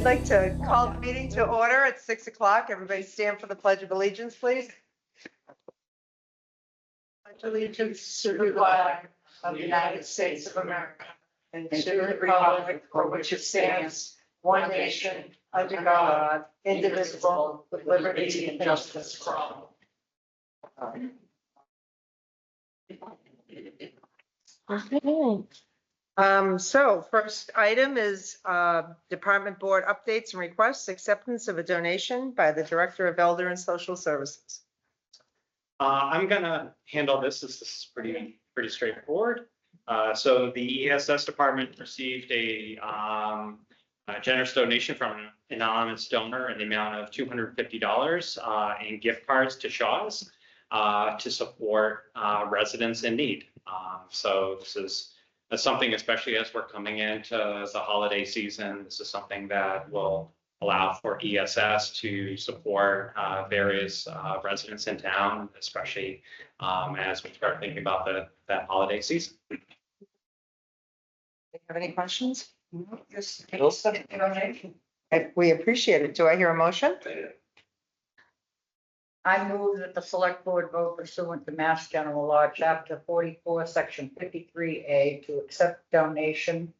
I'd like to call the meeting to order at 6 o'clock. Everybody stand for the Pledge of Allegiance, please. Pledge allegiance to the flag of the United States of America and to the republic for which it stands, one nation, under God, indivisible, with liberty and justice for all. Okay. So first item is department board updates and requests, acceptance of a donation by the Director of Elder and Social Services. I'm gonna handle this. This is pretty straightforward. So the ESS department received a generous donation from an anonymous donor in the amount of $250 in gift cards to Shaw's to support residents in need. So this is something, especially as we're coming into the holiday season, this is something that will allow for ESS to support various residents in town, especially as we start thinking about that holiday season. Do you have any questions? Just we appreciate it. Do I hear a motion? I move that the select board vote pursuant to Mass General Law, Chapter 44, Section 53A, to accept donation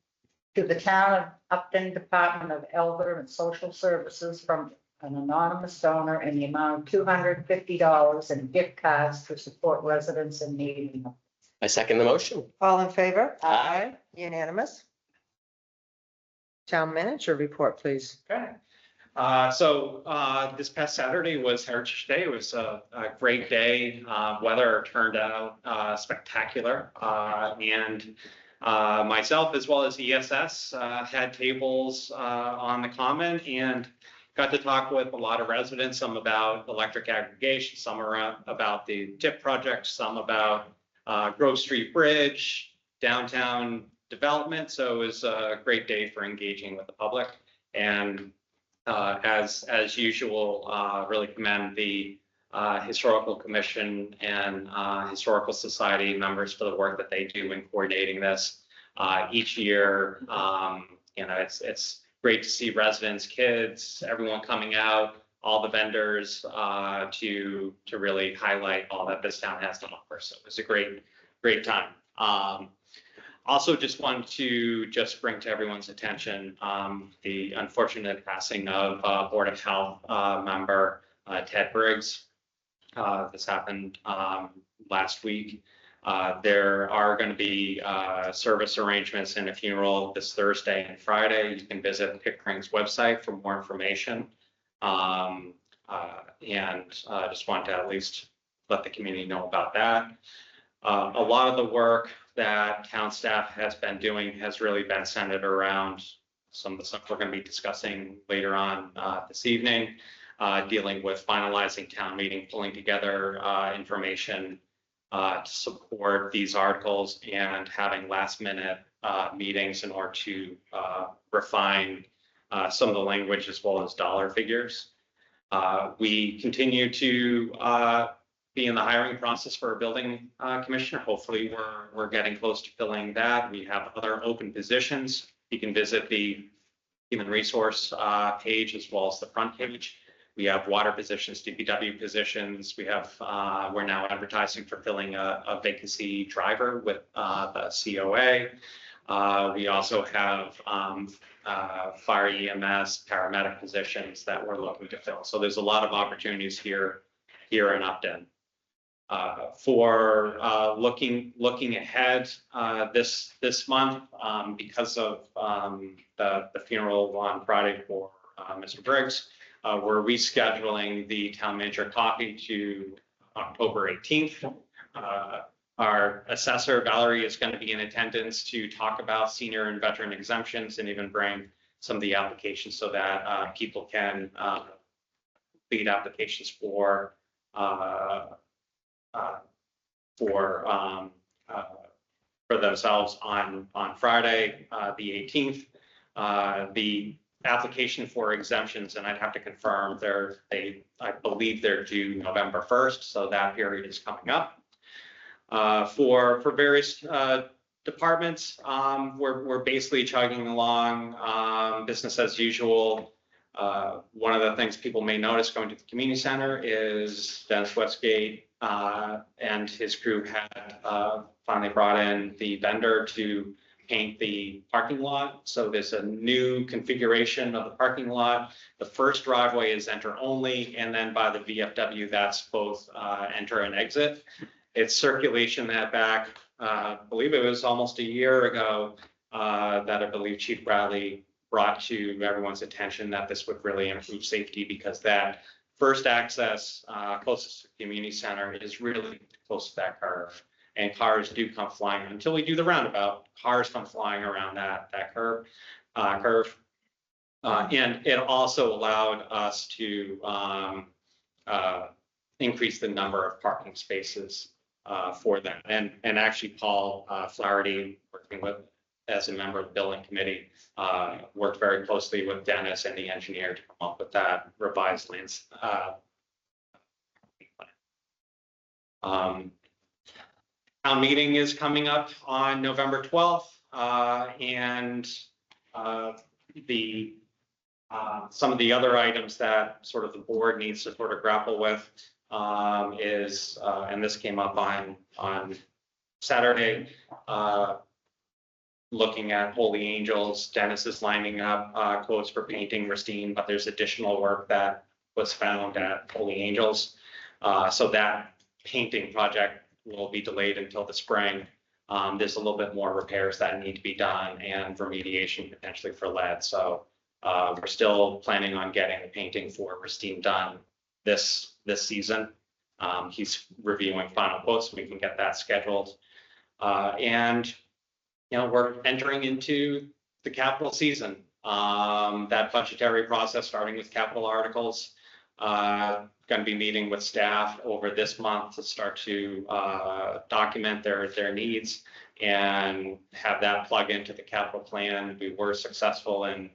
to the town of Upton Department of Elder and Social Services from an anonymous donor in the amount of $250 in gift cards to support residents in need. I second the motion. All in favor? Aye. Unanimous. Town manager report, please. Okay. So this past Saturday was Heritage Day. It was a great day. Weather turned out spectacular. And myself, as well as ESS, had tables on the common and got to talk with a lot of residents, some about electric aggregation, some about the TIP project, some about Grove Street Bridge, downtown development. So it was a great day for engaging with the public. And as usual, really commend the Historical Commission and Historical Society members for the work that they do in coordinating this each year. You know, it's great to see residents, kids, everyone coming out, all the vendors to really highlight all that this town has to offer. So it was a great time. Also, just wanted to bring to everyone's attention the unfortunate passing of Board of Health member Ted Briggs. This happened last week. There are going to be service arrangements and a funeral this Thursday and Friday. You can visit Pickering's website for more information. Just want to at least let the community know about that. A lot of the work that town staff has been doing has really been centered around some of the stuff we're going to be discussing later on this evening, dealing with finalizing town meeting, pulling together information to support these articles, and having last minute meetings in order to refine some of the language as well as dollar figures. We continue to be in the hiring process for a building commissioner. Hopefully we're getting close to filling that. We have other open positions. You can visit the human resource page as well as the front page. We have water positions, DPW positions. We have, we're now advertising for filling a vacancy driver with the COA. We also have fire EMS, paramedic positions that we're looking to fill. So there's a lot of opportunities here in Upton. For looking ahead this month, because of the funeral on Friday for Mr. Briggs, we're rescheduling the town manager coffee to October 18th. Our assessor Valerie is going to be in attendance to talk about senior and veteran exemptions and even bring some of the applications so that people can complete applications for themselves on Friday, the 18th. The application for exemptions, and I'd have to confirm, I believe they're due November 1st, so that period is coming up. For various departments, we're basically chugging along, business as usual. One of the things people may notice going to the community center is Dennis Westgate and his crew had finally brought in the vendor to paint the parking lot. So there's a new configuration of the parking lot. The first driveway is enter only, and then by the VFW, that's both enter and exit. It's circulation that back, I believe it was almost a year ago that I believe Chief Bradley brought to everyone's attention that this would really improve safety because that first access closest to the community center is really close to that curve. And cars do come flying until we do the roundabout. Cars come flying around that curve. And it also allowed us to increase the number of parking spaces for them. And actually, Paul Flaherty, working with as a member of the building committee, worked very closely with Dennis and the engineer to come up with that revised lands. Town meeting is coming up on November 12th, and some of the other items that sort of the board needs to sort of grapple with is, and this came up on Saturday, looking at Holy Angels. Dennis is lining up quotes for painting Racine, but there's additional work that was found at Holy Angels. So that painting project will be delayed until the spring. There's a little bit more repairs that need to be done and remediation potentially for lead. So we're still planning on getting the painting for Racine done this season. He's reviewing final quotes so we can get that scheduled. And we're entering into the capital season. That budgetary process, starting with capital articles, going to be meeting with staff over this month to start to document their needs and have that plug into the capital plan. We were successful in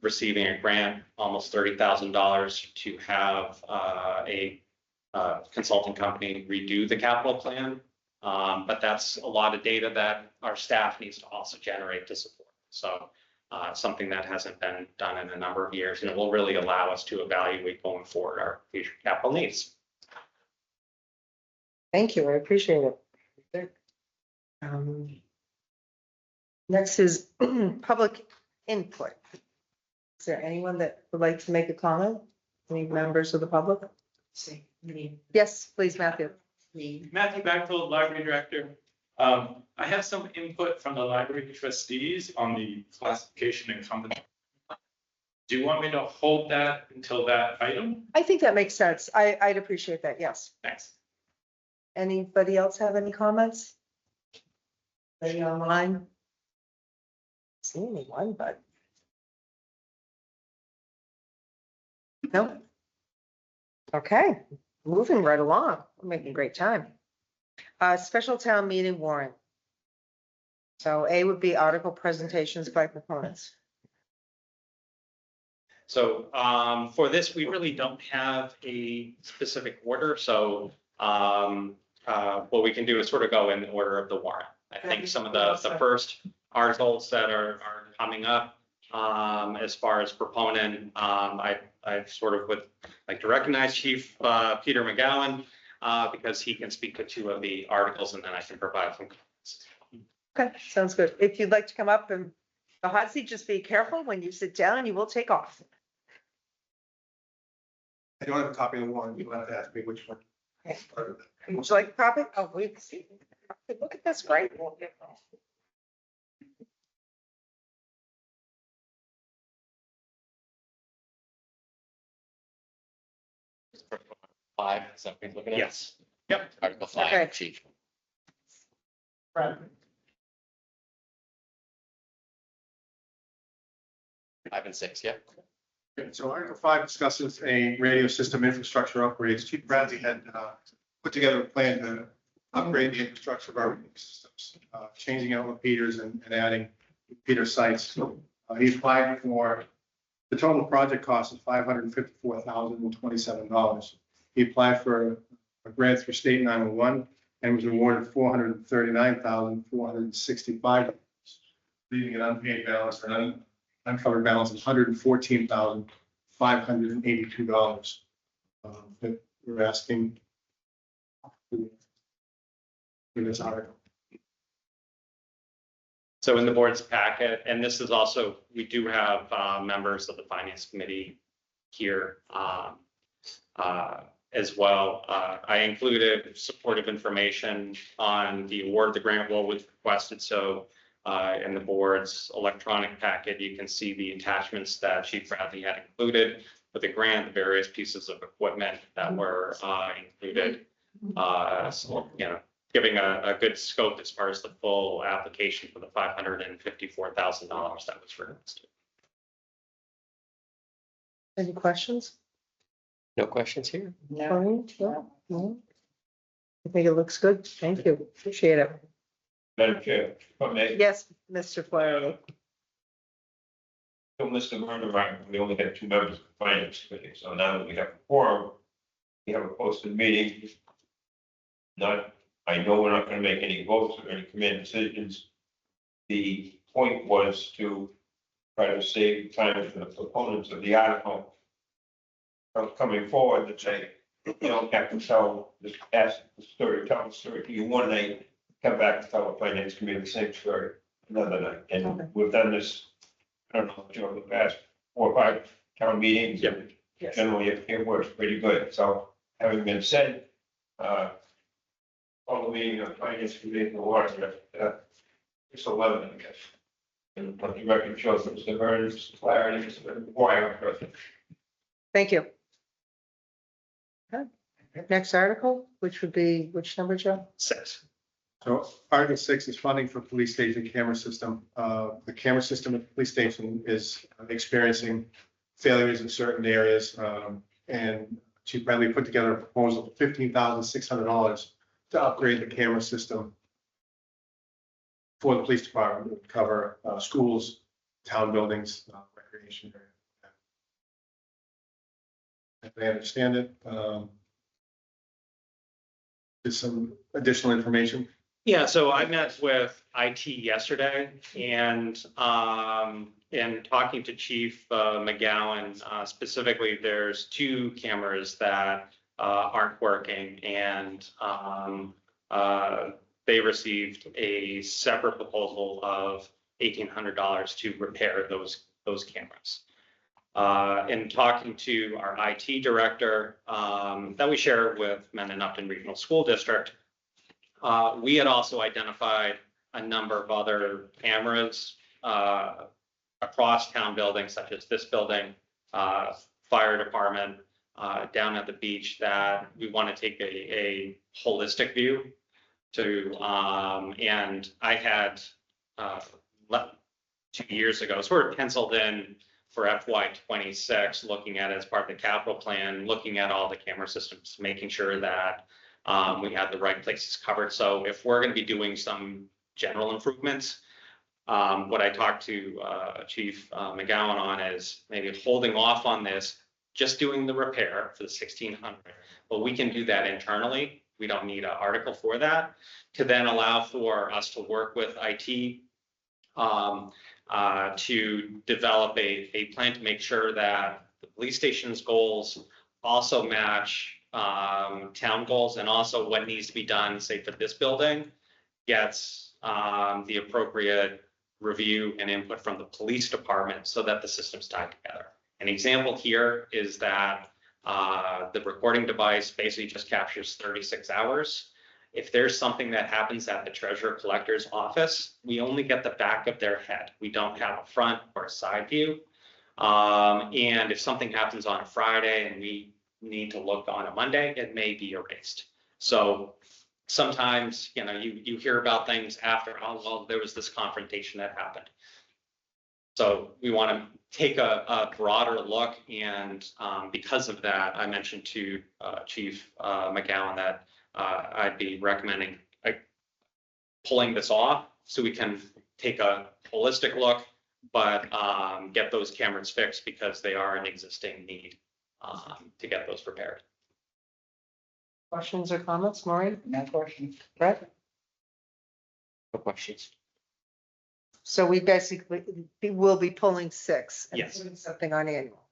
receiving a grant, almost $30,000, to have a consulting company redo the capital plan. But that's a lot of data that our staff needs to also generate to support. So something that hasn't been done in a number of years, and it will really allow us to evaluate going forward our future capital needs. Thank you, I appreciate it. Next is public input. Is there anyone that would like to make a comment? Any members of the public? Yes, please, Matthew. Matthew Backfield, Library Director. I have some input from the library trustees on the classification and compensation. Do you want me to hold that until that item? I think that makes sense. I'd appreciate that, yes. Thanks. Anybody else have any comments? Any online? See anyone, but. No? Okay, moving right along. We're making great time. Special town meeting warrant. So A would be article presentations by proponents. So for this, we really don't have a specific order. So what we can do is sort of go in the order of the warrant. I think some of the first articles that are coming up as far as proponent, I sort of would like to recognize Chief Peter McGowan because he can speak to two of the articles and then I can provide some comments. Okay, sounds good. If you'd like to come up and the hot seat, just be careful when you sit down, you will take off. I don't have a copy of the warrant. You'll have to ask me which one. Okay. Would you like a copy? Oh, we see. Look at this, great. 5, is that what you're looking at? Yes. Yep. Article Okay. 5, chief. Right. 5 and 6, yeah. Okay, so Article 5 discusses a radio system infrastructure upgrades. Chief Bradley had put together a plan to upgrade the infrastructure of our radio systems, changing out repeaters and adding repeater sites. He applied for the total project cost of $554,027. He applied for a grant through State 911. and was awarded $439,465, leaving an unpaid balance or an uncovered balance of $114,582. That we're asking for this article. So in the board's packet, and this is also, we do have members of the finance committee here as well. I included supportive information on the award of the grant, what was requested. So in the board's electronic packet, you can see the attachments that Chief Bradley had included for the grant, the various pieces of equipment that were included. So, you know, giving a good scope as far as the full application for the $554,000 that was requested. Any questions? No questions here? No. Maureen? No? No? I think it looks good. Thank you. Appreciate it. Madam Chair, if I may, Yes, Mr. Flaherty. so Mr. Murder, we only had 2 members of the finance committee, so now that we have a quorum, we have a posted meeting. I know we're not gonna make any votes or any command decisions. The point was to try to save time for the proponents of the article from coming forward that say, you don't have to ask the story, tell the story to you one night, come back and tell the finance committee the same story another night. Okay. And we've done this, I don't know, Joe, the past 4 or 5 town meetings. Yep. and Yes. Generally, it works pretty good. So having been said, all the meeting of finance committee in the water, it's 11, I guess. And let the record shows that Mr. Burns, clarity, Mr. Wire. Thank you. Okay. Next article, which would be, which number, Joe? 6. So Article 6 is funding for police station camera system. The camera system at the police station is experiencing failures in certain areas. And Chief Bradley put together a proposal for $15,600 to upgrade the camera system for the police department. It would cover schools, town buildings, recreation area. If they understand it, there's some additional information. Yeah, so I met with IT yesterday and in talking to Chief McGowan, specifically, there's 2 cameras that aren't working and they received a separate proposal of $1,800 to repair those cameras. In talking to our IT director that we share with Mendon Upton Regional School District, we had also identified a number of other cameras across town buildings, such as this building, fire department, down at the beach, that we want to take a holistic view to. And I had 2 years ago, sort of penciled in for FY26, looking at it as part of the capital plan, looking at all the camera systems, making sure that we had the right places covered. So if we're going to be doing some general improvements, what I talked to Chief McGowan on is maybe holding off on this, just doing the repair for the 1,600. But we can do that internally. We don't need an article for that, to then allow for us to work with IT to develop a plan to make sure that the police station's goals also match town goals, and also what needs to be done, say for this building, gets the appropriate review and input from the police department so that the system's tied together. An example here is that the recording device basically just captures 36 hours. If there's something that happens at the treasurer collector's office, we only get the back of their head. We don't have a front or a side view. And if something happens on a Friday and we need to look on a Monday, it may be erased. So sometimes, you know, you hear about things after, oh, well, there was this confrontation that happened. So we want to take a broader look, and because of that, I mentioned to Chief McGowan that I'd be recommending pulling this off so we can take a holistic look, but get those cameras fixed because they are an existing need to get those repaired. Questions or comments, Maureen? No questions. Brett? No questions. So we basically, we will be pulling 6. and Yes. putting Something on annual.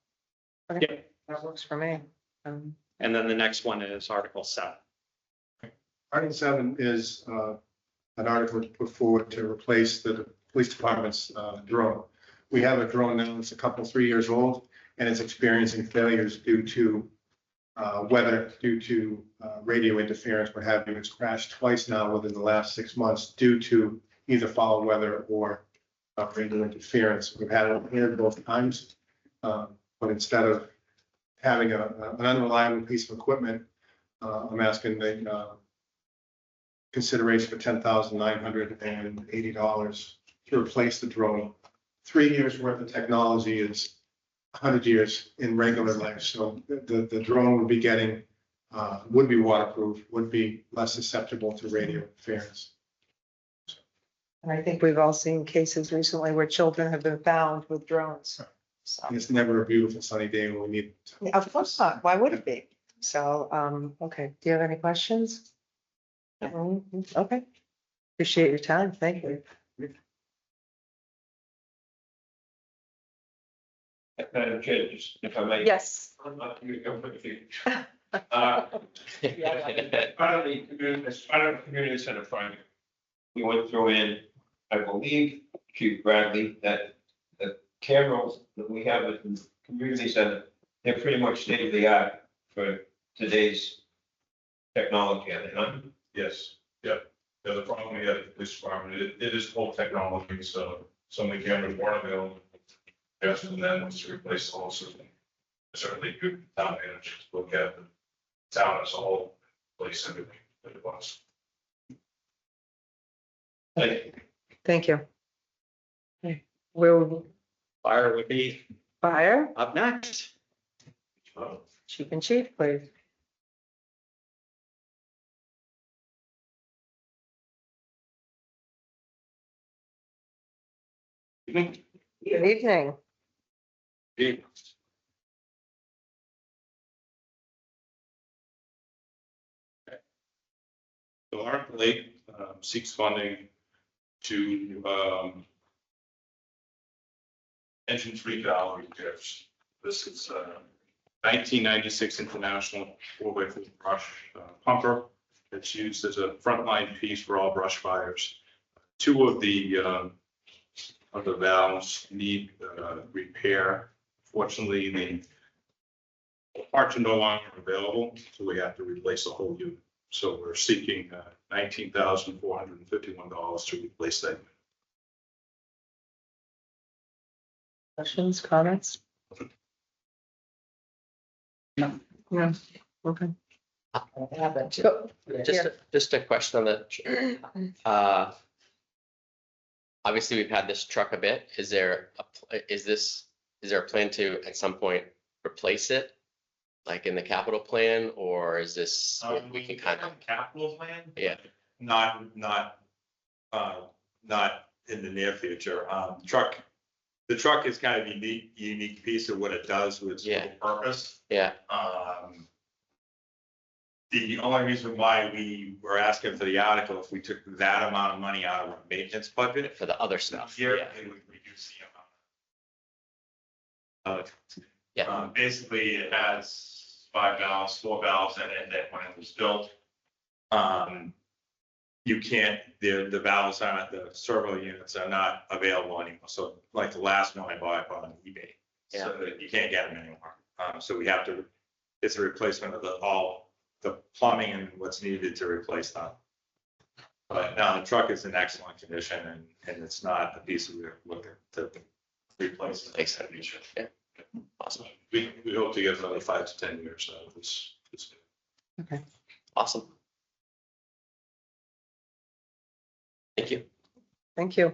Okay, Yep. that works for me. And then the next one is Article 7. Article 7 is an article put forward to replace the police department's drone. We have a drone now, it's a couple, 3 years old, and it's experiencing failures due to weather, due to radio interference, what have you. It's crashed twice now within the last 6 months due to either foul weather or radio interference. We've had it here both times, but instead of having an unreliable piece of equipment, I'm asking the consideration for $10,980 to replace the drone. 3 years worth of technology is 100 years in regular life. So the drone would be getting, would be waterproof, would be less susceptible to radio interference. And I think we've all seen cases recently where children have been found with drones. So, And it's never a beautiful sunny day when we need. of course not. Why would it be? So, okay. Do you have any questions? Okay. Appreciate your time. Thank you. Madam Chair, just if I may. Yes. Part of the community center project, we went through and I believe, Chief Bradley, that the cameras that we have at the community center, they're pretty much state of the art for today's technology, are they not? Yes, yep. Yeah, the problem we had at the police department, it is old technology, so some of the cameras weren't available. Yes, and then was to replace the whole system. Certainly good town managers look at the town as a whole, place everything that it was. Thank you. Okay. Will Fire would be fire, up next. chief and chief, please. Good evening. So Article 8 seeks funding to engine free valve repairs. This is 1996 International 4x4 brush pumper. It's used as a frontline piece for all brush fires. Two of the valves need repair. Fortunately, the parts are no longer available, so we have to replace the whole unit. So we're seeking $19,451 to replace that. Questions, comments? No. No. Okay. Go. Just a question on that. Obviously, we've had this truck a bit. Is there a plan to at some point replace it? Like in the capital plan, or is this, we can kind of, Capital plan? yeah, Not in the near future. The truck is kind of unique piece of what it does with its Yeah. purpose. yeah, The only reason why we were asking for the article, if we took that amount of money out of our maintenance budget for the other stuff, here, yeah, it would reduce the amount. yeah, Basically, it has 4 valves in it that when it was built. You can't, the valves aren't, the servo units are not available anymore. So like the last one I bought on eBay. So you can't get them anymore. So we have to, it's a replacement of all the plumbing and what's needed to replace them. But now the truck is in excellent condition and it's not a piece of work to replace. Makes sense. Yeah. Awesome, We hope to get another 5 to 10 years out of this. awesome. Thank you. Thank you.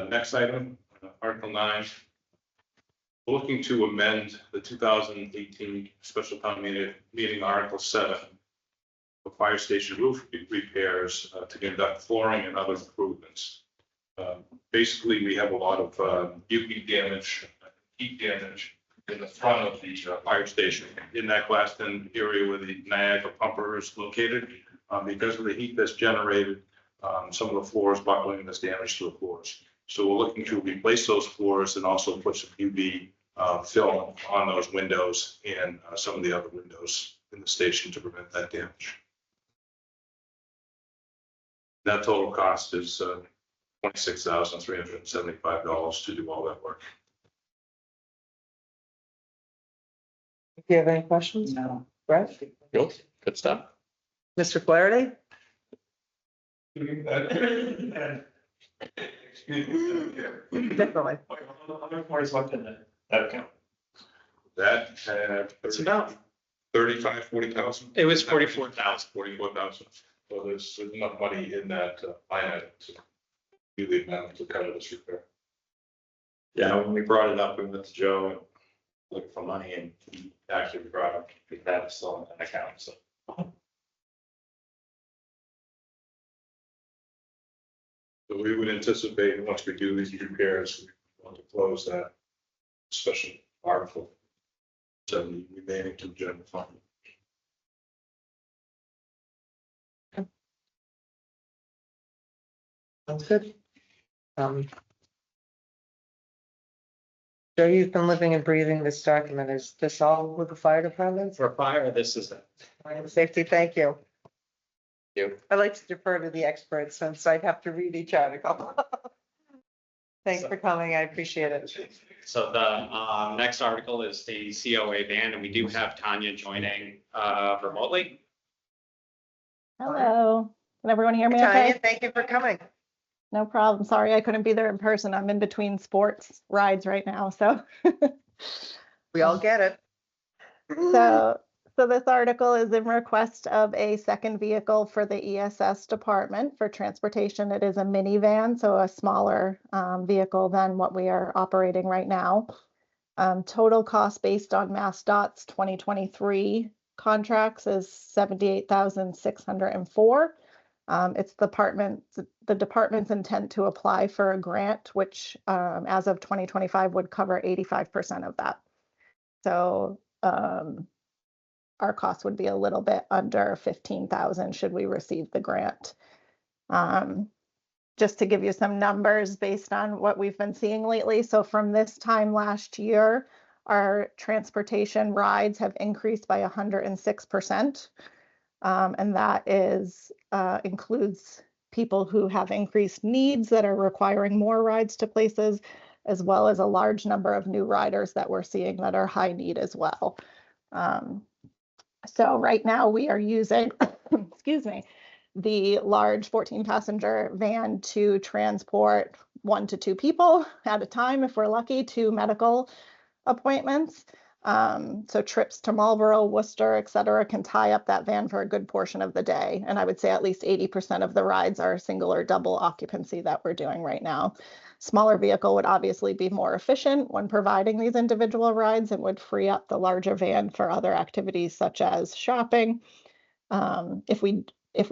Next item, Article 9. Looking to amend the 2018 special town meeting Article 7 for fire station roof repairs to conduct flooring and other improvements. Basically, we have a lot of UV damage, heat damage in the front of the fire station, in that glassed in area where the Niagara pumper is located. Because of the heat that's generated, some of the floors buckling has damage to the floors. So we're looking to replace those floors and also put some UV film on those windows and some of the other windows in the station to prevent that damage. That total cost is $26,375 to do all that work. Do you have any questions? No. Brett? Nope, good stuff. Mr. Flaherty? Definitely. That account. That, it's about 40,000. It was 44,000. 44,000. So there's enough money in that line item to do the amount to cover this repair. Yeah, when we brought it up, we went to Joe and looked for money and he actually brought up that still in that account, so. So we would anticipate, once we do these repairs, we want to close that special article. So the remaining to the general fund. Sounds good. Joe, you've been living and breathing this document. Is this all with the fire department? For fire, this is it. Fire and safety, thank you. You. I like to defer to the experts since I'd have to read each article. Thanks for coming. I appreciate it. So the next article is the COA van, and we do have Tanya joining remotely. Hello, can everyone hear me Tanya, okay? thank you for coming. No problem. Sorry, I couldn't be there in person. I'm in between sports rides right now, so. We all get it. So this article is in request of a second vehicle for the ESS department for transportation. It is a minivan, so a smaller vehicle than what we are operating right now. Total cost based on MassDOT's 2023 contracts is $78,604. It's the department's intent to apply for a grant, which as of 2025 would cover 85% of that. So our cost would be a little bit under 15,000 should we receive the grant. Just to give you some numbers based on what we've been seeing lately. So from this time last year, our transportation rides have increased by 106%. And that includes people who have increased needs that are requiring more rides to places, as well as a large number of new riders that we're seeing that are high need as well. So right now we are using, excuse me, the large 14-passenger van to transport 1 to 2 people at a time, if we're lucky, to medical appointments. So trips to Marlboro, Worcester, et cetera, can tie up that van for a good portion of the day. And I would say at least 80% of the rides are single or double occupancy that we're doing right now. Smaller vehicle would obviously be more efficient when providing these individual rides and would free up the larger van for other activities such as shopping. If we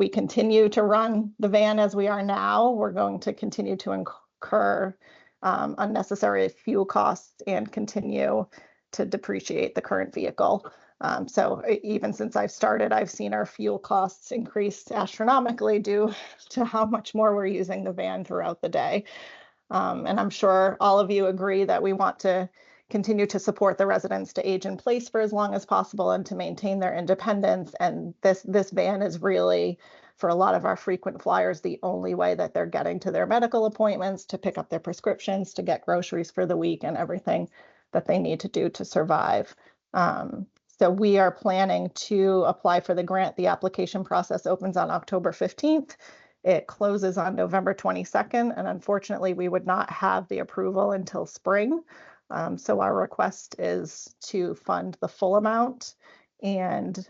continue to run the van as we are now, we're going to continue to incur unnecessary fuel costs and continue to depreciate the current vehicle. So even since I've started, I've seen our fuel costs increase astronomically due to how much more we're using the van throughout the day. And I'm sure all of you agree that we want to continue to support the residents to age in place for as long as possible and to maintain their independence. And this van is really, for a lot of our frequent flyers, the only way that they're getting to their medical appointments, to pick up their prescriptions, to get groceries for the week and everything that they need to do to survive. So we are planning to apply for the grant. The application process opens on October 15th. It closes on November 22nd, and unfortunately, we would not have the approval until spring. So our request is to fund the full amount and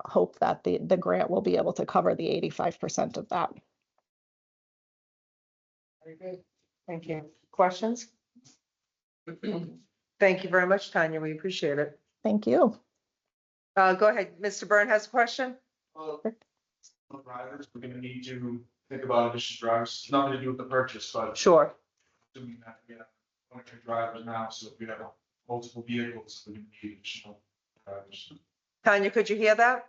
hope that the grant will be able to cover the 85% of that. Very good. Thank you. Questions? Thank you very much, Tanya. We appreciate it. Thank you. Go ahead. Mr. Byrne has a question? Drivers, we're gonna need to think about additional drivers, It's nothing to do with the purchase, but Sure. assuming that we have 1 or 2 drivers now, so if we have multiple vehicles, we need additional drivers. Tanya, could you hear that?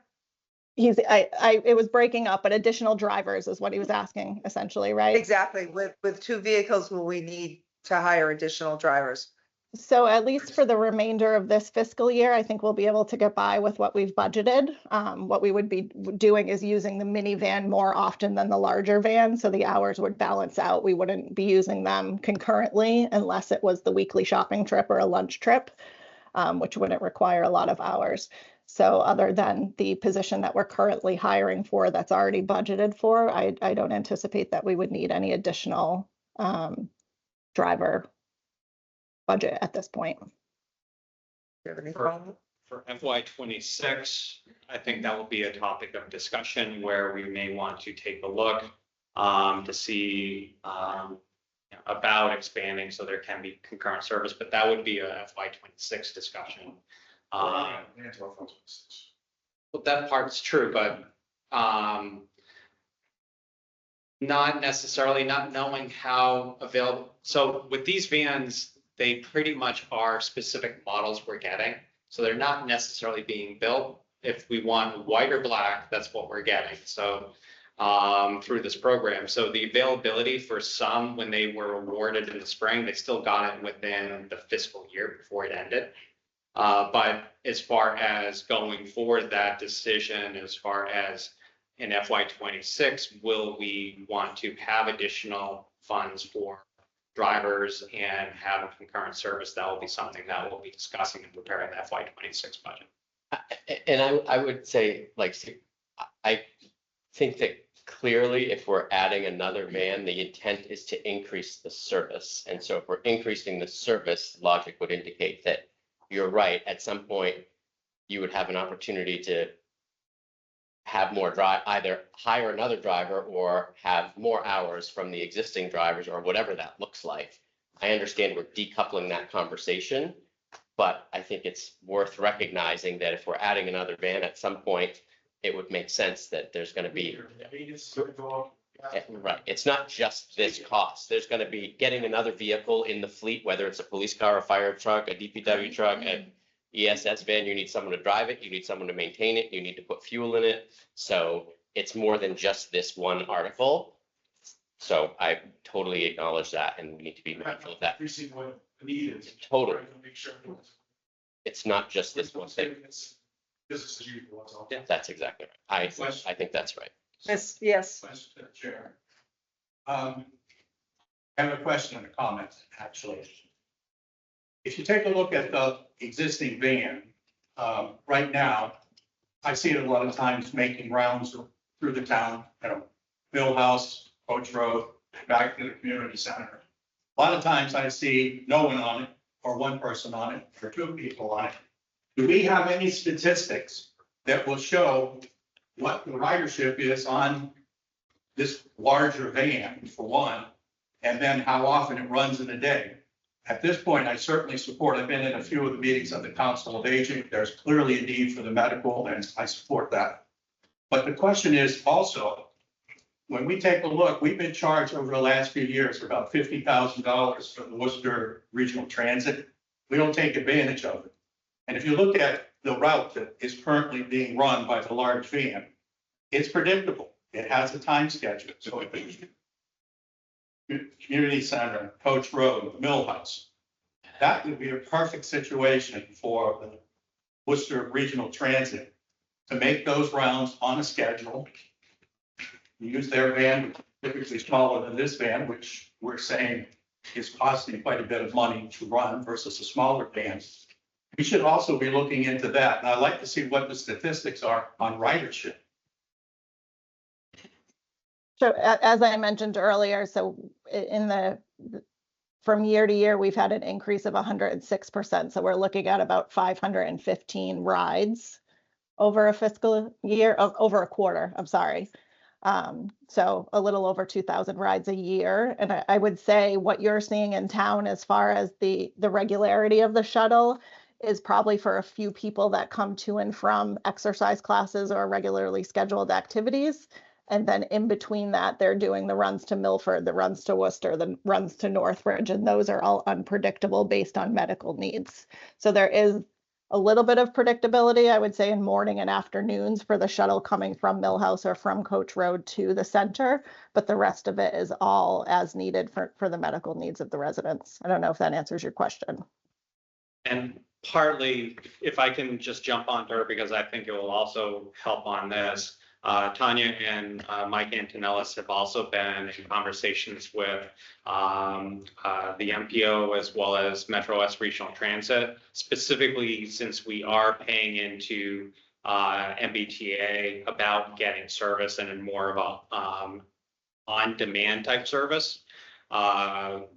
It was breaking up, but additional drivers is what he was asking essentially, right? Exactly. With 2 vehicles, will we need to hire additional drivers? So at least for the remainder of this fiscal year, I think we'll be able to get by with what we've budgeted. What we would be doing is using the minivan more often than the larger van, so the hours would balance out. We wouldn't be using them concurrently unless it was the weekly shopping trip or a lunch trip, which wouldn't require a lot of hours. So other than the position that we're currently hiring for that's already budgeted for, I don't anticipate that we would need any additional driver budget at this point. Do you have any For- comment? For FY '26, I think that will be a topic of discussion where we may want to take a look to see about expanding so there can be concurrent service, but that would be a FY '26 discussion. Well, that part's true, but not necessarily, not knowing how available. So with these vans, they pretty much are specific models we're getting. So they're not necessarily being built. If we want white or black, that's what we're getting. So through this program. So the availability for some, when they were awarded in the spring, they still got it within the fiscal year before it ended. But as far as going forward, that decision, as far as in FY '26, will we want to have additional funds for drivers and have a concurrent service? That will be something that we'll be discussing and preparing the FY '26 budget. And I would say, like, I think that clearly if we're adding another van, the intent is to increase the service. And so if we're increasing the service, logic would indicate that you're right. At some point, you would have an opportunity to have more either hire another driver or have more hours from the existing drivers or whatever that looks like. I understand we're decoupling that conversation, but I think it's worth recognizing that if we're adding another van at some point, it would make sense that there's going to be. Right. It's not just this cost. There's going to be getting another vehicle in the fleet, whether it's a police car, a fire truck, a DPW truck, an ESS van. You need someone to drive it. You need someone to maintain it. You need to put fuel in it. So it's more than just this one article. So I totally acknowledge that, and we need to be mindful of that. Increasing what the need is. Totally. Make sure It's not just this one thing. Business as usual, that's all. Yeah, that's exactly right. I think that's right. Yes. Mr. Chair. I have a question and a comment, actually. If you take a look at the existing van, right now, I see it a lot of times making rounds through the town, Millhouse, Coach Road, back to the community center. A lot of times I see no one on it, or one person on it, or 2 people on it. Do we have any statistics that will show what the ridership is on this larger van, for one, and then how often it runs in a day? At this point, I certainly support, I've been in a few of the meetings of the Council of Aging. There's clearly a need for the medical, and I support that. But the question is also, when we take a look, we've been charged over the last few years about $50,000 for the Worcester Regional Transit. We don't take advantage of it. And if you look at the route that is currently being run by the large van, it's predictable. It has a time schedule. So if it's community center, Coach Road, Millhouse, that would be a perfect situation for the Worcester Regional Transit to make those rounds on a schedule. Use their van, typically smaller than this van, which we're saying is costing quite a bit of money to run versus a smaller van. We should also be looking into that. And I'd like to see what the statistics are on ridership. So as I mentioned earlier, so from year to year, we've had an increase of 106%. So we're looking at about 515 rides over a fiscal year, over a quarter, I'm sorry. So a little over 2,000 rides a year. And I would say what you're seeing in town as far as the regularity of the shuttle is probably for a few people that come to and from exercise classes or regularly scheduled activities. And then in between that, they're doing the runs to Milford, the runs to Worcester, the runs to Northbridge, and those are all unpredictable based on medical needs. So there is a little bit of predictability, I would say, in morning and afternoons for the shuttle coming from Millhouse or from Coach Road to the center, but the rest of it is all as needed for the medical needs of the residents. I don't know if that answers your question. And partly, if I can just jump on her, because I think it will also help on this. Tanya and Mike Antonellis have also been in conversations with the MPO as well as Metro West Regional Transit, specifically since we are paying into MBTA about getting service and in more of a on-demand type service.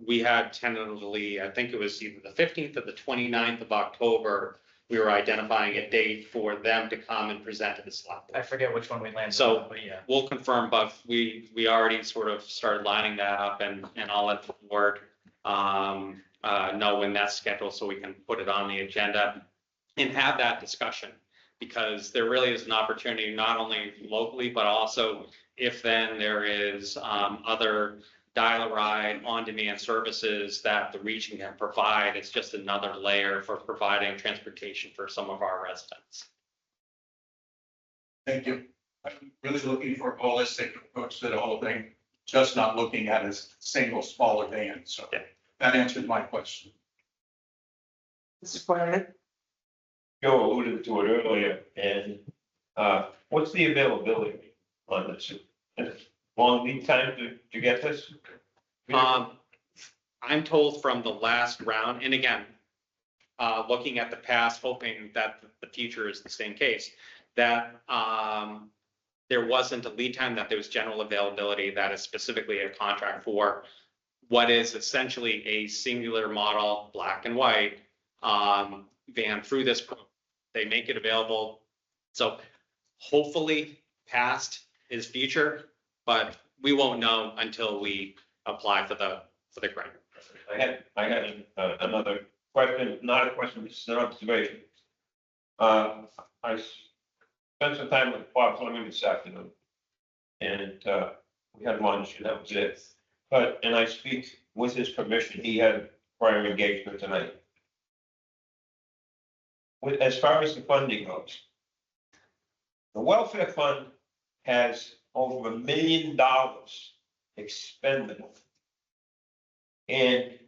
We had tentatively, I think it was either the 15th or the 29th of October, we were identifying a date for them to come and present to the select board. I forget which one we landed So on, but yeah. we'll confirm, but we already sort of started lining that up, and I'll let the board know when that's scheduled so we can put it on the agenda and have that discussion, because there really is an opportunity not only locally, but also if then there is other dial-a-ride on-demand services that the region can provide. It's just another layer for providing transportation for some of our residents. Thank you. I'm really looking for a holistic approach to the whole thing, just not looking at a single smaller van. So Yeah. that answered my question. Mr. Flannery? Joe alluded to it earlier, and what's the availability on this? Long lead time to get this? I'm told from the last round, and again, looking at the past, hoping that the future is the same case, that there wasn't a lead time, that there was general availability, that is specifically a contract for what is essentially a singular model, black and white, van through this program. They make it available. So hopefully past is future, but we won't know until we apply for the grant. I had another question, not a question, just an observation. I spent some time with Bob Fleming this afternoon, and we had lunch, and that was it. And I speak with his permission, he had prior engagement tonight. As far as the funding goes, the welfare fund has over $1 million expendable. And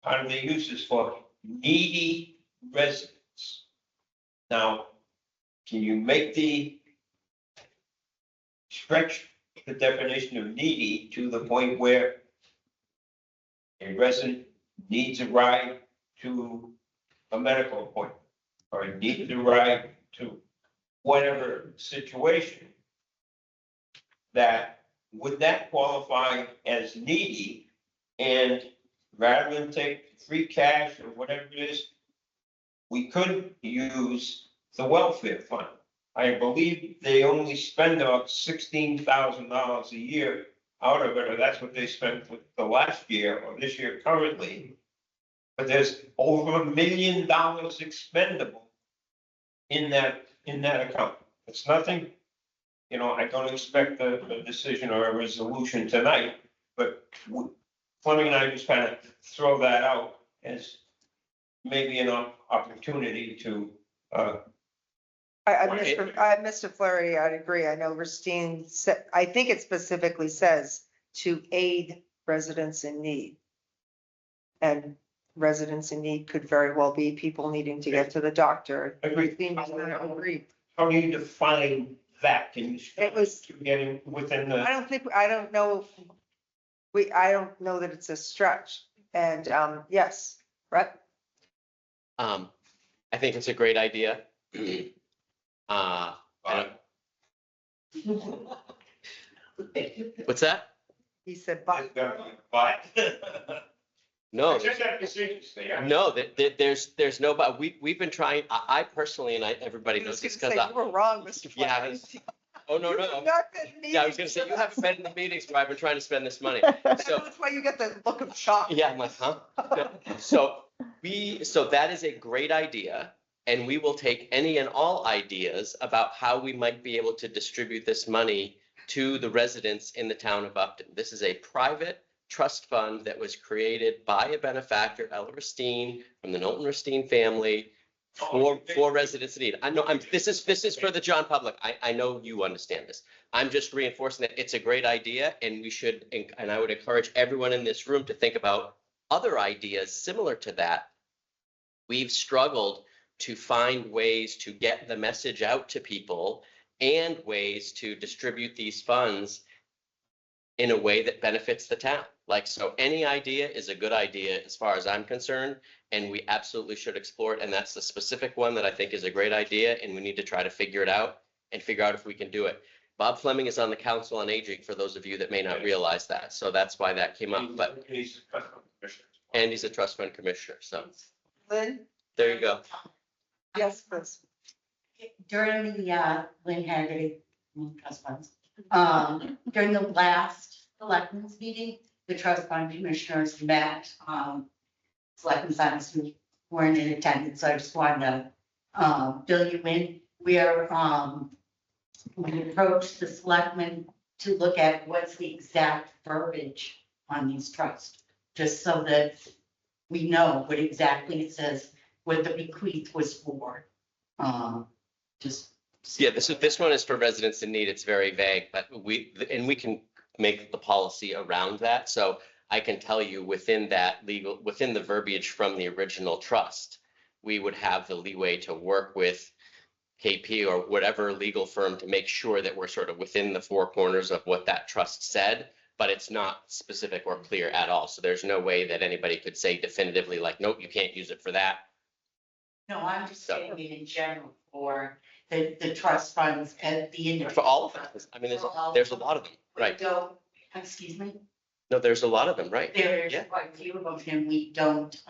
part of the use is for needy residents. Now, can you make stretch the definition of needy to the point where a resident needs a ride to a medical appointment, or needs a ride to whatever situation, that would that qualify as needy? And rather than take free cash or whatever it is, we could use the welfare fund. I believe they only spend about $16,000 a year out of it, or that's what they spent with the last year or this year currently. But there's over $1 million expendable in that account. It's nothing, I don't expect a decision or a resolution tonight, but Fleming and I just kind of throw that out as maybe an opportunity to. Mr. Flurry, I'd agree. I know Ristine said, I think it specifically says to aid residents in need. And residents in need could very well be people needing to get to the doctor. Agreed. Agreed. How do you define that? Can you? It was. Getting within the. I don't know that it's a stretch. And yes, Brett? I think it's a great idea. What's that? He said, but. No, no, there's no, but we've been trying, I personally, and everybody knows this because You were wrong, Mr. Yeah. Flanagan. Oh, no. Yeah, I was gonna say, you haven't been in the meetings where I've been trying to spend this money. So, That's why you get the look of shock. yeah, I'm like, huh? No. So that is a great idea. And we will take any and all ideas about how we might be able to distribute this money to the residents in the town of Upton. This is a private trust fund that was created by a benefactor, Ella Ristine, from the Knowlton Ristine family, for residents in need. I know, this is for the John public. I know you understand this. I'm just reinforcing that it's a great idea, and we should, and I would encourage everyone in this room to think about other ideas similar to that. We've struggled to find ways to get the message out to people and ways to distribute these funds in a way that benefits the town. Like, so any idea is a good idea as far as I'm concerned, and we absolutely should explore it. And that's the specific one that I think is a great idea, and we need to try to figure it out and figure out if we can do it. Bob Fleming is on the Council on Aging, for those of you that may not realize that. So that's why that came up, but, and he's a trust fund commissioner, so Lynn? there you go. Yes, please. During the Lynn Haggerty trust funds, during the last selectmen's meeting, the trust fund commissioners met, selectmen signs who weren't in attendance, so I just wanted to fill you in. We approached the selectmen to look at what's the exact verbiage on these trusts, just so that we know what exactly it says, what the bequeath was for. Just. Yeah, this one is for residents in need. It's very vague, but we can make the policy around that. So I can tell you within the verbiage from the original trust, we would have the leeway to work with KP or whatever legal firm to make sure that we're sort of within the four corners of what that trust said, but it's not specific or clear at all. So there's no way that anybody could say definitively like, nope, you can't use it for that. No, I'm just saying it in general for the trust funds and the individual. For all of them. I mean, there's a lot of them, right? So, excuse me, No, there's a lot of them, right? there's Yeah. quite a few of them, and we don't,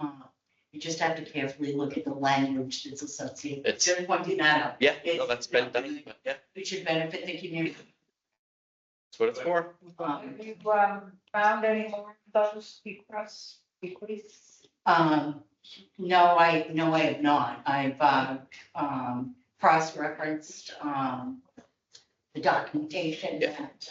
you just have to carefully look at the language that's associated. It's- Just pointing that out. Yeah, no, It's that's been not done, really- but yeah, It should benefit the community. that's what it's for. Have you found any more of those bequests? No, I have not. I've, cross-referenced, the documentation Yeah. that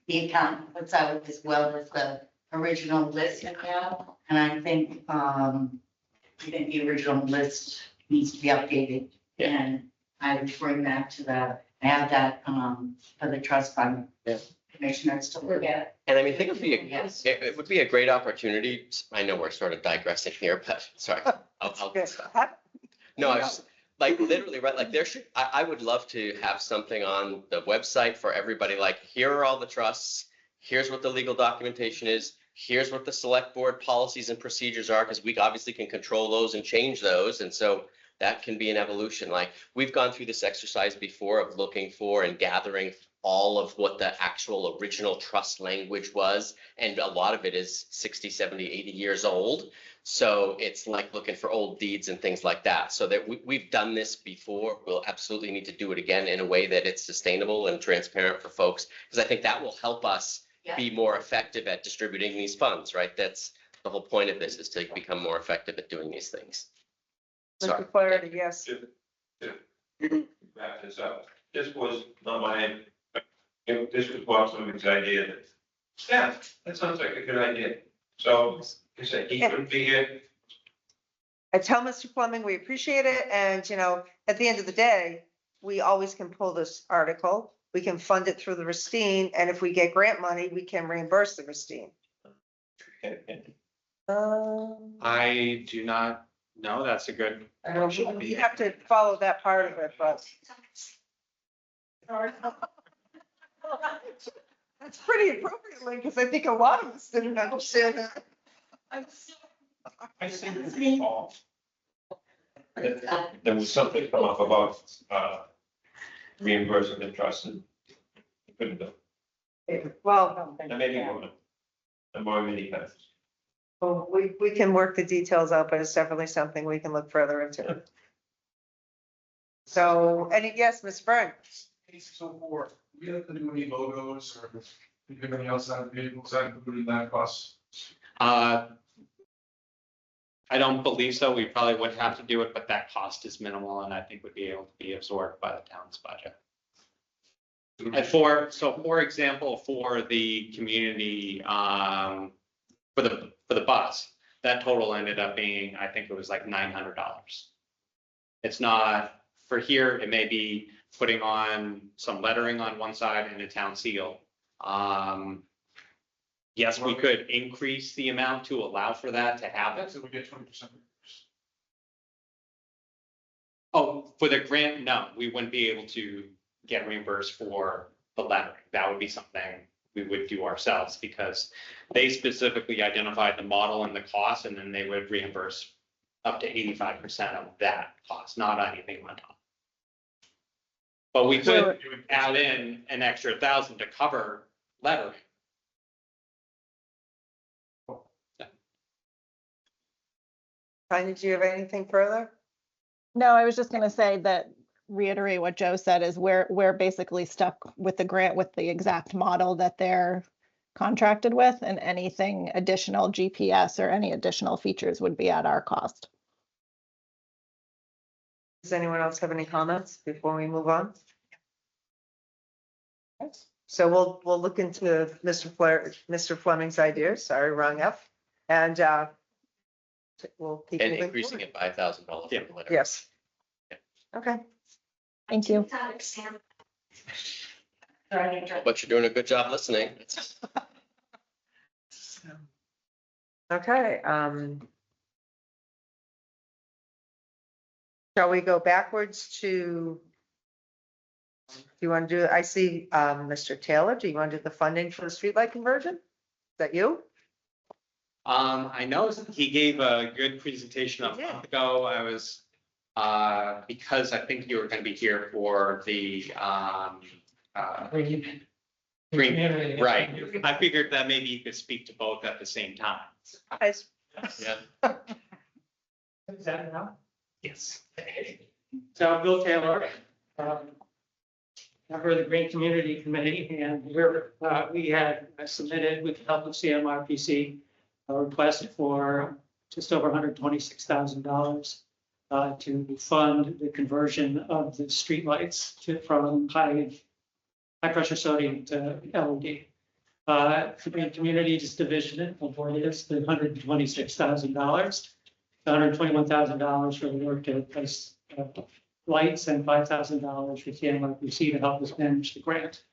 the accountant puts out as well as the original list now. And I think the original list needs to be updated. Yeah. And I would bring that to I have that, for the trust fund. Yeah. Commissioners to look at. And I mean, think Yes. it would be a great opportunity. I know we're sort of digressing here, but sorry. I'll No, I was like literally, right? Like I would love to have something on the website for everybody. Like, here are all the trusts. Here's what the legal documentation is. Here's what the select board policies and procedures are, because we obviously can control those and change those. And so that can be an evolution. Like, we've gone through this exercise before of looking for and gathering all of what the actual original trust language was. And a lot of it is 60, 70, 80 years old. So it's like looking for old deeds and things like that. So that we've done this before. We'll absolutely need to do it again in a way that it's sustainable and transparent for folks, because I think that will help us be more effective at distributing these funds, right? That's the whole point of this, is to become more effective at doing these things. Sorry. Mr. Flaherty, yes. Wrap this up. This was not my, this was Bob Fleming's idea that, yeah, that sounds like a good idea. So, like I said, he couldn't be here. I tell Mr. Fleming, we appreciate it, and, you know, at the end of the day, we always can pull this article. We can fund it through the Ristine, and if we get grant money, we can reimburse the Ristine. I do not know. That's a good. You have to follow that part of it, but. That's pretty appropriately, because I think a lot of us didn't understand that. I think it's all. There was something come up about, reimbursing the trust and couldn't do. Well, And maybe one, and more many times. we can work the details out, but it's definitely something we can look further into. So, yes, Ms. Byrne? So for, we have to do any logos or anything else on vehicles that included in that cost? I don't believe so. We probably would have to do it, but that cost is minimal and I think would be able to be absorbed by the town's budget. For example, for the community, for the bus, that total ended up being, I think it was like $900. It's not, for here, it may be putting on some lettering on one side and a town seal. Yes, we could increase the amount to allow for that to happen. That's if we get 20%. Oh, for the grant, no, we wouldn't be able to get reimbursed for the lettering. That would be something we would do ourselves because they specifically identified the model and the cost, and then they would reimburse up to 85% of that cost, not anything on top. But we could add in an extra 1,000 to cover lettering. Tanya, do you have anything further? No, I was just gonna say that, reiterate what Joe said, is we're basically stuck with the grant with the exact model that they're contracted with, and anything additional GPS or any additional features would be at our cost. Does anyone else have any comments before we move on? So we'll look into Mr. Fleming's ideas, sorry, wrong F, and we'll keep And moving increasing forward. it by $1,000. Yeah. Yes. Yeah. Okay. Thank you. But you're doing a good job listening. Okay, shall we go backwards do you want to do, I see, Mr. Taylor, do you want to do the funding for the streetlight conversion? Is that you? I know he gave a good presentation a He did. month ago. I was, because I think you were gonna be here for the, green, right. I figured that maybe you could speak to both at the same time. Guys. Yeah. Is that enough? Yes. So I'm Bill Taylor, member of the Green Community Committee, and we had submitted with the help of CMRPC a request for just over $126,000 to fund the conversion of the streetlights from high pressure sodium to LED. The Green Community just division it of what it is, the $126,000. $121,000 for the work to replace lights and $5,000 for CMRPC to help us manage the grant.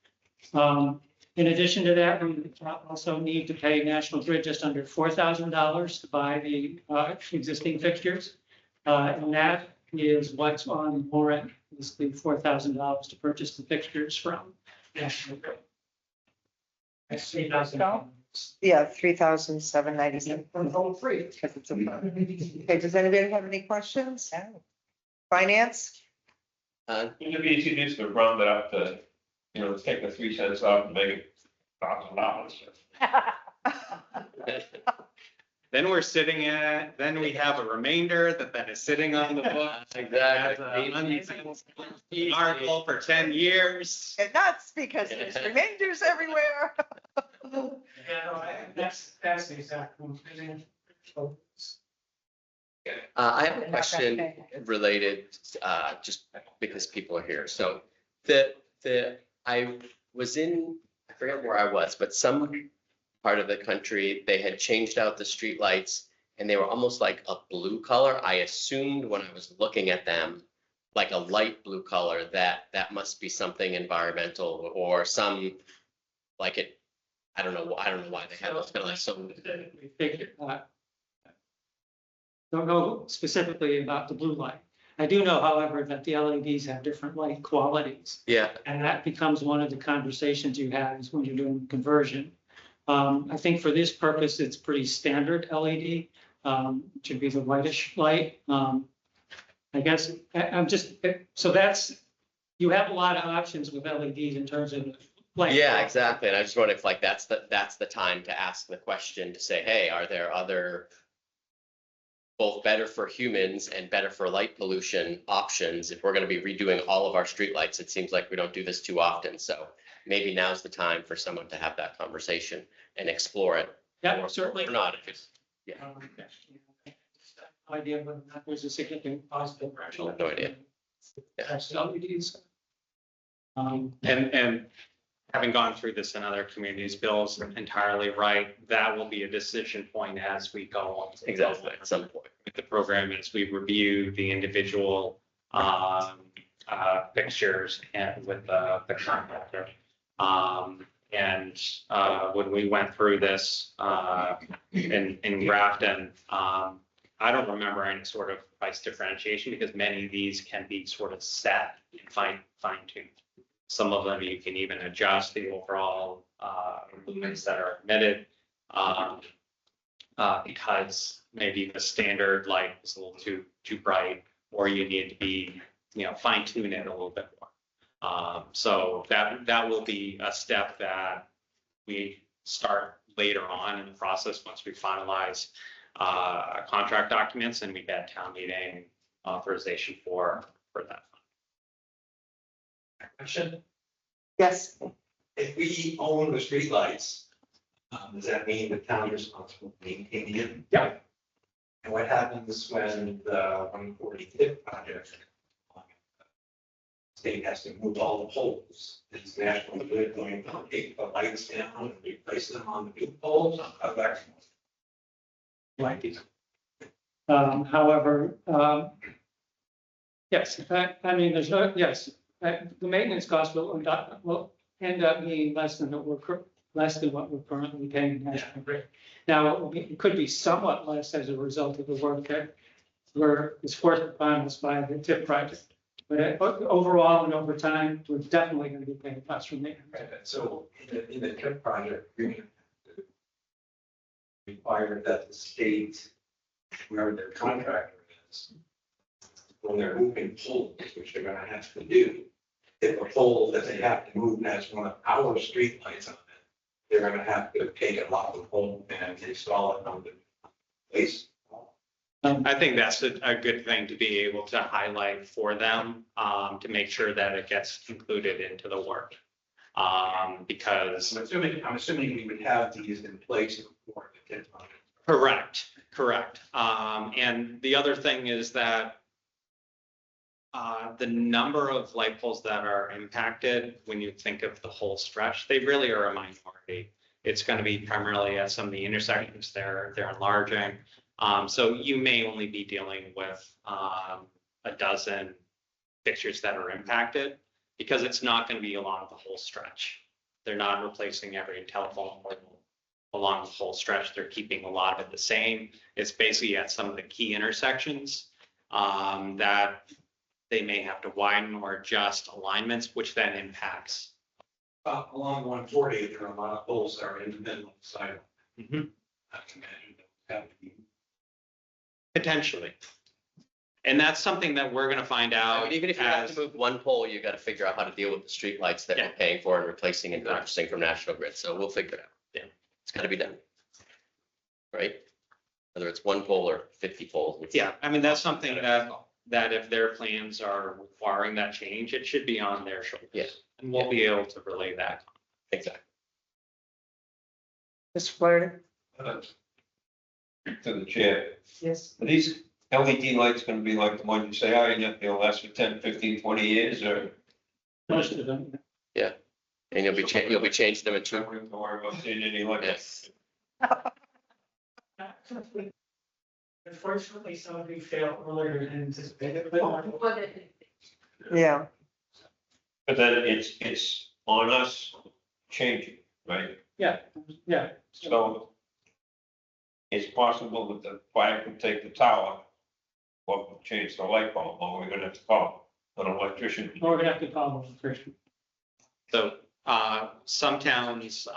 In addition to that, we also need to pay National Grid just under $4,000 to buy the existing fixtures. And that is what's on the warrant, basically $4,000 to purchase the fixtures from National Grid. That's $3,000. Yeah, 3,797. Oh, free. Okay, does anybody have any questions? Finance? It'd be easy just to round it up to, take the 3 cents off and make it $1,000. Then we're sitting at, then we have a remainder that then is sitting on the books. Exactly. Article for 10 years. And that's because there's remainders everywhere. That's the exact one. I have a question related, just because people are here. So I was in, I forget where I was, but some part of the country, they had changed out the street lights and they were almost like a blue color. I assumed when I was looking at them, like a light blue color, that must be something environmental or some, like it, I don't know why they have those kind of like so. Don't know specifically about the blue light. I do know, however, that the LEDs have different light qualities. Yeah. And that becomes one of the conversations you have is when you're doing conversion. I think for this purpose, it's pretty standard LED, should be the whitish light. I guess I'm just, so that's, you have a lot of options with LEDs in terms of light. Yeah, exactly. And I just wonder if like that's the time to ask the question to say, hey, are there other both better for humans and better for light pollution options? If we're going to be redoing all of our streetlights, it seems like we don't do this too often. So maybe now's the time for someone to have that conversation and explore it. Yeah, certainly. Or not, if it's, yeah. Idea whether or not there's a significant positive. No idea. Yeah. LEDs. And having gone through this in other communities, Bill's entirely right. That will be a decision point as we go on. Exactly, at some point. With the program, as we review the individual fixtures and with the contractor. When we went through this in Grafton, I don't remember any sort of price differentiation because many of these can be sort of set and fine-tuned. Some of them you can even adjust the overall lumens that are emitted because maybe the standard light is a little too bright, or you need to be, fine tune it a little bit more. So that will be a step that we start later on in the process once we finalize contract documents and we get town meeting authorization for that. Question, Yes, if we own the streetlights, does that mean the town is responsible for maintaining it? Yeah. And what happens when the 145th project? State has to move all the poles, is National Grid going to take the lights down and replace them on the new poles? How's that? However, yes, I mean, there's no, yes, the maintenance cost will end up being less than what we're currently paying National Grid. Now, it could be somewhat less as a result of the work that is forced upon us by the TIP project. But overall and over time, we're definitely going to be paying less for maintenance. Right, so in the TIP project, you're going to require that the state, whoever their contractor is, when they're moving poles, which they're gonna have to do, if a pole that they have to move has one of our streetlights on it, they're gonna have to take it off the pole and install it on the place. I think that's a good thing to be able to highlight for them, to make sure that it gets included into the work. Because. I'm assuming we would have these in place before the TIP project. Correct. And the other thing is that the number of light poles that are impacted, when you think of the whole stretch, they really are a minority. It's going to be primarily at some of the intersections they're enlarging. So you may only be dealing with a dozen fixtures that are impacted because it's not going to be along the whole stretch. They're not replacing every telephone pole along the whole stretch. They're keeping a lot of it the same. It's basically at some of the key intersections that they may have to widen or adjust alignments, which then impacts. Along 140, there are a lot of poles that are in the middle of the sidewalk. I can imagine that would have to be. Potentially. And that's something that we're going to find I out. mean, even if you have to move one pole, you got to figure out how to deal with the streetlights that we're paying for and replacing and purchasing from National Grid. So we'll figure it out. Yeah, it's got to be done. Right? Whether it's one pole or 50 poles. Yeah, I mean, that's something that if their plans are requiring that change, it should be on their shoulders. Yeah. And we'll be able to relay that. Exactly. Mr. Flaherty? To the chair, Yes. are these LED lights gonna be like the one you say, they'll last for 10, 15, 20 years, or? Most of them. Yeah. And you'll be changing them in Don't have to worry about seeing any like Yes. Unfortunately, some of you fail earlier than anticipated. Yeah. But then it's on us changing, right? Yeah. So it's possible that the fire could take the tower, or change the light bulb, or we're gonna have to call an electrician. We're gonna have to call them first. So some towns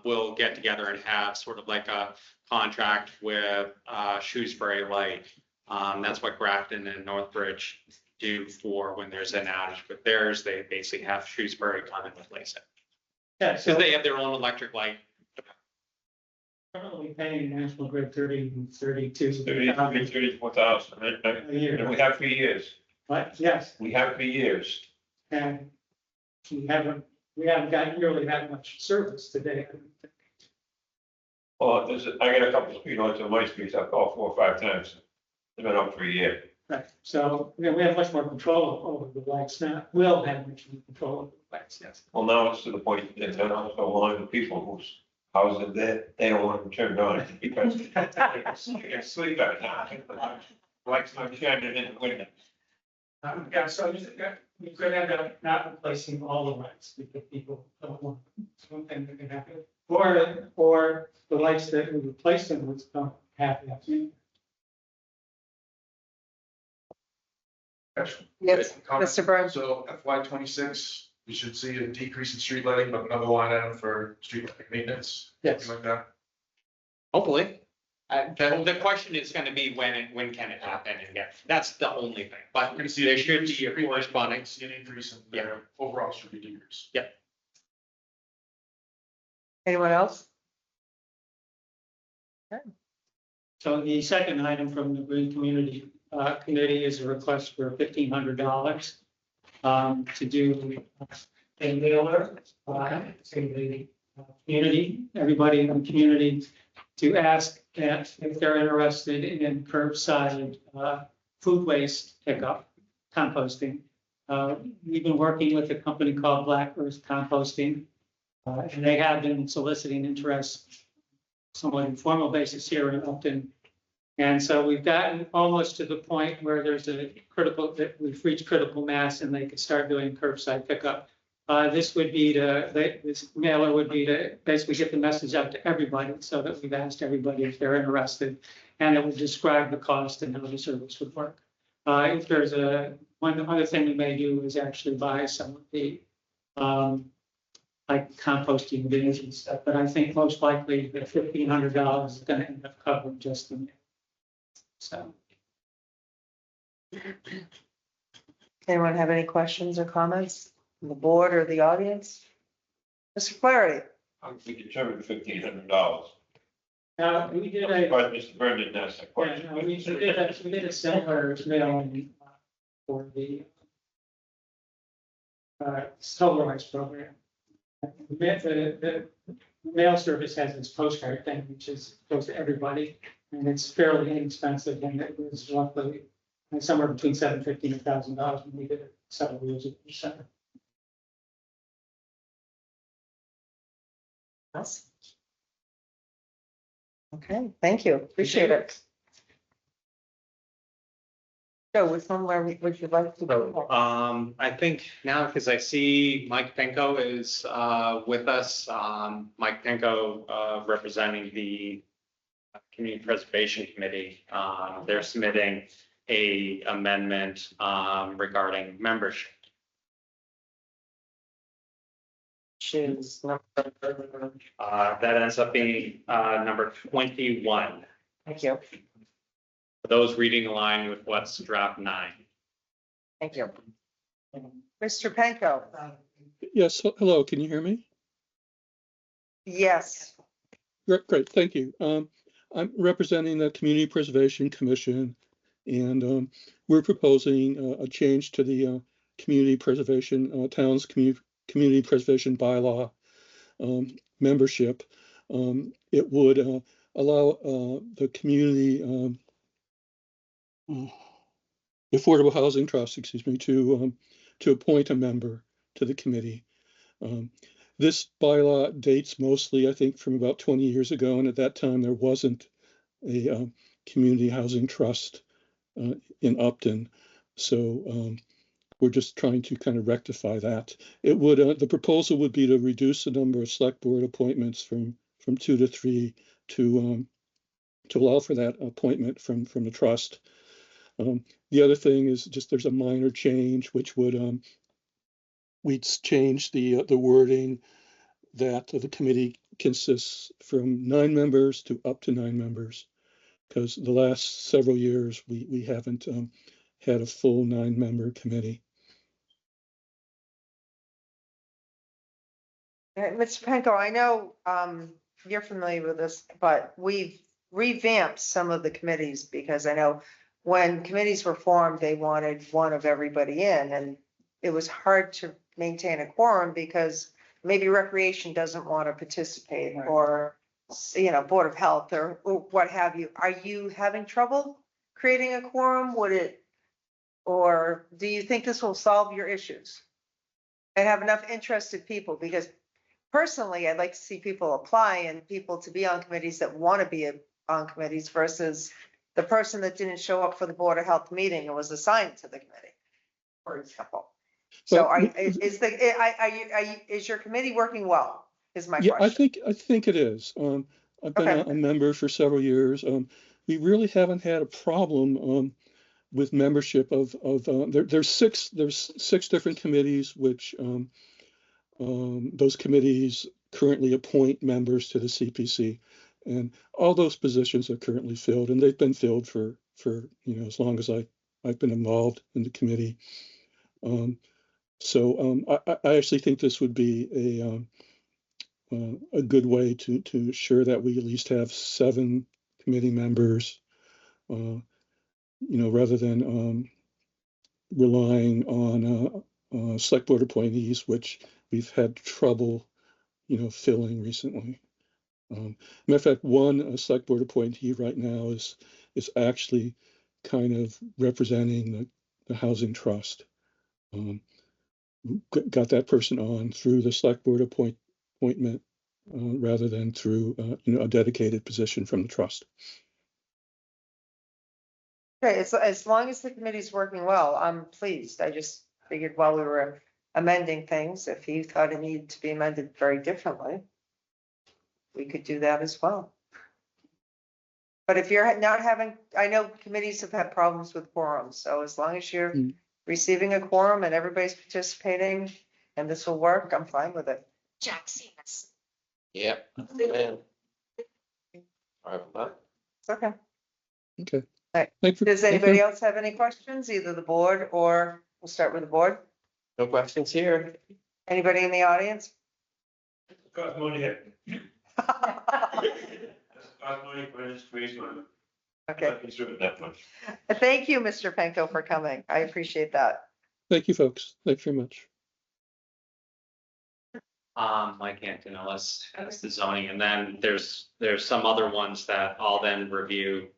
will get together and have sort of like a contract with Shrewsbury Light. That's what Grafton and Northbridge do for when there's an outage with theirs. They basically have Shrewsbury come and replace it. Yeah, Because they have their own electric light. currently paying National Grid 32. 34,000, right? A year. And we have for years. Right, yes, We have for years. and we haven't gotten nearly that much service today. Well, I got a couple of speed lights on my streets. I've called 4 or 5 times. They've been up for a year. Right, so we have much more control over the lights now, will have much more control over the lights, yes. Well, now it's to the point that they're also allowing the people whose houses they don't want them turned on because they sleep at night. Lights not shining in the window. Yeah, so you could end up not replacing all the lights because people don't want something that can happen. Or the lights that we replace them with don't have that. Yes, Comment. Mr. Burns. So FY 26, we should see a decrease in street lighting, but another line item for street lighting maintenance. Yes. Something like that. Hopefully. The question is gonna be when can it happen, and yeah, that's the only thing, but We're gonna see there should be a corresponding. See an increase in their overall street decrease. Anyone else? So the second item from the Green Community Committee is a request for $1,500 to do a mailer to the community, everybody in the community, to ask that if they're interested in curbside food waste pickup, composting. We've been working with a company called Black Earth Composting, and they have been soliciting interest somewhat informal basis here in Upton. And so we've gotten almost to the point where there's a critical, that we've reached critical mass and they could start doing curbside pickup. This would be this mailer would be to basically get the message out to everybody so that we've asked everybody if they're interested. And it would describe the cost and how the service would work. If there's one other thing we may do is actually buy some of the like composting bins and stuff, but I think most likely the $1,500 is gonna end up covering just the mail. So. Anyone have any questions or comments from the board or the audience? Mr. Flaherty? We determined $1,500. Now, we did a. But Mr. Byrne didn't ask that Yeah, question. no, we did a similar mailing for the solar ice program. The mail service has this postcard thing, which goes to everybody, and it's fairly inexpensive, and it was roughly somewhere between $750 and $1,000 when we did it several years ago. So. Yes. Okay, thank you. Appreciate it. So which one would you like to go? I think now, because I see Mike Pinko is with us, Mike Pinko representing the Community Preservation Committee. They're submitting a amendment regarding membership. Choose number. That ends up being number 21. Thank you. For those reading along with what's draft 9. Thank you. Mr. Penko? Yes, hello, can you hear me? Yes. Great, thank you. I'm representing the Community Preservation Commission, and we're proposing a change to the Community Preservation, town's Community Preservation bylaw membership. It would allow the community Affordable Housing Trust, to appoint a member to the committee. This bylaw dates mostly, I think, from about 20 years ago, and at that time there wasn't a community housing trust in Upton. So we're just trying to kind of rectify that. It would the proposal would be to reduce the number of select board appointments from 2 to 3 to allow for that appointment from the trust. The other thing is just there's a minor change, which would we'd change the wording that the committee consists from 9 members to up to 9 members, because the last several years we haven't had a full 9-member committee. Mr. Penko, I know you're familiar with this, but we've revamped some of the committees because I know when committees were formed, they wanted one of everybody in, and it was hard to maintain a quorum because maybe recreation doesn't want to participate, or, Board of Health or what have you. Are you having trouble creating a quorum? Would it Or do you think this will solve your issues? And have enough interested people? Because personally, I'd like to see people apply and people to be on committees that want to be on committees versus the person that didn't show up for the Board of Health meeting and was assigned to the committee, for example. So is your committee working well, is my Yeah, question. I think it is. I've been Okay. a member for several years. We really haven't had a problem with membership of there's six different committees which those committees currently appoint members to the CPC, and all those positions are currently filled, and they've been filled for as long as I've been involved in the committee. So I actually think this would be a good way to ensure that we at least have 7 committee members, rather than relying on select board appointees, which we've had trouble, filling recently. Matter of fact, one select board appointee right now is actually kind of representing the housing trust. Got that person on through the select board appointment rather than through a dedicated position from the trust. Okay, as long as the committee's working well, I'm pleased. I just figured while we were amending things, if you thought it needed to be amended very differently, we could do that as well. But if you're not having, I know committees have had problems with quorums, so as long as you're receiving a quorum and everybody's participating and this will work, I'm fine with it. Jack Seamus. Yep. Man. All right, well. It's okay. Okay. All right. Does anybody else have any questions, either the board or we'll start with the board? No questions here. Anybody in the audience? Got money here. Got money for this crazy one. Okay. That much. Thank you, Mr. Penko, for coming. I appreciate that. Thank you, folks. Thanks very much. Mike Antonellis has the zoning, and then there's some other ones that I'll then review,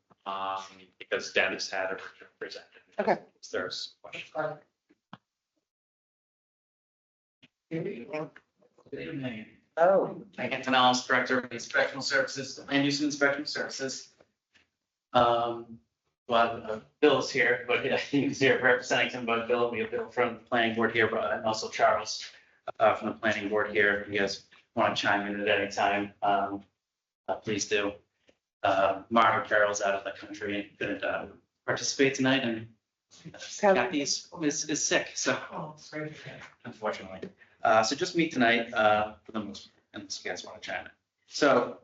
because Dennis had it presented. Okay. There's questions. Good evening. Good evening. Oh. Mike Antonellis, Director of Inspectional Services, Land Use and Inspection Services. Well, Bill's here, but he's here representing him, but Bill, we have Bill from the planning board here, but and also Charles from the planning board here. If you guys want to chime in at any time, please do. Margaret Carroll's out of the country and couldn't participate tonight, and Kathy is sick, so unfortunately. So just me tonight for the most part, unless you guys want to chime in. So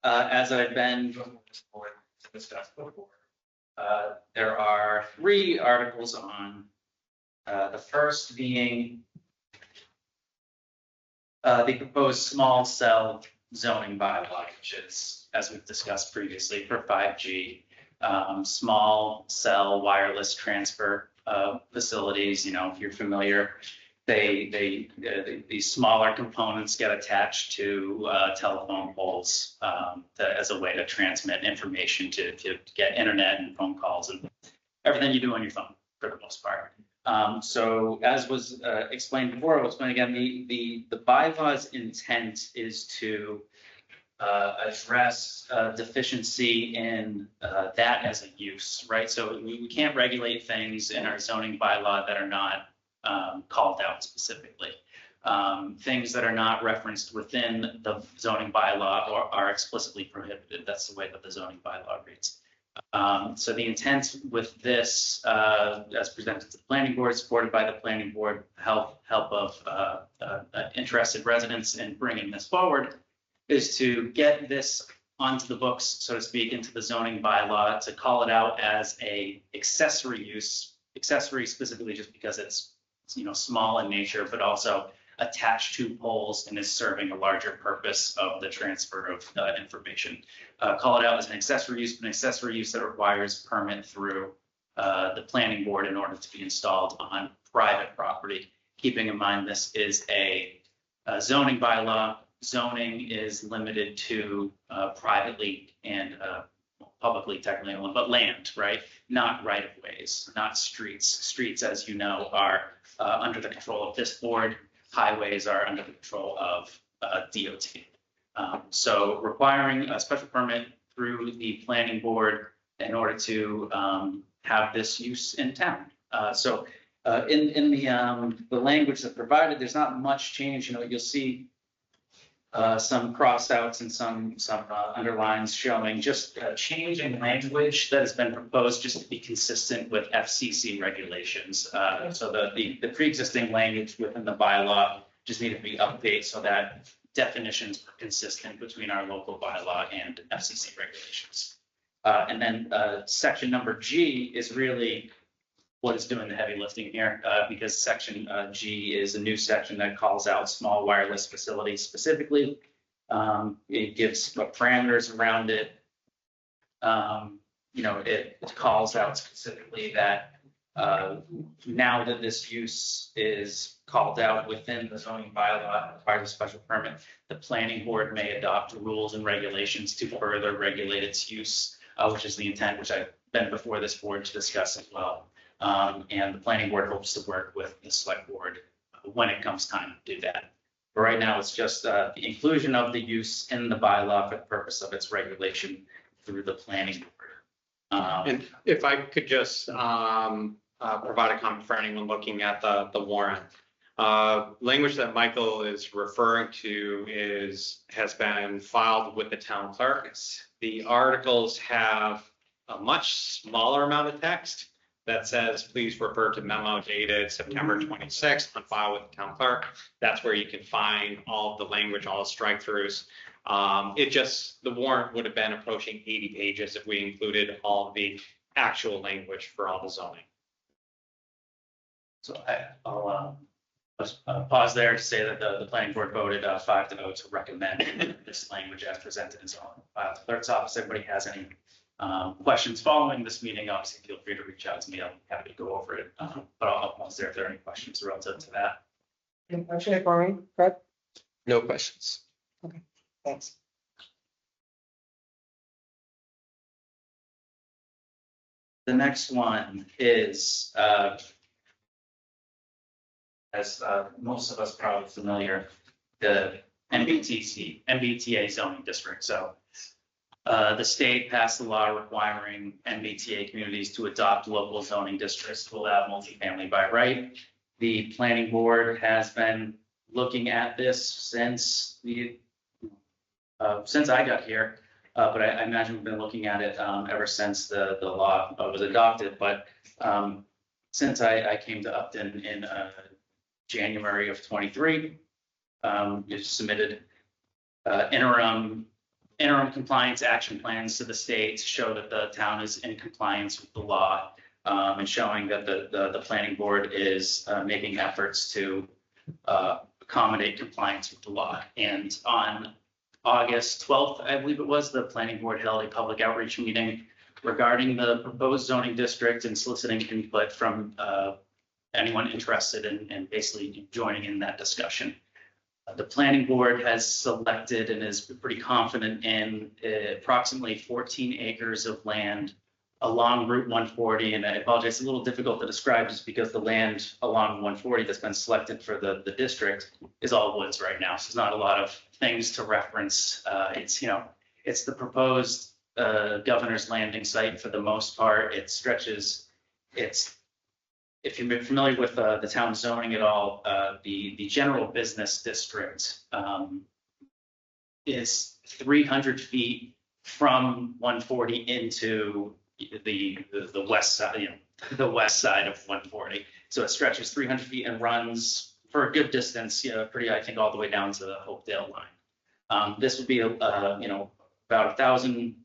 as I've been before this board to discuss before, there are 3 articles on. The first being the proposed small cell zoning bylaw, which is, as we've discussed previously, for 5G, small cell wireless transfer facilities. If you're familiar, these smaller components get attached to telephone poles as a way to transmit information to get internet and phone calls and everything you do on your phone for the most part. So as was explained before, I'll explain again, the bylaw's intent is to address deficiency in that as a use, right? So we can't regulate things in our zoning bylaw that are not called out specifically. Things that are not referenced within the zoning bylaw or are explicitly prohibited. That's the way that the zoning bylaw reads. So the intent with this, as presented to the planning board, supported by the planning board, help of interested residents in bringing this forward, is to get this onto the books, so to speak, into the zoning bylaw, to call it out as a accessory use, accessory specifically just because it's small in nature, but also attached to poles and is serving a larger purpose of the transfer of information. Call it out as an accessory use, but an accessory use that requires permit through the planning board in order to be installed on private property. Keeping in mind, this is a zoning bylaw. Zoning is limited to privately and publicly technically owned, but land, right? Not right of ways, not streets. Streets, as you know, are under the control of this board. Highways are under the control of DOT. So requiring a special permit through the planning board in order to have this use in town. In the language that's provided, there's not much change. You know, you'll see some crossouts and some underlines showing just a change in language that has been proposed just to be consistent with FCC regulations. So the pre-existing language within the bylaw just needed to be updated so that definitions are consistent between our local bylaw and FCC regulations. And then section number G is really what is doing the heavy lifting here, because section G is a new section that calls out small wireless facilities specifically. It gives parameters around it. It calls out specifically that now that this use is called out within the zoning bylaw, requires a special permit, the planning board may adopt rules and regulations to further regulate its use, which is the intent, which I've been before this board to discuss as well. And the planning board hopes to work with the select board when it comes time to do that. But right now, it's just the inclusion of the use in the bylaw for the purpose of its regulation through the planning board. And if I could just provide a comment for anyone looking at the warrant. Language that Michael is referring to has been filed with the town clerk. The articles have a much smaller amount of text that says, please refer to memo dated September 26th on file with the town clerk. That's where you can find all of the language, all the strike throughs. The warrant would have been approaching 80 pages if we included all of the actual language for all the zoning. So I'll pause there to say that the planning board voted 5-0 to recommend this language as presented in zoning. The clerk's office, everybody has any questions following this meeting, obviously feel free to reach out to me. I'm happy to go over it. But I'll pause there if there are any questions relative to that. Any questions for me, Fred? No questions. Thanks. The next one is, as most of us probably familiar, the MBTA zoning district. So the state passed a law requiring MBTA communities to adopt local zoning districts to allow multifamily by right. The planning board has been looking at this since I got here, but I imagine we've been looking at it ever since the law was adopted. But since I came to Upton in January of 23, you submitted interim compliance action plans to the state to show that the town is in compliance with the law, and showing that the planning board is making efforts to accommodate compliance with the law. And on August 12th, I believe it was, the planning board held a public outreach meeting regarding the proposed zoning district and soliciting input from anyone interested in basically joining in that discussion. The planning board has selected and is pretty confident in approximately 14 acres of land along Route 140. And I apologize, it's a little difficult to describe just because the land along 140 that's been selected for the district is all woods right now. So there's not a lot of things to reference. It's the proposed Governor's Landing site for the most part. It stretches, if you've been familiar with the town zoning at all, the general business district is 300 feet from 140 into the west side, the west side of 140. So it stretches 300 feet and runs for a good distance, pretty, I think, all the way down to the Hopedale line. This would be, about 1,000,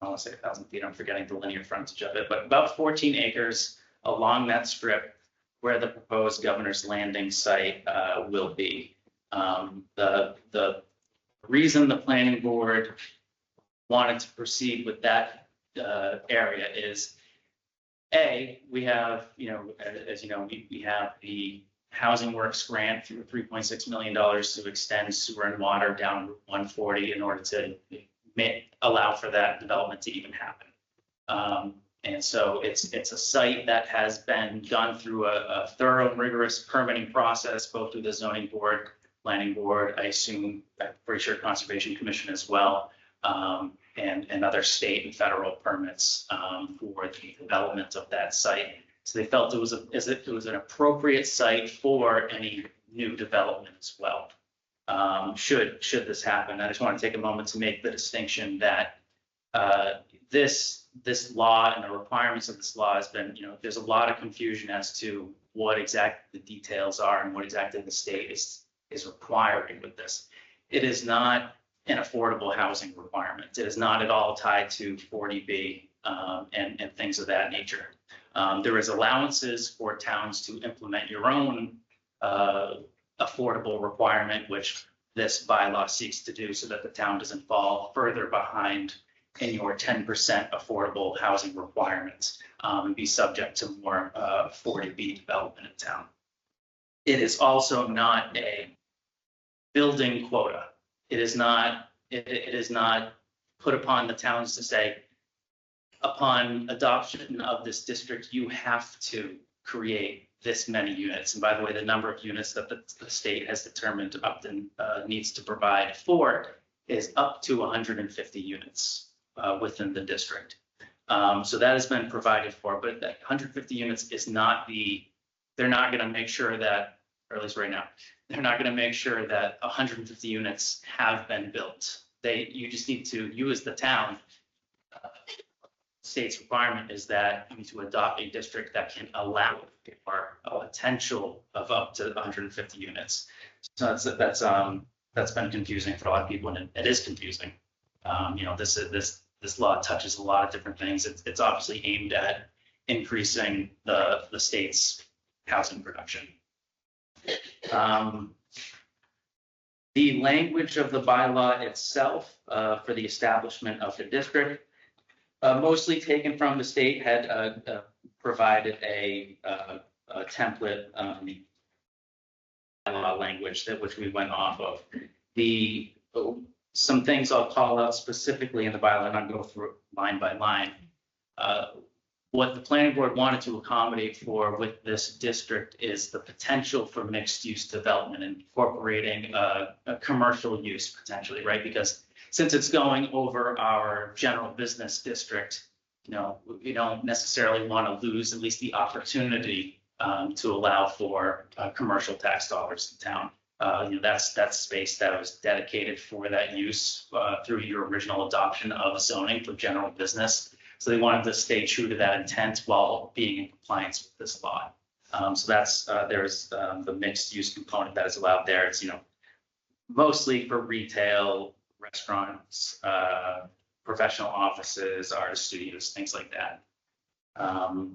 I want to say 1,000 feet, I'm forgetting the linear frontage of it, but about 14 acres along that strip where the proposed Governor's Landing site will be. The reason the planning board wanted to proceed with that area is, we have, as you know, we have the Housing Works grant through $3.6 million to extend sewer and water down Route 140 in order to may allow for that development to even happen. And so it's a site that has been gone through a thorough, rigorous permitting process, both through the zoning board, planning board, I'm pretty sure Conservation Commission as well, and other state and federal permits for the development of that site. So they felt it was an appropriate site for any new development as well. Should this happen, I just want to take a moment to make the distinction that this law and the requirements of this law has been, there's a lot of confusion as to what exactly the details are and what exactly the state is requiring with this. It is not an affordable housing requirement. It is not at all tied to 40B and things of that nature. There is allowances for towns to implement your own affordable requirement, which this bylaw seeks to do so that the town doesn't fall further behind in your 10% affordable housing requirements and be subject to more 40B development in town. It is also not a building quota. It is not put upon the towns to say, upon adoption of this district, you have to create this many units. And by the way, the number of units that the state has determined Upton needs to provide for is up to 150 units within the district. So that has been provided for, but that 150 units is not they're not going to make sure that, or at least right now, they're not going to make sure that 150 units have been built. You just need to, you as the town, state's requirement is that you need to adopt a district that can allow for a potential of up to 150 units. So that's been confusing for a lot of people, and it is confusing. This law touches a lot of different things. It's obviously aimed at increasing the state's housing production. The language of the bylaw itself for the establishment of the district, mostly taken from the state, had provided a template bylaw language which we went off of. Some things I'll call out specifically in the bylaw, and I'll go through line by line. What the planning board wanted to accommodate for with this district is the potential for mixed use development, incorporating a commercial use potentially, right? Because since it's going over our general business district, we don't necessarily want to lose at least the opportunity to allow for commercial tax dollars in town. That's space that was dedicated for that use through your original adoption of zoning for general business. So they wanted to stay true to that intent while being in compliance with this law. So that's there's the mixed use component that is allowed there. It's mostly for retail, restaurants, professional offices, artist studios, things like that. I'll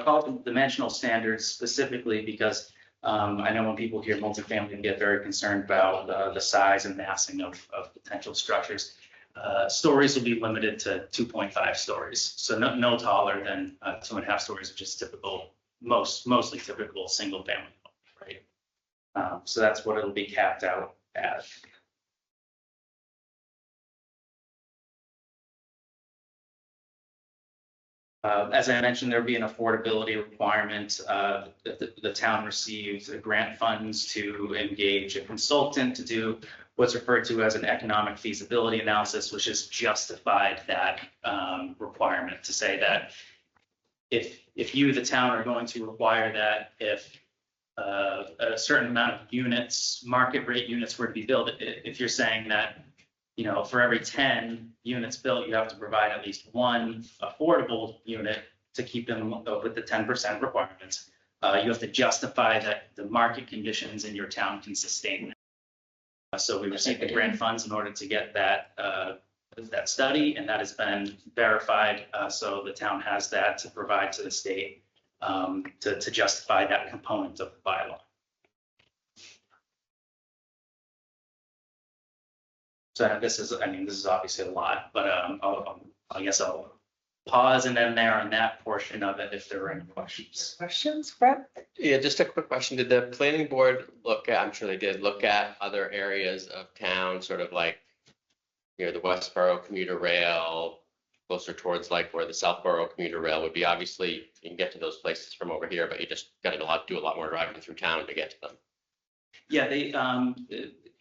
call it the dimensional standards specifically because I know when people hear multifamily, they get very concerned about the size and massing of potential structures. Stories will be limited to 2.5 stories, so no taller than 2.5 stories, which is typical, mostly typical single family home, right? So that's what it'll be capped out at. As I mentioned, there'll be an affordability requirement. The town receives grant funds to engage a consultant to do what's referred to as an economic feasibility analysis, which has justified that requirement to say that if you, the town, are going to require that if a certain amount of units, market rate units were to be built, if you're saying that, for every 10 units built, you have to provide at least one affordable unit to keep them with the 10% requirements. You have to justify that the market conditions in your town can sustain that. So we received the grant funds in order to get that study, and that has been verified. So the town has that to provide to the state to justify that component of the bylaw. So this is obviously a lot, but I guess I'll pause and then there on that portion of it if there are any questions. Questions, Brett? Yeah, just a quick question. Did the planning board look at, I'm sure they did, look at other areas of town, sort of like near the Westboro commuter rail, closer towards like where the Southboro commuter rail would be. Obviously, you can get to those places from over here, but you just got to do a lot more driving through town to get to them. Yeah, they,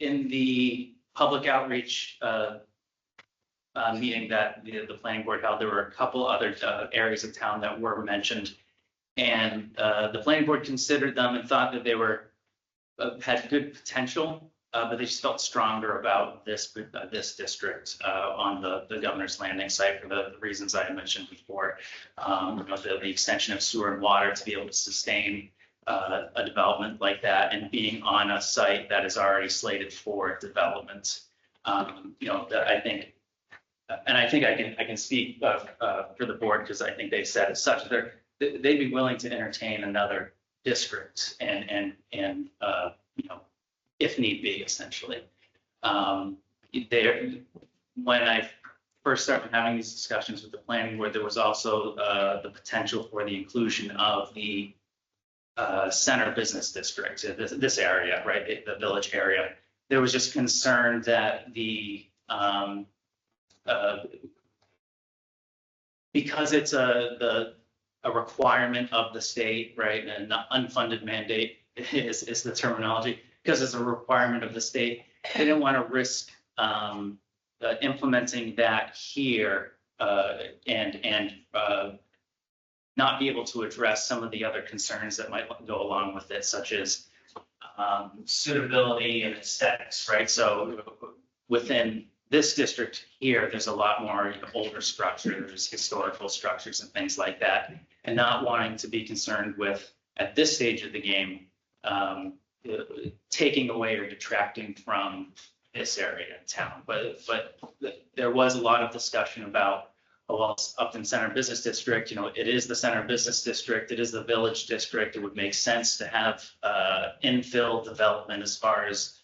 in the public outreach, meeting that the planning board held, there were a couple other areas of town that were mentioned. And the planning board considered them and thought that they were, had good potential, but they just felt stronger about this district on the Governor's Landing site for the reasons I had mentioned before. The extension of sewer and water to be able to sustain a development like that, and being on a site that is already slated for development. That I think, and I think I can speak for the board, because I think they've said as such, they'd be willing to entertain another district and if need be, essentially. When I first started having these discussions with the planning board, there was also the potential for the inclusion of the center business district, this area, right, the village area. There was just concern that because it's a requirement of the state, right, and an unfunded mandate is the terminology, because it's a requirement of the state, they didn't want to risk implementing that here and not be able to address some of the other concerns that might go along with it, such as suitability and aesthetics, right? So within this district here, there's a lot more older structures, historical structures and things like that, and not wanting to be concerned with, at this stage of the game, taking away or detracting from this area in town. But there was a lot of discussion about, Upton Center Business District, it is the Center Business District, it is the Village District. It would make sense to have infill development as far as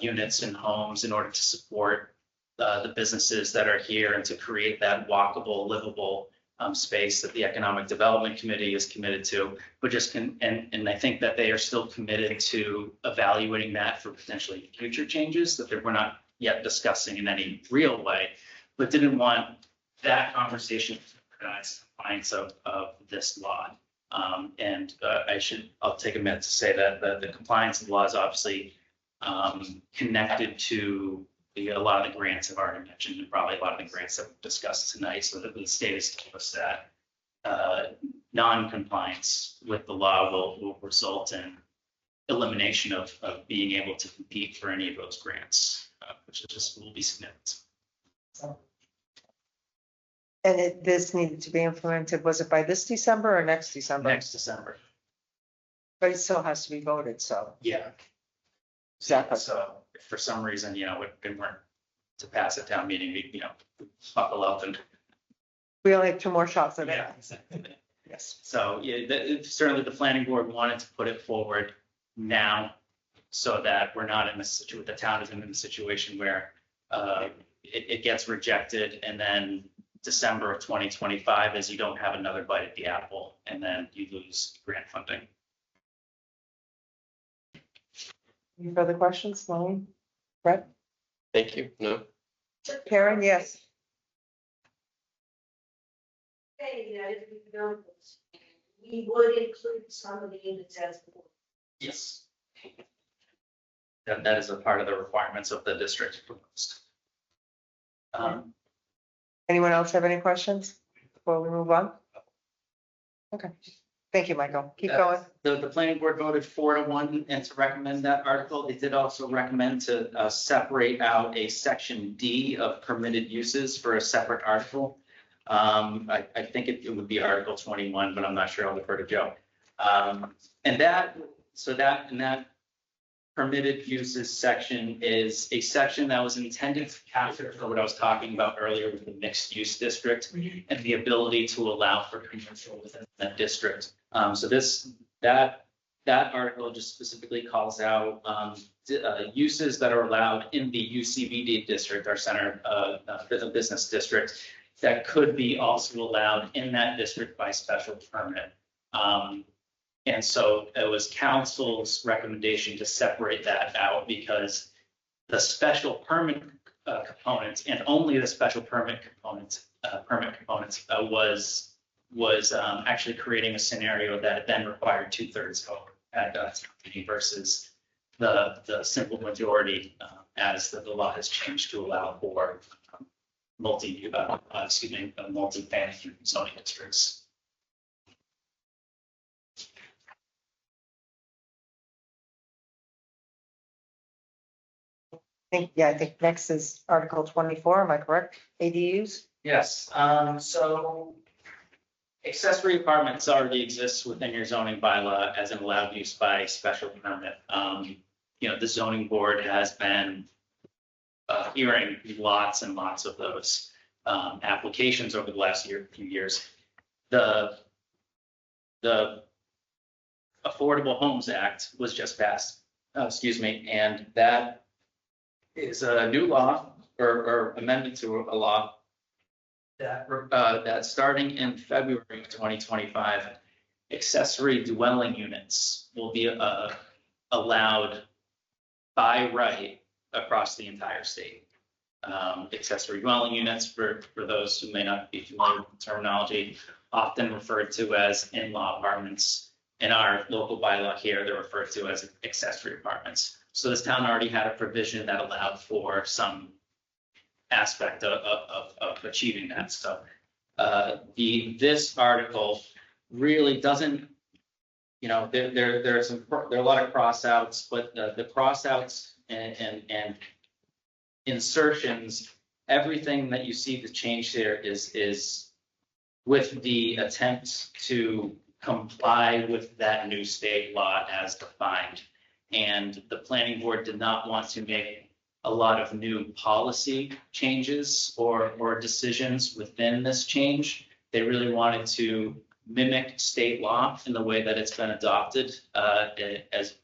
units and homes in order to support the businesses that are here and to create that walkable, livable space that the Economic Development Committee is committed to, but and I think that they are still committed to evaluating that for potentially future changes that we're not yet discussing in any real way, but didn't want that conversation to recognize compliance of this law. I'll take a minute to say that the compliance of the law is obviously connected to a lot of the grants I've already mentioned, and probably a lot of the grants that we've discussed tonight. So that the state has told us that non-compliance with the law will result in elimination of being able to compete for any of those grants, which will be significant. And this needed to be implemented, was it by this December or next December? Next December. But it still has to be voted, so. Yeah. Exactly. So if for some reason, we weren't to pass a town meeting, we buckle up and. We only have 2 more shots at it. Yeah, exactly. Yes. So certainly the planning board wanted to put it forward now so that we're not in the town isn't in a situation where it gets rejected and then December of 2025 as you don't have another bite at the apple and then you lose grant funding. Any further questions, Molly? Brett? Thank you. No. Karen, yes. We would include some of the units as. Yes. That is a part of the requirements of the district proposed. Anyone else have any questions before we move on? Okay, thank you, Michael. Keep going. The planning board voted 4-1 and to recommend that article. It did also recommend to separate out a section D of permitted uses for a separate article. I think it would be Article 21, but I'm not sure. I'll defer to Joe. And that permitted uses section is a section that was intended to capture for what I was talking about earlier with the mixed use district and the ability to allow for commercial within that district. So that article just specifically calls out uses that are allowed in the UCBD district, our center business district, that could be also allowed in that district by special permit. And so it was council's recommendation to separate that out because the special permit components and only the special permit components, was actually creating a scenario that then required 2/3 vote at versus the simple majority as the law has changed to allow for multi-family zoning districts. I think next is Article 24, am I correct? ADUs? Yes, so accessory apartments already exists within your zoning bylaw as an allowed use by special permit. The zoning board has been hearing lots and lots of those applications over the last few years. The Affordable Homes Act was just passed, and that is a new law or amendment to a law that starting in February of 2025, accessory dwelling units will be allowed by right across the entire state. Accessory dwelling units, for those who may not be familiar with the terminology, often referred to as in-law apartments. In our local bylaw here, they're referred to as accessory apartments. So this town already had a provision that allowed for some aspect of achieving that. So this article really doesn't, there are a lot of cross-outs, but the cross-outs and insertions, everything that you see the change here is with the attempt to comply with that new state law as defined. And the planning board did not want to make a lot of new policy changes or decisions within this change. They really wanted to mimic state law in the way that it's been adopted,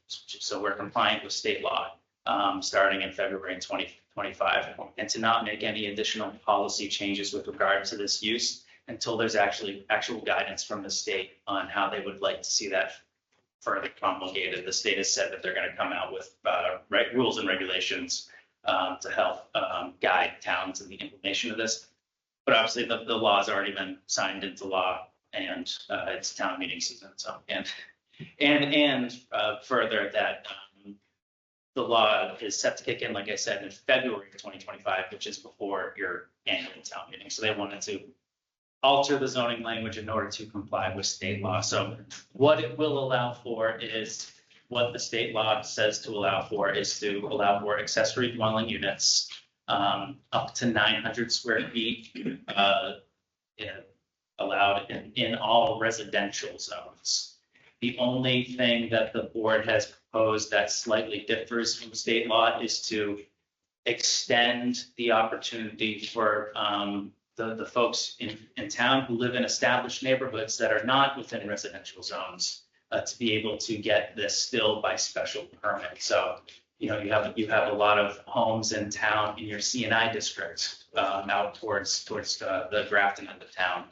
so we're compliant with state law starting in February 2025, and to not make any additional policy changes with regard to this use until there's actual guidance from the state on how they would like to see that further promulgated. The state has said that they're going to come out with rules and regulations to help guide towns in the implementation of this. But obviously the law has already been signed into law, and it's town meeting season. So and further that the law is set to kick in, like I said, in February of 2025, which is before your annual town meeting. So they wanted to alter the zoning language in order to comply with state law. So what it will allow for is what the state law says to allow for is to allow for accessory dwelling units up to 900 square feet allowed in all residential zones. The only thing that the board has proposed that slightly differs from state law is to extend the opportunity for the folks in town who live in established neighborhoods that are not within residential zones to be able to get this still by special permit. So, you have a lot of homes in town in your CNI district out towards the Grafton end of town,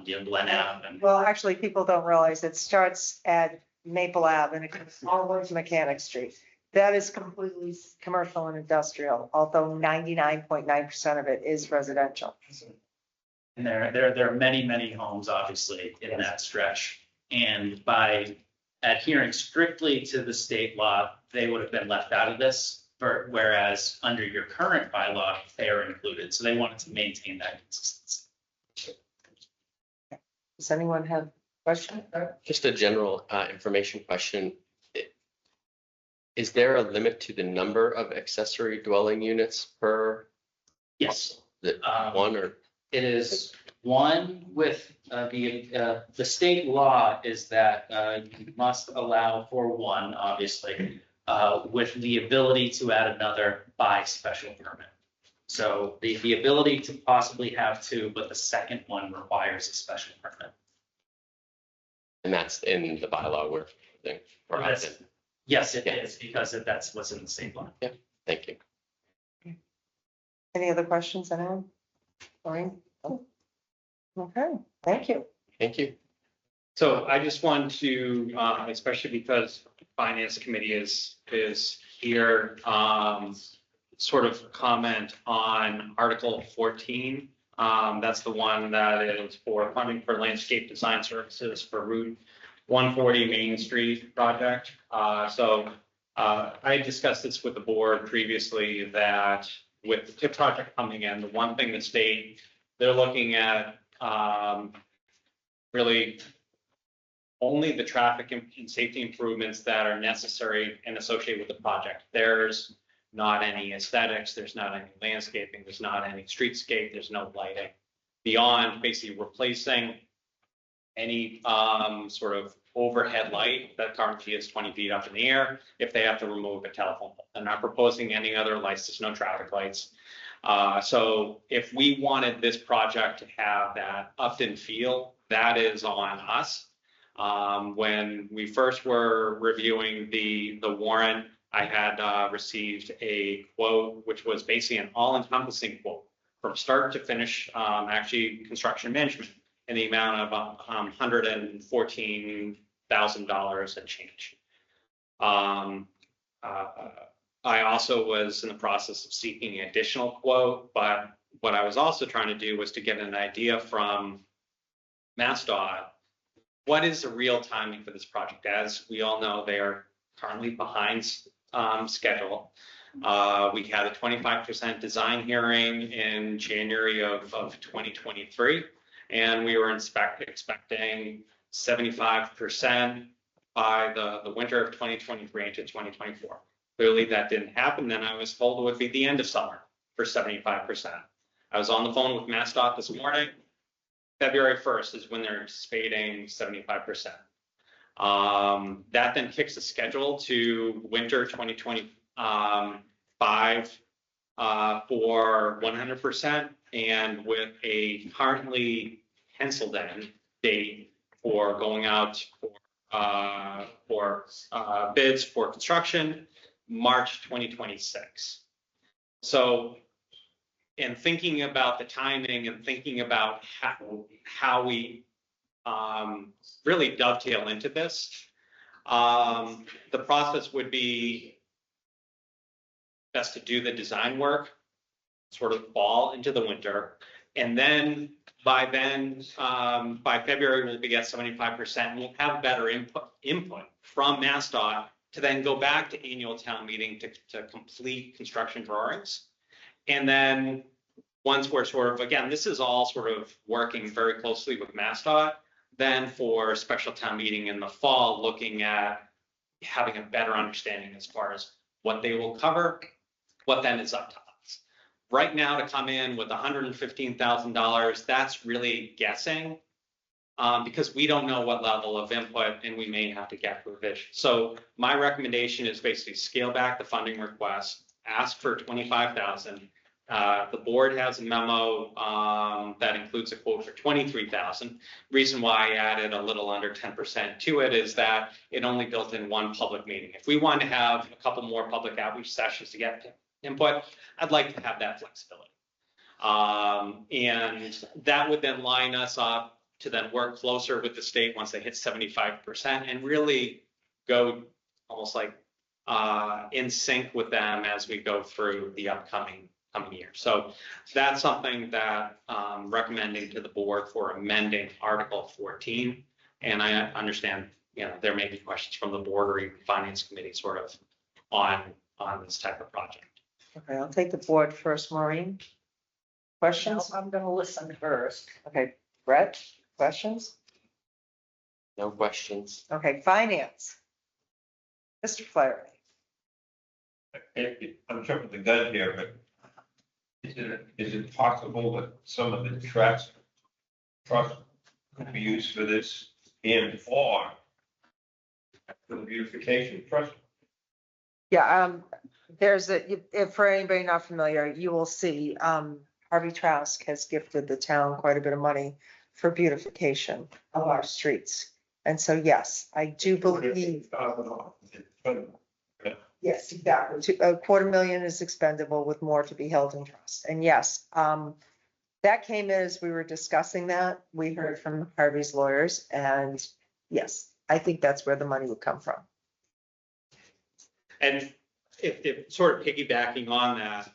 Glen Ave. And Well, actually, people don't realize it starts at Maple Ave and it goes all the way to Mechanic Street. That is completely commercial and industrial, although 99.9% of it is residential. And there are many homes, obviously, in that stretch. And by adhering strictly to the state law, they would have been left out of this, whereas under your current bylaw, they are included. So they wanted to maintain that consistency. Does anyone have a question? Just a general information question. Is there a limit to the number of accessory dwelling units per? Yes. One or? It is one with the state law is that you must allow for one, obviously, with the ability to add another by special permit. So the ability to possibly have two, but the second one requires a special permit. And that's in the bylaw where Yes, it is, because that's what's in the state law. Yeah, thank you. Any other questions, anyone? Maureen? Okay, thank you. Thank you. So I just wanted to, especially because Finance Committee is here, sort of comment on Article 14. That's the one that is for funding for landscape design services for Route 140 Main Street project. I discussed this with the board previously that with the TIP project coming in, the one thing the state, they're looking at really only the traffic and safety improvements that are necessary and associated with the project. There's not any aesthetics, there's not any landscaping, there's not any streetscape, there's no lighting. Beyond basically replacing any sort of overhead light that currently is 20 feet up in the air, if they have to remove a telephone pole. They're not proposing any other lights, there's no traffic lights. So if we wanted this project to have that Upton feel, that is on us. When we first were reviewing the warrant, I had received a quote, which was basically an all-encompassing quote from start to finish, actually construction management in the amount of $114,000 and change. I also was in the process of seeking an additional quote, but what I was also trying to do was to get an idea from MassDOT, what is the real timing for this project? As we all know, they are currently behind schedule. We had a 25% design hearing in January of 2023, and we were expecting 75% by the winter of 2023 into 2024. Clearly that didn't happen. Then I was told it would be the end of summer for 75%. I was on the phone with MassDOT this morning. February 1st is when they're anticipating 75%. That then kicks the schedule to winter 2025 for 100%, and with a currently penciled in date for going out for bids for construction, March 2026. So in thinking about the timing and thinking about how we really dovetail into this, the process would be best to do the design work, sort of fall into the winter. And then by February, we'll be at 75%. And we'll have better input from MassDOT to then go back to annual town meeting to complete construction drawings. And then once we're sort of, again, this is all sort of working very closely with MassDOT, then for special town meeting in the fall, looking at having a better understanding as far as what they will cover, what then is up to us. Right now to come in with $115,000, that's really guessing because we don't know what level of input and we may have to get revision. So my recommendation is basically scale back the funding request, ask for $25,000. The board has a memo that includes a quote for $23,000. Reason why I added a little under 10% to it is that it only built in one public meeting. If we want to have a couple more public outreach sessions to get input, I'd like to have that flexibility. And that would then line us up to then work closer with the state once they hit 75% and really go almost like in sync with them as we go through the coming year. So that's something that I'm recommending to the board for amending Article 14. And I understand, there may be questions from the board or even finance committee sort of on this type of project. Okay, I'll take the board first. Maureen? Questions? I'm going to listen first. Okay, Brett, questions? No questions. Okay, finance. Mr. Flaherty. I'm jumping the gun here, but is it possible that some of the trust could be used for this and or for the beautification trust? Yeah, if for anybody not familiar, you will see Harvey Trask has gifted the town quite a bit of money for beautification of our streets. And so, yes, I do believe. Yes, exactly. $250,000 is expendable with more to be held in trust. And yes, that came in as we were discussing that. We heard from Harvey's lawyers and yes, I think that's where the money would come from. And if sort of piggybacking on that,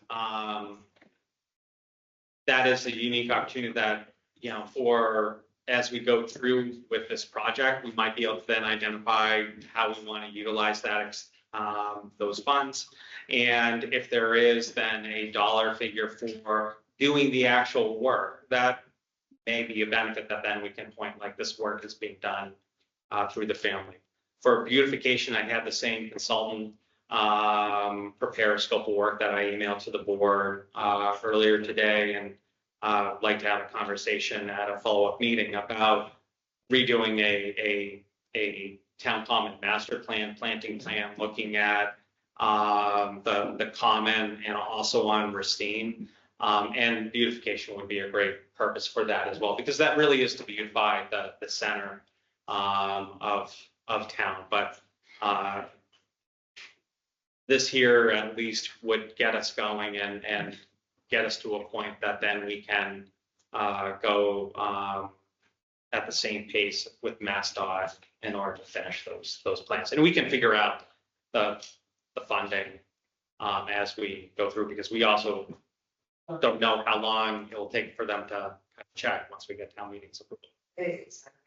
that is a unique opportunity that, you know, for, as we go through with this project, we might be able to then identify how we want to utilize that, those funds. And if there is then a dollar figure for doing the actual work, that may be a benefit that then we can point like this work is being done through the family. For beautification, I had the same consultant prepare a scope of work that I emailed to the board earlier today, and like to have a conversation at a follow-up meeting about redoing a town common master plan, planting plan, looking at the common and also on Racine. And beautification would be a great purpose for that as well, because that really is to beautify the center of town. But this here at least would get us going and get us to a point that then we can go at the same pace with MassDOT in order to finish those plans. And we can figure out the funding as we go through, because we also don't know how long it will take for them to check once we get town meetings approved.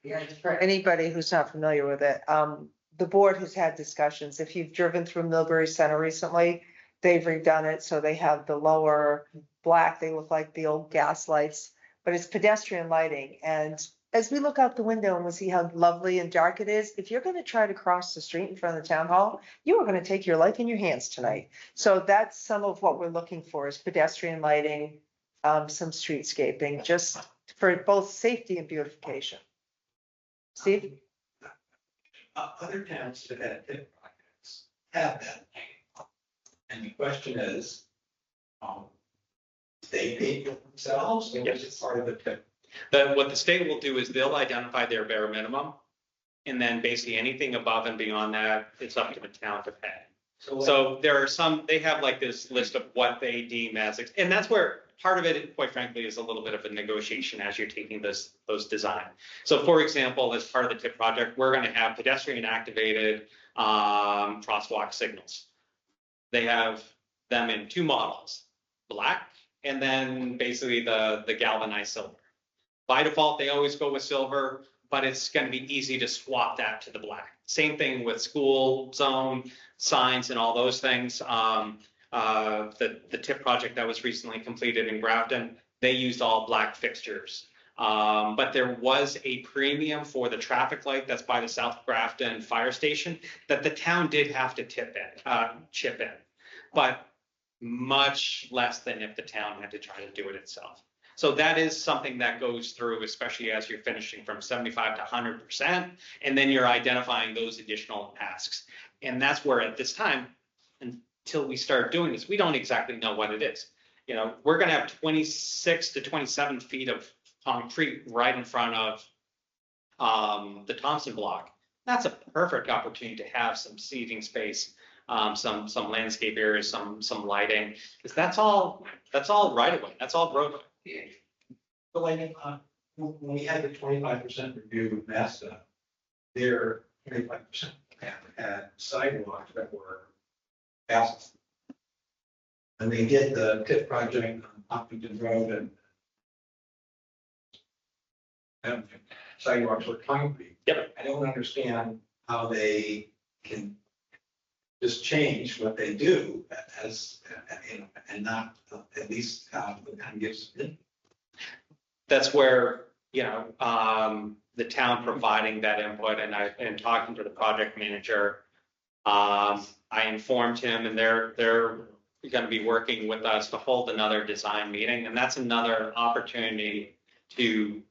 Yeah, for anybody who's not familiar with it, the board has had discussions. If you've driven through Millbury Center recently, they've redone it, so they have the lower black, they look like the old gas lights, but it's pedestrian lighting. And as we look out the window and we see how lovely and dark it is, if you're gonna try to cross the street in front of the town hall, you are gonna take your life in your hands tonight. So that's some of what we're looking for, is pedestrian lighting, some streetscaping, just for both safety and beautification. Steve? Other towns that had TIP projects have that. And the question is, they pay for themselves, or is it part of the TIP? What the state will do is they'll identify their bare minimum, and then basically anything above and beyond that, it's up to the town to pay. So there are some, they have like this list of what they deem as, and that's where part of it, quite frankly, is a little bit of a negotiation as you're taking those design. So for example, as part of the TIP project, we're going to have pedestrian activated crosswalk signals. They have them in two models, black and then basically the galvanized silver. By default, they always go with silver, but it's going to be easy to swap that to the black. Same thing with school zone signs and all those things. The TIP project that was recently completed in Grafton, they used all black fixtures. But there was a premium for the traffic light that's by the South Grafton Fire Station that the town did have to chip in, but much less than if the town had to try to do it itself. So that is something that goes through, especially as you're finishing from 75 to 100%, and then you're identifying those additional asks. And that's where at this time, until we start doing this, we don't exactly know what it is. You know, we're going to have 26 to 27 feet of concrete right in front of the Thompson block. That's a perfect opportunity to have some seating space, some landscape areas, some lighting, because that's all right away. That's all roadway. So when we had the 25% review with MassDOT, their 25% had sidewalks that were asphalt. And they did the TIP project on Hopkinton Road and sidewalks were concrete. Yep. I don't understand how they can just change what they do as, and not at least kind of gives. That's where, you know, the town providing that input, and talking to the project manager, I informed him, and they're going to be working with us to hold another design meeting, and that's another opportunity to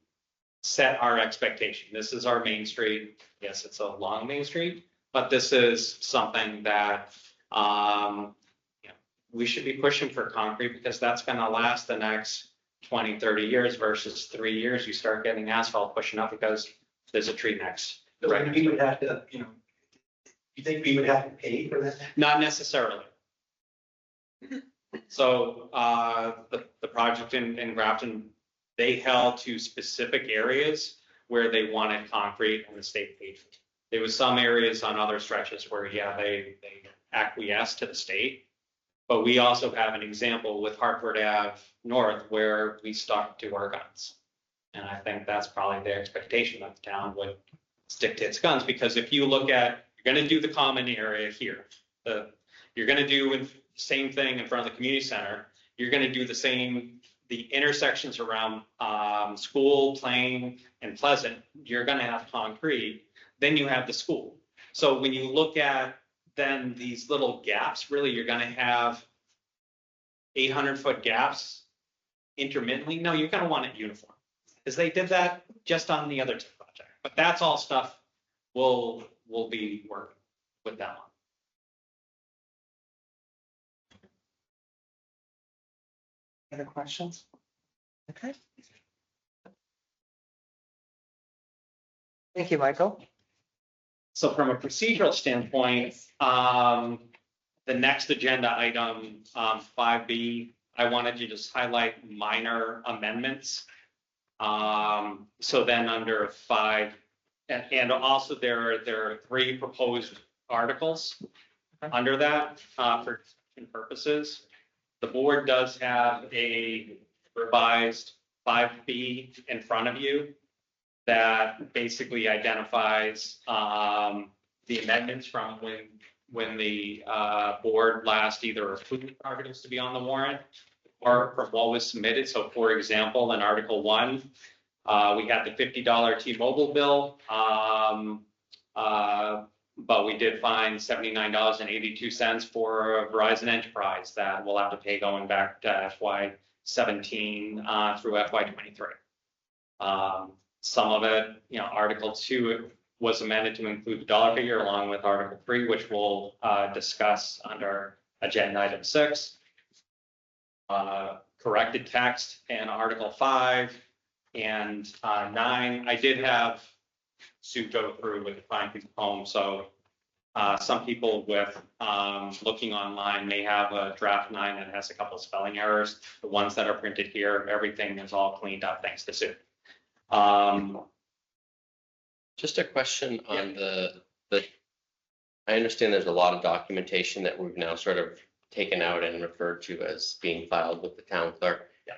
set our expectation. This is our main street. Yes, it's a long main street, but this is something that you know, we should be pushing for concrete, because that's going to last the next 20, 30 years versus 3 years. You start getting asphalt pushing up because there's a tree next. Right. We would have to, you know, you think we would have to pay for that? Not necessarily. So the project in Grafton, they held to specific areas where they wanted concrete, and the state paid for it. There was some areas on other stretches where, yeah, they acquiesce to the state. But we also have an example with Hartford Ave North where we stuck to our guns. And I think that's probably the expectation that the town would stick to its guns, because if you look at, you're gonna do the common area here. You're gonna do the same thing in front of the community center. You're gonna do the intersections around School, Plain, and Pleasant, you're gonna have concrete. Then you have the school. So when you look at then these little gaps, really, you're gonna have 800-foot gaps intermittently. No, you're gonna want it uniform, because they did that just on the other project. But that's all stuff we'll be working with them on. Other questions? Okay. Thank you, Michael. So from a procedural standpoint, the next agenda item, 5B, I wanted to just highlight minor amendments. So then under 5, and also there are 3 proposed articles under that for purposes. The board does have a revised 5B in front of you that basically identifies the amendments from when the board last either approved articles to be on the warrant or from what was submitted. So for example, in Article 1, we had the $50 T-Mobile bill, but we did find $79.82 for Verizon Enterprise that we'll have to pay going back to FY17 through FY23. Some of it, Article 2 was amended to include the dollar figure along with Article 3, which we'll discuss under agenda item 6. Corrected text in Article 5 and 9. I did have Sue go through with the fine tooth comb, so some people with looking online may have a draft 9 that has a couple of spelling errors. The ones that are printed here, everything is all cleaned up thanks to Sue. Just a question on I understand there's a lot of documentation that we've now sort of taken out and referred to as being filed with the town clerk. Yeah.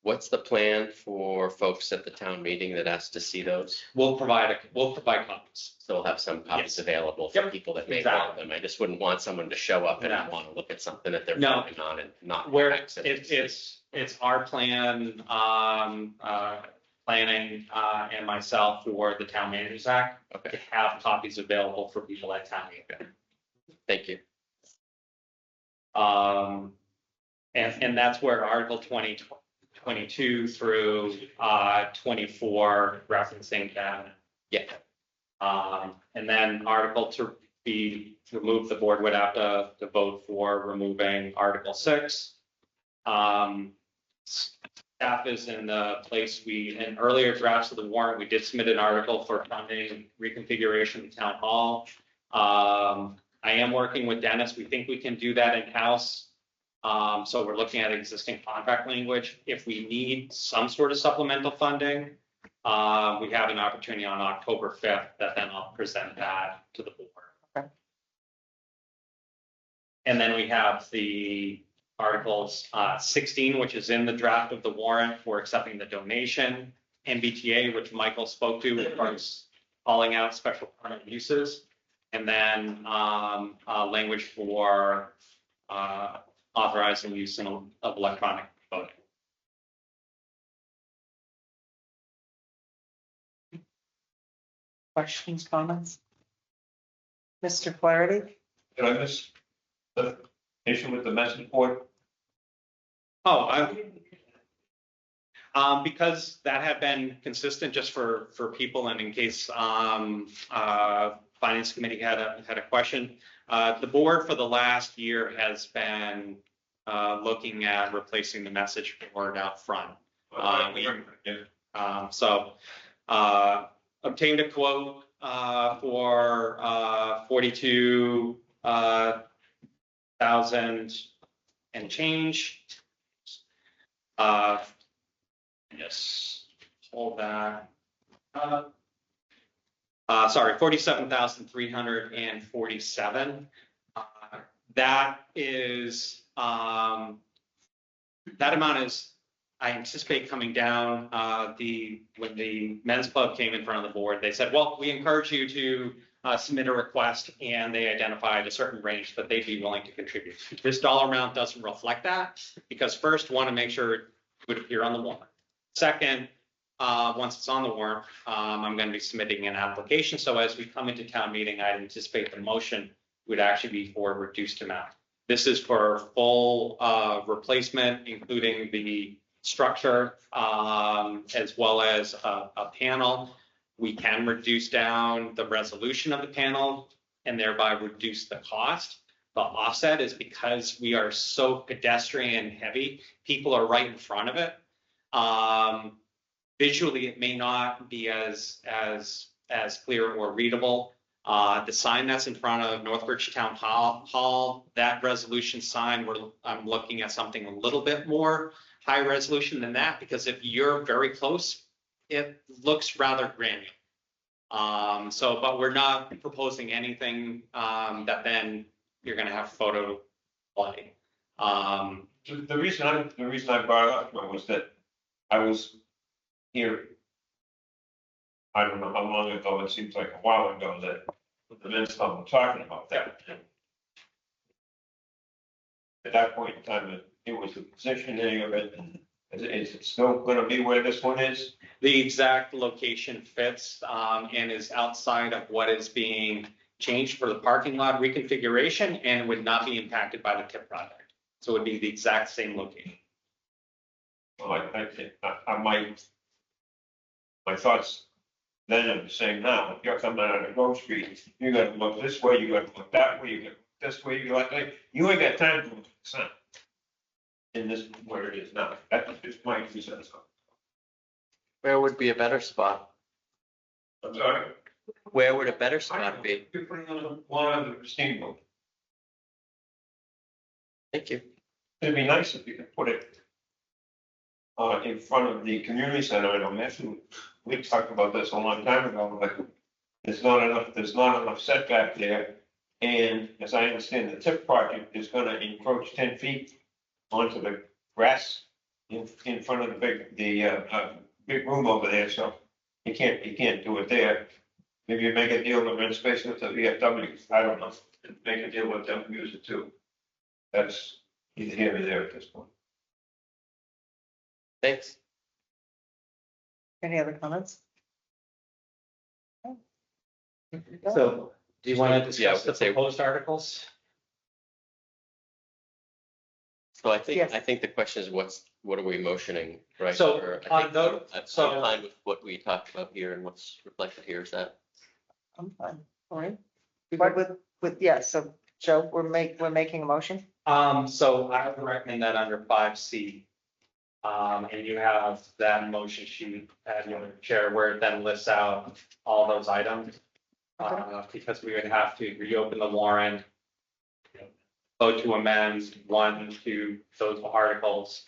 What's the plan for folks at the town meeting that asked to see those? We'll provide copies. So we'll have some copies Yes. available for Yep, people that may exactly. want them. I just wouldn't want someone to show up and No. want to look at something that they're No. voting on and not. Where access to see. it's our plan, planning, and myself for the Town Managers Act to Okay, have copies available for people at town meeting. thank you. And that's where Article 22 through 24 referencing them. Yeah. And then Article to be removed, the board would have to vote for removing Article 6. Staff is in the place in earlier drafts of the warrant, we did submit an article for funding reconfiguration of town hall. I am working with Dennis. We think we can do that in-house. So we're looking at existing contract language. If we need some sort of supplemental funding, we have an opportunity on October 5th that then I'll present that to the board. Okay. And then we have the Articles 16, which is in the draft of the warrant for accepting the donation, MBTA, which Michael spoke to as far as calling out special permit uses, and then language for authorizing use of electronic voting. Questions, comments? Mr. Flaherty? Did I miss the issue with the message board? Because that had been consistent just for people and in case Finance Committee had a question. The board for the last year has been looking at replacing the message board out front. So obtained a quote for 42,000 and change. Yes, hold that. Sorry, 47,347. that is, that amount is, I anticipate coming down. When the men's club came in front of the board, they said, well, we encourage you to submit a request, and they identified a certain range that they'd be willing to contribute. This dollar amount doesn't reflect that, because first, want to make sure it would appear on the warrant. Second, once it's on the warrant, I'm going to be submitting an application. So as we come into town meeting, I anticipate the motion would actually be for a reduced amount. This is for full replacement, including the structure, as well as a panel. We can reduce down the resolution of the panel and thereby reduce the cost. The offset is because we are so pedestrian heavy, people are right in front of it. Visually, it may not be as clear or readable. The sign that's in front of Northbridge Town Hall, that resolution sign, I'm looking at something a little bit more high resolution than that, because if you're very close, it looks rather granular. But we're not proposing anything that then you're going to have photo lighting. The reason I brought it up was that I was here, I don't know how long ago, it seems like a while ago, that the men's club were talking about that. At that point in time, it was the positioning of it. Is it still going to be where this one is? The exact location fits and is outside of what is being changed for the parking lot reconfiguration, and would not be impacted by the TIP project. So it would be the exact same location. Well, my thoughts then are the same now. If you're coming out of Grove Street, you got to look this way, you got to look that way, you got to look this way, you ain't got time to look at the sun. In this, where it is now, that's just my 2 cents. Where would be a better spot? I'm sorry? Where would a better spot be? You're putting on one on the steamboat. Thank you. It'd be nice if you could put it in front of the community center. I know we talked about this a long time ago, but there's not enough setback there. And as I understand, the TIP project is gonna encroach 10 feet onto the grass in front of the big room over there, so you can't do it there. Maybe you make a deal with rent space with the VFW, I don't know, make a deal with them, use it too. That's either here or there at this point. Thanks. Any other comments? So do you want to discuss the let's say- proposed articles? So I Yes. think the question is what are we motioning, right? So, Or I on think those- I'm so- fine with what we talked about here and what's reflected here. Is that? I'm fine. All right. Yeah, so Joe, we're making a motion. So I would recommend that under 5C. And you have that motion sheet at your chair where it then lists out all those items. Because we would have to reopen the warrant, vote to amend 1 to those articles.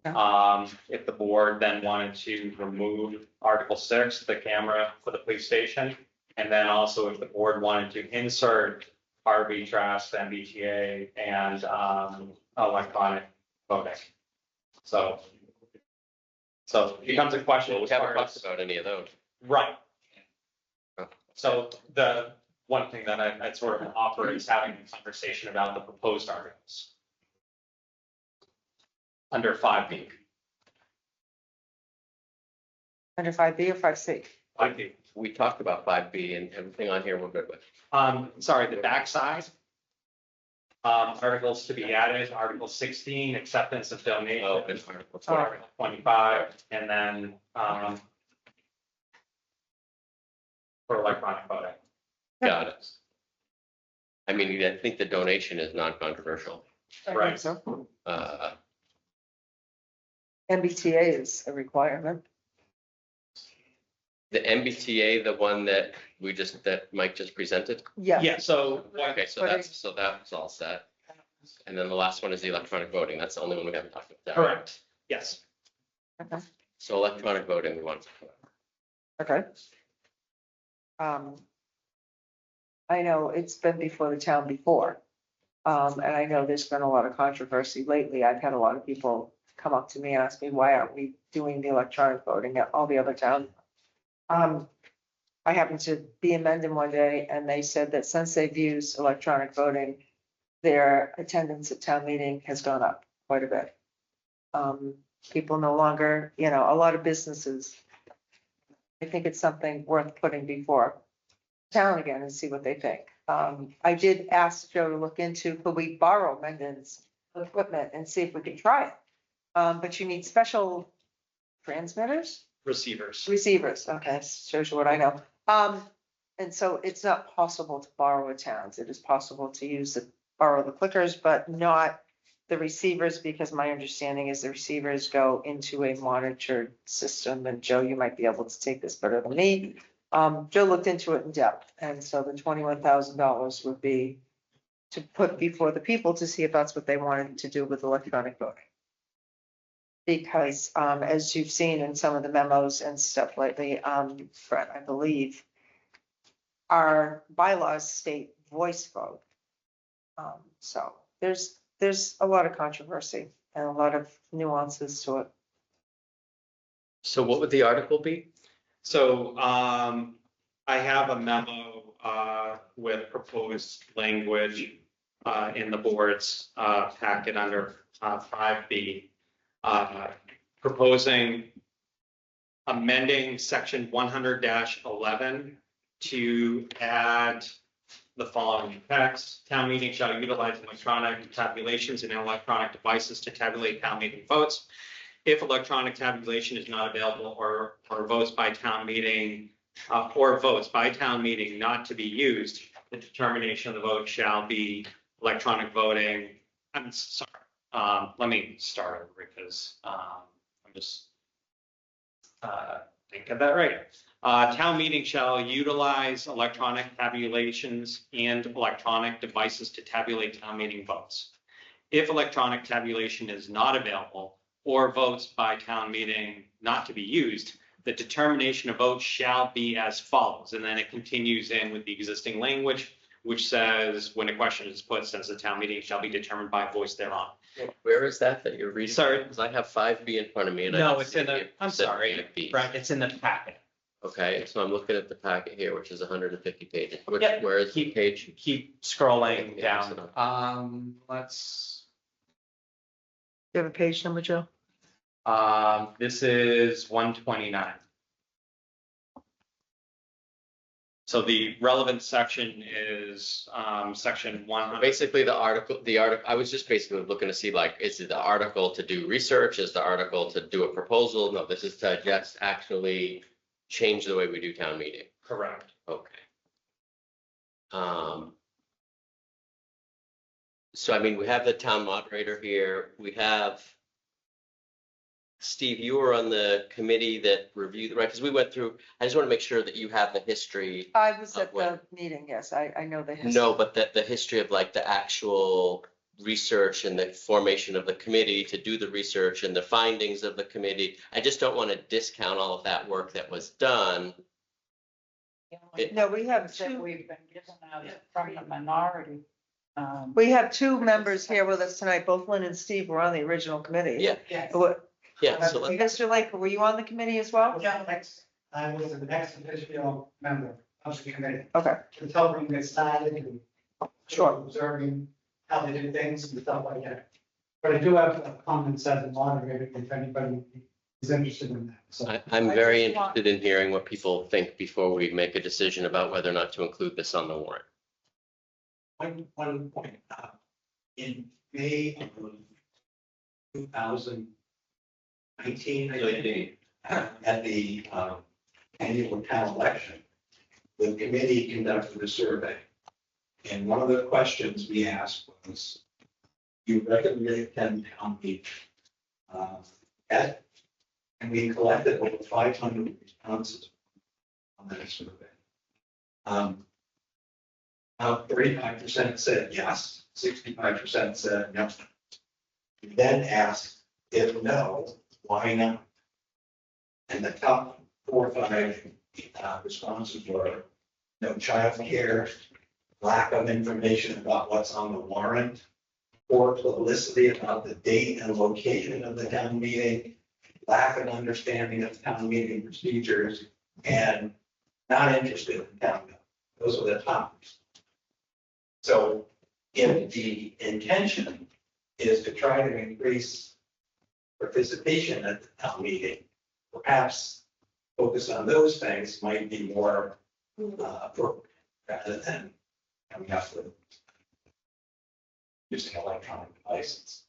If the board then wanted to remove Article 6, the camera for the police station, and then also if the board wanted to insert RV Trust, MBTA, and electronic voting. So it becomes a question. Well, we as haven't far talked as- about any of those. Right. Oh. So the one thing that I'd sort of offer is having a conversation about the proposed articles. Under 5B. Under 5B or 5C? 5B. We talked about 5B and everything on here we're good with. Sorry, the backside. Articles to be added, Article 16, acceptance of donation. Oh, and Article 12. Article 25, and then, for electronic voting. Got it. I mean, I think the donation is non-controversial. I think Right. so. MBTA is a requirement. The MBTA, the one that that Mike just presented? Yeah. Yeah, so. Okay, so that's all set. And then the last one is the electronic voting. That's the only one we haven't talked about. Correct, yes. Okay. So electronic voting, we want. Okay. I know it's been before the town before. And I know there's been a lot of controversy lately. I've had a lot of people come up to me and ask me, why aren't we doing the electronic voting at all the other towns? I happened to be in Mendon one day and they said that since they've used electronic voting, their attendance at town meeting has gone up quite a bit. People no longer, you know, a lot of businesses. I think it's something worth putting before town again and see what they think. I did ask Joe to look into, could we borrow Mendon's equipment and see if we could try it? But you need special transmitters? Receivers, okay, shows you what I know. And so it's not possible to borrow a town's. It is possible to borrow the clickers, but not the receivers, because my understanding is the receivers go into a monitored system. And Joe, you might be able to take this better than me. Joe looked into it in depth, and so the $21,000 would be to put before the people to see if that's what they wanted to do with electronic voting. Because as you've seen in some of the memos and stuff lately, Fred, I believe our bylaws state voice vote. So there's a lot of controversy and a lot of nuances to it. So what would the article be? So I have a memo with proposed language in the board's packet under 5B, proposing amending section 100-11 to add the following text. Town meeting shall utilize electronic tabulations and electronic devices to tabulate town meeting votes. If electronic tabulation is not available or votes by town meeting not to be used, the determination of the vote shall be electronic voting. I'm sorry. Let me start over because I'm just didn't get that right. Town meeting shall utilize electronic tabulations and electronic devices to tabulate town meeting votes. If electronic tabulation is not available or votes by town meeting not to be used, the determination of votes shall be as follows. And then it continues in with the existing language, which says when a question is put, says the town meeting shall be determined by voice thereon. Where is that you're reading? Sorry. Because I have 5B in front of me. And I No, don't it's see in the, it. I'm sorry, 5B. right, it's in the packet. Okay, so I'm looking at the packet here, which is 150 pages. Yep. Where is the page? Keep scrolling Okay, down. so- Let's, You have a page number, Joe? this is 129. So the relevant section is section 100. Basically, the article, I was just basically looking to see, like, is it the article to do research? Is the article to do a proposal? No, this is to just actually change the way we do town meeting. Correct. Okay. So I mean, we have the town moderator here. We have Steve, you were on the committee that reviewed, right? Because we went through, I just want to make sure that you have the history. I was Of at what? the meeting, yes, I know the history. No, but the history of like the actual research and the formation of the committee to do the research and the findings of the committee. I just don't want to discount all of that work that was done. No, we have That two, we've been given out from the minority. we have two members here with us tonight, both Lynn and Steve were on the original committee. Yeah, yeah. So let- Mr. Lake, were you on the committee as well? I was an ex officio member of the committee. Okay, To help them get started and sure. observing how they do things and stuff like that. But I do have comments as a moderator if anybody is interested in that. So I'm very interested in hearing what people think before we make a decision about whether or not to include this on the warrant. One point, in May of 2019, I think, at the annual town election, the committee conducted a survey. And one of the questions we asked was, you regularly attend town meeting? And we collected over 500 responses on that survey. About 35% said yes, 65% said no. We then asked, if no, why not? And the top 4 or 5 responses were no childcare, lack of information about what's on the warrant, poor publicity about the date and location of the town meeting, lack of understanding of town meeting procedures, and not interested in town government. Those are the topics. So if the intention is to try to increase participation at the town meeting, perhaps focus on those things might be more appropriate rather than coming up with using electronic devices.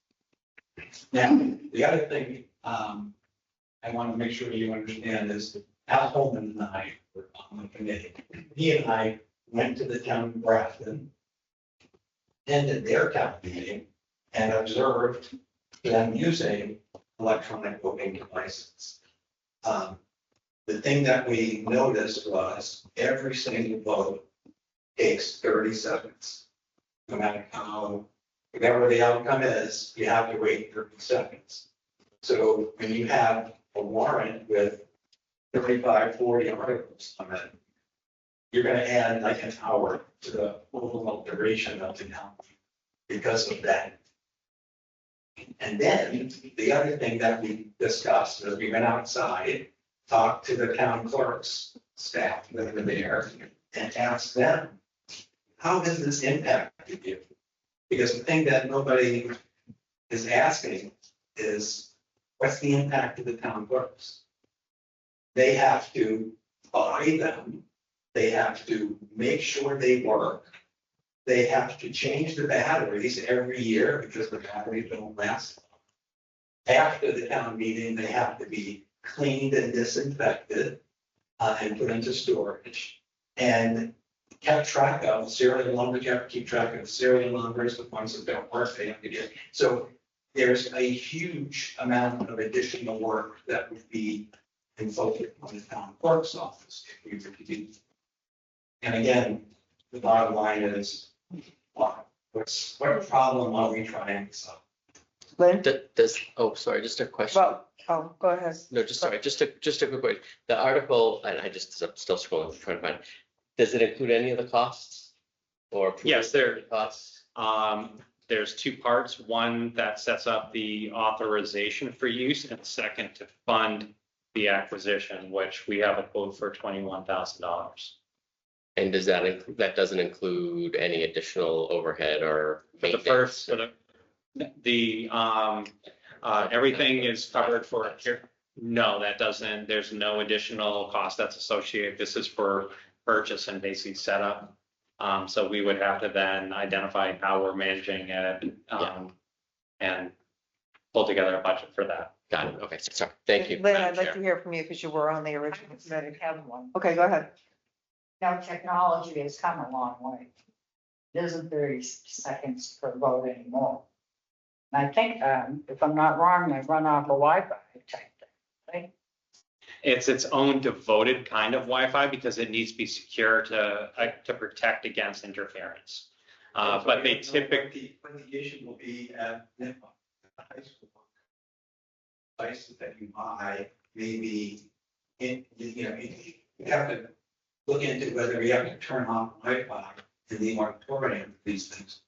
Now, the other thing I want to make sure you understand is Al Holman and I were on the committee. He and I went to the town of Grafton, attended their town meeting, and observed them using electronic voting devices. The thing that we noticed was every single vote takes 30 seconds. No matter how, whatever the outcome is, you have to wait 30 seconds. So when you have a warrant with 35, 40 articles on it, you're going to add like an hour to the overall duration of the count because of that. And then the other thing that we discussed is we went outside, talked to the town clerk's staff that were there, and asked them, how has this impacted you? Because the thing that nobody is asking is, what's the impact of the town clerks? They have to buy them. They have to make sure they work. They have to change the batteries every year because the batteries don't last. After the town meeting, they have to be cleaned and disinfected and put into storage. And kept track of serial numbers. You have to keep track of serial numbers, the ones that don't work, they have to get. So there's a huge amount of additional work that would be inflicted on the town clerk's office if we were to do. And again, the bottom line is, what problem are we trying to solve? Lynn? Oh, sorry, just a question. Well, go ahead. No, just sorry, just a quick question. The article, and I just, I'm still scrolling, trying to find it. Does it include any of the costs? Or? Yes, there, costs? there's two parts. One that sets up the authorization for use, and second to fund the acquisition, which we have a quote for $21,000. And does that include, that doesn't include any additional overhead or For the first, for the everything is covered for. No, that doesn't. There's no additional cost that's associated. This is for purchase and basic setup. So we would have to then identify how we're managing it and pull together a budget for that. Got it. Okay, sorry. Thank you. Lynn, Madam I'd like Chair. to hear from you because you were on the original committee. Have one. Okay, go ahead. Now, technology has come a long way. It isn't 30 seconds per vote anymore. And I think, if I'm not wrong, they run off a Wi-Fi type thing, right? It's its own devoted kind of Wi-Fi because it needs to be secure to protect against interference. But they typically. What the issue will be at the high school. Devices that you buy, maybe, you have to look into whether we have to turn on Wi-Fi in the moratorium for these things.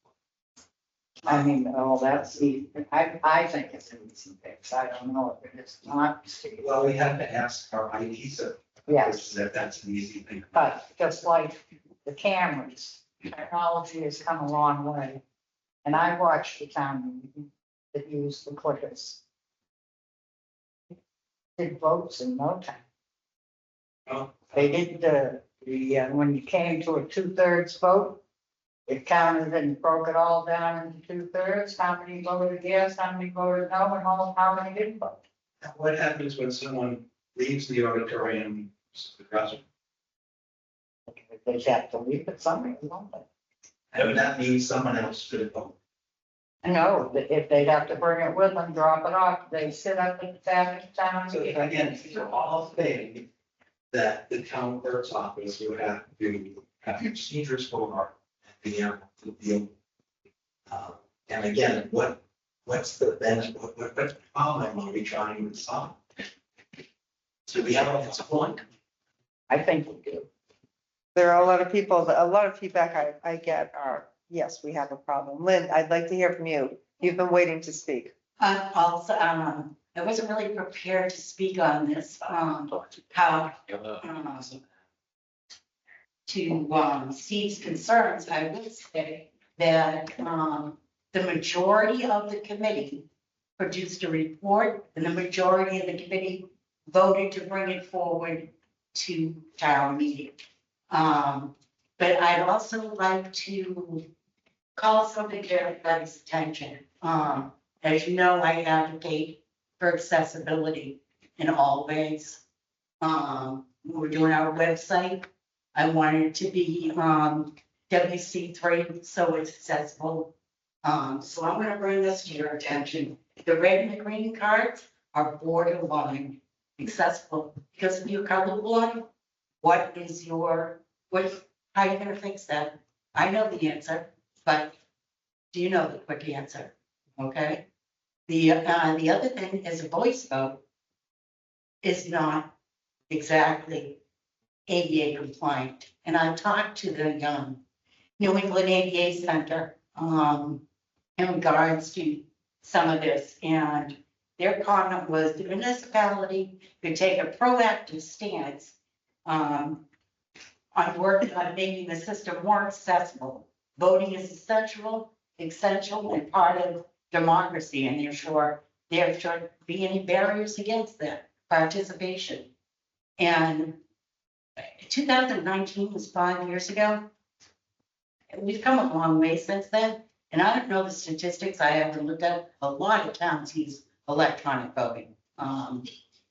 I mean, oh, that's easy. I think it's an easy fix. I don't know if it is not. Well, we have to ask our IT service. Yes. That's an easy thing. But just like the cameras, technology has come a long way. And I watched the town that used the clickers. Did votes in no time. Oh. They did when you came to a 2/3 vote, it counted and broke it all down into 2/3. How many voted yes, how many voted no, and how many didn't vote? What happens when someone leaves the auditorium? They have to leave it somewhere, don't they? And that means someone else should vote. No, if they'd have to bring it with them, drop it off, they sit up at the town. So again, these are all things that the town clerk's office would have to have procedures for and be able to deal. And again, what's the benefit, what problem are we trying to solve? So we have a point. I think we do. There are a lot of people, a lot of feedback I get are, yes, we have a problem. Lynn, I'd like to hear from you. You've been waiting to speak. Also, I wasn't really prepared to speak on this, how, to Steve's concerns, I would say that, the majority of the committee produced a report, and the majority of the committee voted to bring it forward to town meeting. But I'd also like to call something to everybody's attention. As you know, I advocate for accessibility in all ways. We're doing our website. I want it to be, WC3, so it's accessible. So I'm gonna bring this to your attention. The red and the green cards are borderline accessible, because if you're colorblind, what is your, how are you gonna fix that? I know the answer, but do you know the quick answer? Okay? The other thing is a voice vote is not exactly ADA compliant. And I talked to the New England ADA Center in regards to some of this, and their comment was the municipality could take a proactive stance on working on making the system more accessible. Voting is essential and part of democracy, and therefore there should be any barriers against that participation. And 2019 was 5 years ago. We've come a long way since then, and I don't know the statistics. I haven't looked at. A lot of towns use electronic voting.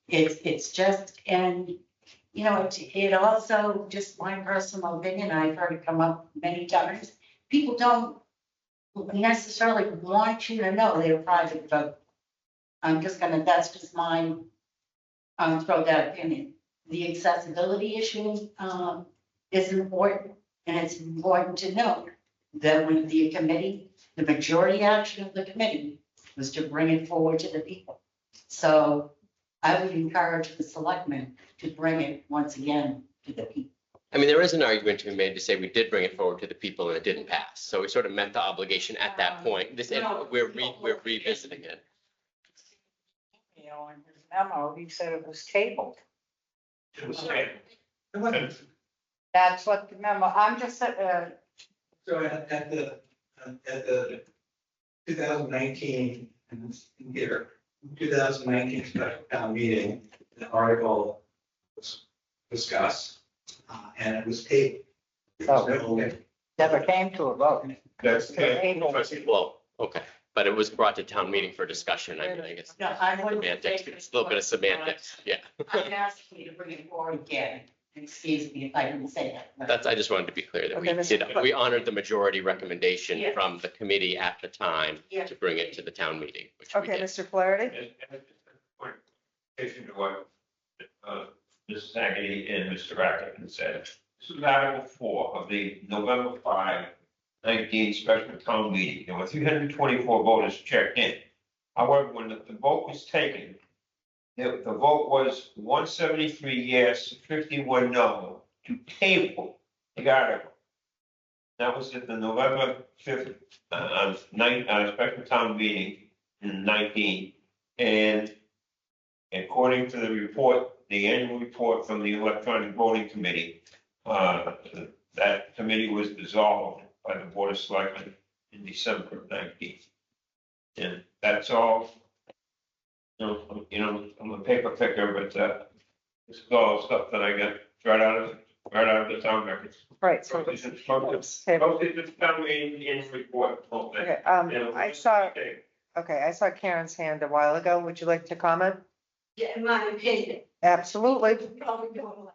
It's just, and you know, it also, just my personal opinion, I've heard it come up many times. People don't necessarily want you to know their private vote. That's just mine. Throw that opinion. The accessibility issue is important, and it's important to note that when the committee, the majority action of the committee was to bring it forward to the people. So I would encourage the selectmen to bring it once again to the people. I mean, there is an argument to be made to say we did bring it forward to the people and it didn't pass. So we sort of met the obligation at that point. We're revisiting it. You know, in his memo, he said it was tabled. It was tabled. That's what the memo, I'm just, So at the 2019, and here, 2019 special town meeting, the article was discussed, and it was tabled. never came to a vote. Well, okay, but it was brought to town meeting for discussion. I mean, I guess No, I wouldn't semantics, say it's a little bit of semantics, yeah. I'm asking you to bring it forward again. Excuse me if I didn't say that. That's, I just wanted to be clear that Okay, we Mr. did, we honored the majority recommendation Yeah. from the committee at the time Yeah. to bring it to the town meeting, which we Okay, did. Mr. Flaherty? Addition to what Mrs. Aggie and Mr. Rackett said. This is Article 4 of the November 5, 19 special town meeting. There were 324 voters checked in. However, when the vote was taken, the vote was 173 yes, 51 no to table the article. That was at the November 5th special town meeting in 19. And according to the report, the annual report from the electronic voting committee, that committee was dissolved by the Board of Selectmen in December of 19. And that's all. I'm a paper picker, but this is all stuff that I got right out of the town records. Right, so. Posted the town meeting in report. Okay, I saw Karen's hand a while ago. Would you like to comment? Yeah, in my opinion. Absolutely. Probably don't like.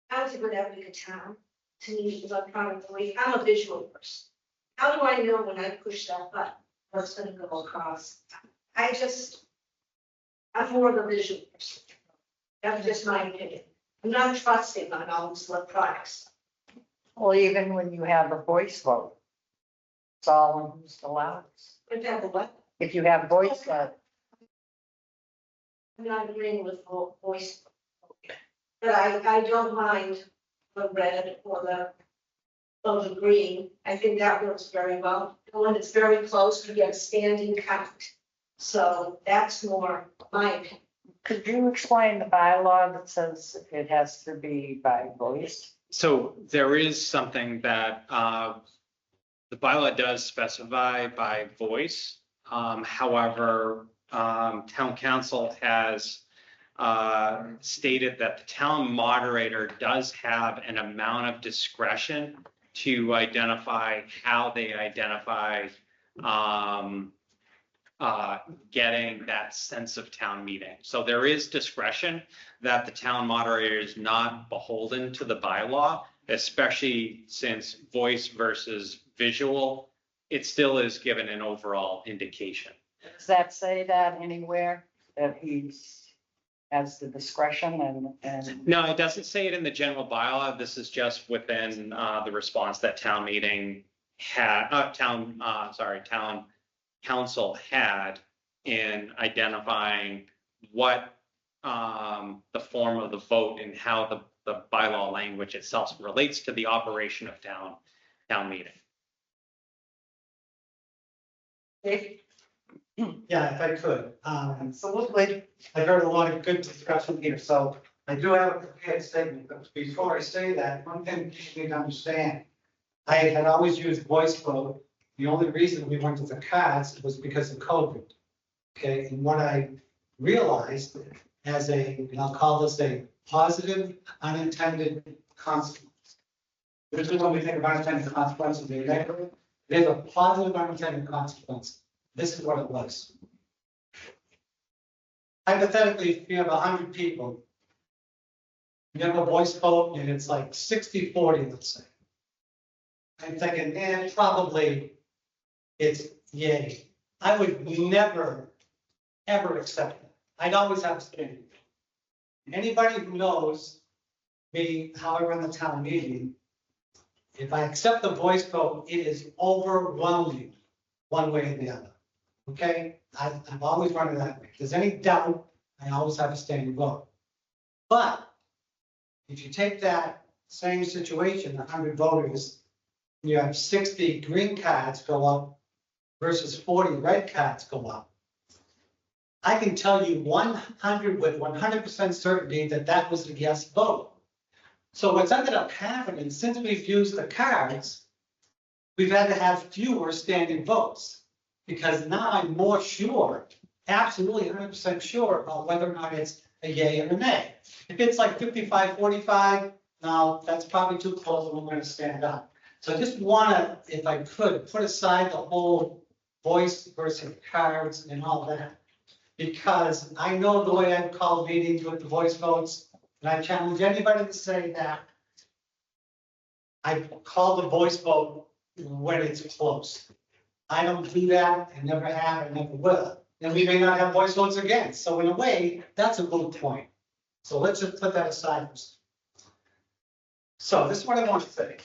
How's a good advocate town to use electronic voting? I'm a visual person. How do I know when I push that button, what's gonna go across? I'm more of a visual person. That's just my opinion. I'm not trusting on all these electronics. well, even when you have a voice vote, it's all in who's allowed. If that what? If you have voice vote, I'm not agreeing with voice. But I don't mind the red or the green. I think that works very well. And when it's very close, you get a standing count. So that's more my opinion. Could you explain the bylaw that says it has to be by voice? So there is something that the bylaw does specify by voice. However, town council has stated that the town moderator does have an amount of discretion to identify how they identify getting that sense of town meeting. So there is discretion that the town moderator is not beholden to the bylaw, especially since voice versus visual, it still is given an overall indication. Does that say that anywhere, that he's has the discretion and? No, it doesn't say it in the general bylaw. This is just within the response that town meeting had, town council had in identifying what the form of the vote and how the bylaw language itself relates to the operation of town meeting. Yeah, if I could. Absolutely. I heard a lot of good discussion here, so I do have a prepared statement, but before I say that, one thing you need to understand. I had always used voice vote. The only reason we went to the cards was because of COVID. Okay, and what I realized as and I'll call this a positive unintended consequence. This is when we think of unintended consequences, there's a positive unintended consequence. This is what it was. Hypothetically, if you have 100 people, you have a voice vote and it's like 60-40, let's say. I'm thinking, probably it's yay. I would never, ever accept that. I'd always have a standing. Anybody who knows me, how I run the town meeting, if I accept the voice vote, it is overwhelming one way or the other. Okay, I've always run it that way. If there's any doubt, I always have a standing vote. But if you take that same situation, 100 voters, you have 60 green cards go up versus 40 red cards go up. I can tell you 100 with 100% certainty that that was a yes vote. So what's ended up happening, since we've used the cards, we've had to have fewer standing votes. Because now I'm more sure, absolutely 100% sure about whether or not it's a yay or a nay. If it's like 55-45, now that's probably too close and I'm going to stand up. So I just want to, if I could, put aside the whole voice versus cards and all that. Because I know the way I've called meetings with the voice votes, and I challenge anybody to say that I call the voice vote when it's close. I don't do that, I never have, I never will. And we may not have voice votes again. So in a way, that's a good point. So let's just put that aside. So this is what I want to say.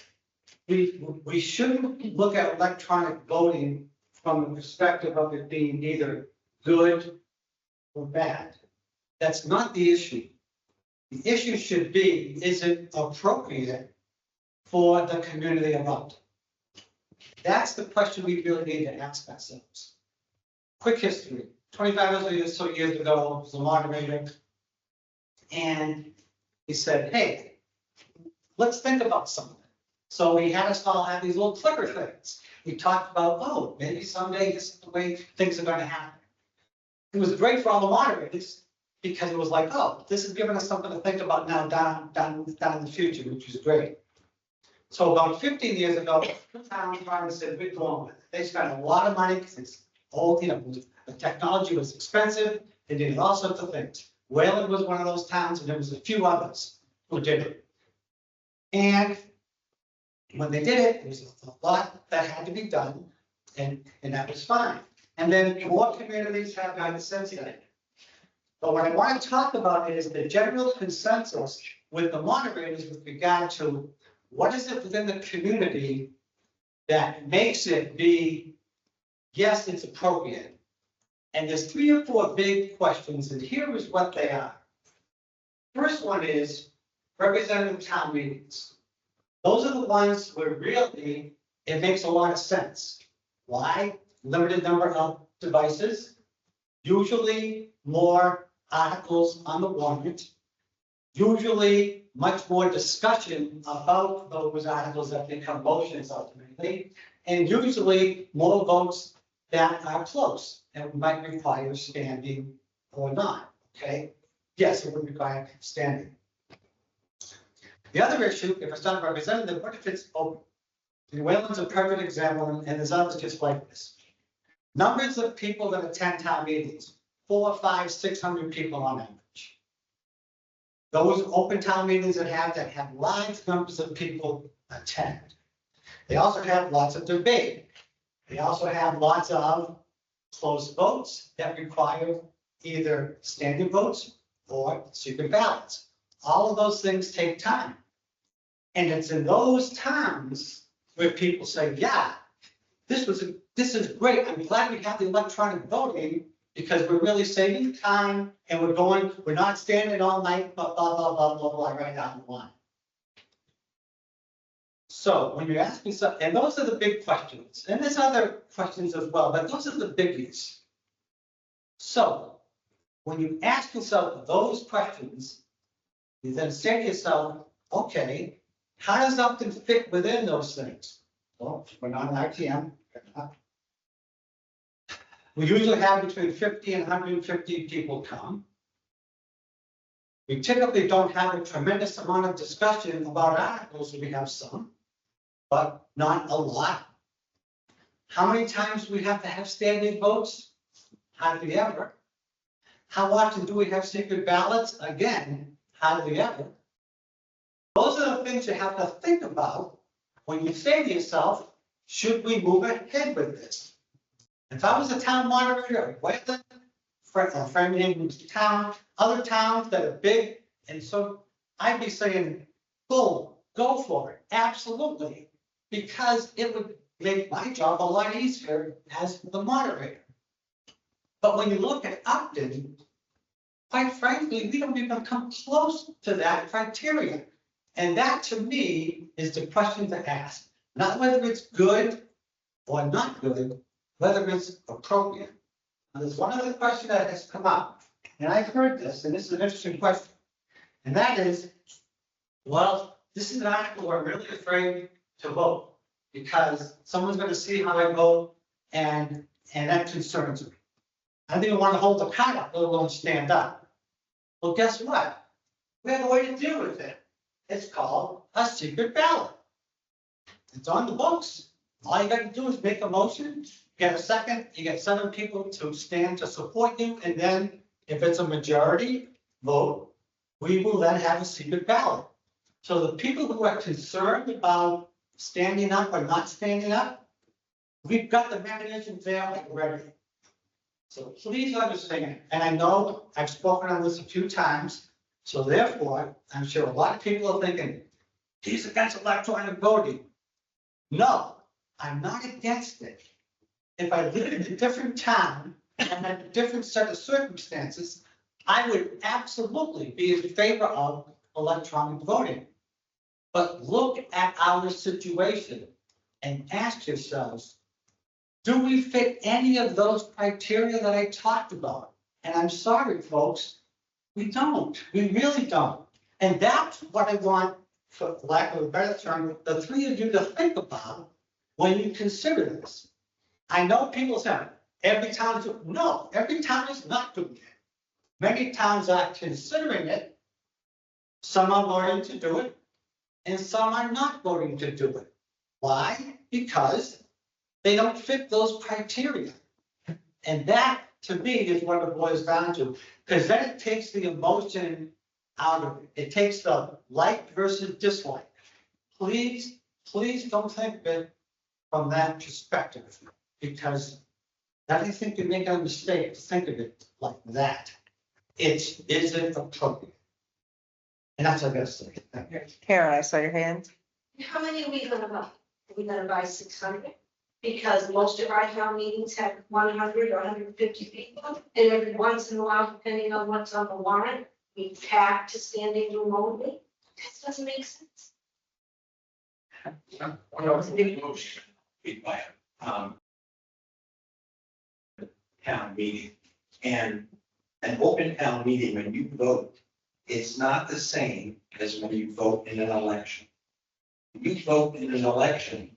We shouldn't look at electronic voting from the perspective of it being either good or bad. That's not the issue. The issue should be, is it appropriate for the community around? That's the question we really need to ask ourselves. Quick history. 25 years ago, I was a moderator, and he said, hey, let's think about something. So he had us all have these little clicker things. We talked about, oh, maybe someday this is the way things are going to happen. It was great for all the moderators because it was like, oh, this is giving us something to think about now down in the future, which is great. So about 15 years ago, the town finally said, we're going with it. They spent a lot of money because it's all, the technology was expensive. They did all sorts of things. Wayland was one of those towns, and there was a few others who did it. And when they did it, there was a lot that had to be done, and that was fine. And then more communities have done since then. But what I want to talk about is the general consensus with the moderators with regard to what is it within the community that makes it be, yes, it's appropriate. And there's 3 or 4 big questions, and here is what they are. First one is representative town meetings. Those are the ones where really it makes a lot of sense. Why? Limited number of devices, usually more articles on the warrant, usually much more discussion about those articles that become motions ultimately, and usually more votes that are close and might require standing or not, okay? Yes, it would require standing. The other issue, if it's not representative, what if it's open? New Wayland's a perfect example, and there's others just like this. Numbers of people that attend town meetings, 400, 500, 600 people on average. Those open town meetings that have large numbers of people attend. They also have lots of debate. They also have lots of closed votes that require either standing votes or secret ballots. All of those things take time. And it's in those times where people say, yeah, this is great. I'm glad we have the electronic voting because we're really saving time and we're not standing all night, blah, blah, blah, blah, blah, blah, right down the line. So when you're asking something, and those are the big questions, and there's other questions as well, but those are the biggies. So when you ask yourself those questions, you then say to yourself, okay, how does Upton fit within those things? Well, we're not an RTM. We usually have between 50 and 150 people come. We typically don't have a tremendous amount of discussion about articles. We have some, but not a lot. How many times do we have to have standing votes? Hardly ever. How often do we have secret ballots? Again, hardly ever. Those are the things you have to think about when you say to yourself, should we move ahead with this? If I was a town moderator of Wayland, Framingham town, other towns that are big, and so I'd be saying, go for it, absolutely, because it would make my job a lot easier as the moderator. But when you look at Upton, quite frankly, we don't even come close to that criteria. And that to me is the question to ask, not whether it's good or not good, whether it's appropriate. Now, there's one other question that has come up, and I've heard this, and this is an interesting question. And that is, well, this is an article where I'm really afraid to vote because someone's going to see how I vote, and that concerns me. I don't even want to hold the card up, let alone stand up. Well, guess what? We have a way to deal with it. It's called a secret ballot. It's on the books. All you got to do is make a motion, get a second, you get 7 people to stand to support you, and then if it's a majority vote, we will then have a secret ballot. So the people who are concerned about standing up or not standing up, we've got the mechanisms there already. So please understand, and I know I've spoken on this a few times, so therefore, I'm sure a lot of people are thinking, he's against electronic voting. No, I'm not against it. If I lived in a different town and had a different set of circumstances, I would absolutely be in favor of electronic voting. But look at our situation and ask yourselves, do we fit any of those criteria that I talked about? And I'm sorry, folks, we don't. We really don't. And that's what I want, for lack of a better term, the 3 of you to think about when you consider this. I know people say, every town is doing it. No, every town is not doing it. Many towns are considering it. Some are voting to do it, and some are not voting to do it. Why? Because they don't fit those criteria. And that, to me, is what it boils down to, because then it takes the emotion out of it. It takes the like versus dislike. Please don't think of it from that perspective, because I think you're making a mistake to think of it like that. It isn't appropriate. And that's what I gotta say. Karen, I saw your hand. How many are we gonna buy? Are we gonna buy 600? Because most of our town meetings have 100 or 150 people. And every once in a while, depending on what's on the warrant, we pack to standing room only. That doesn't make sense. Town meeting, and an open town meeting, when you vote, it's not the same as when you vote in an election. When you vote in an election,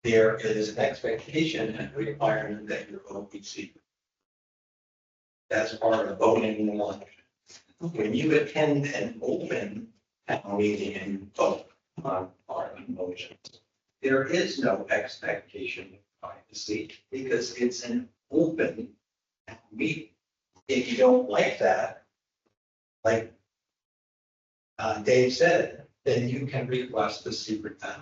there is an expectation and requirement that your vote be secret. That's part of voting in an election. When you attend an open town meeting and you vote on parliament motions, there is no expectation of privacy because it's an open town meeting. If you don't like that, like Dave said, then you can request the secret ballot.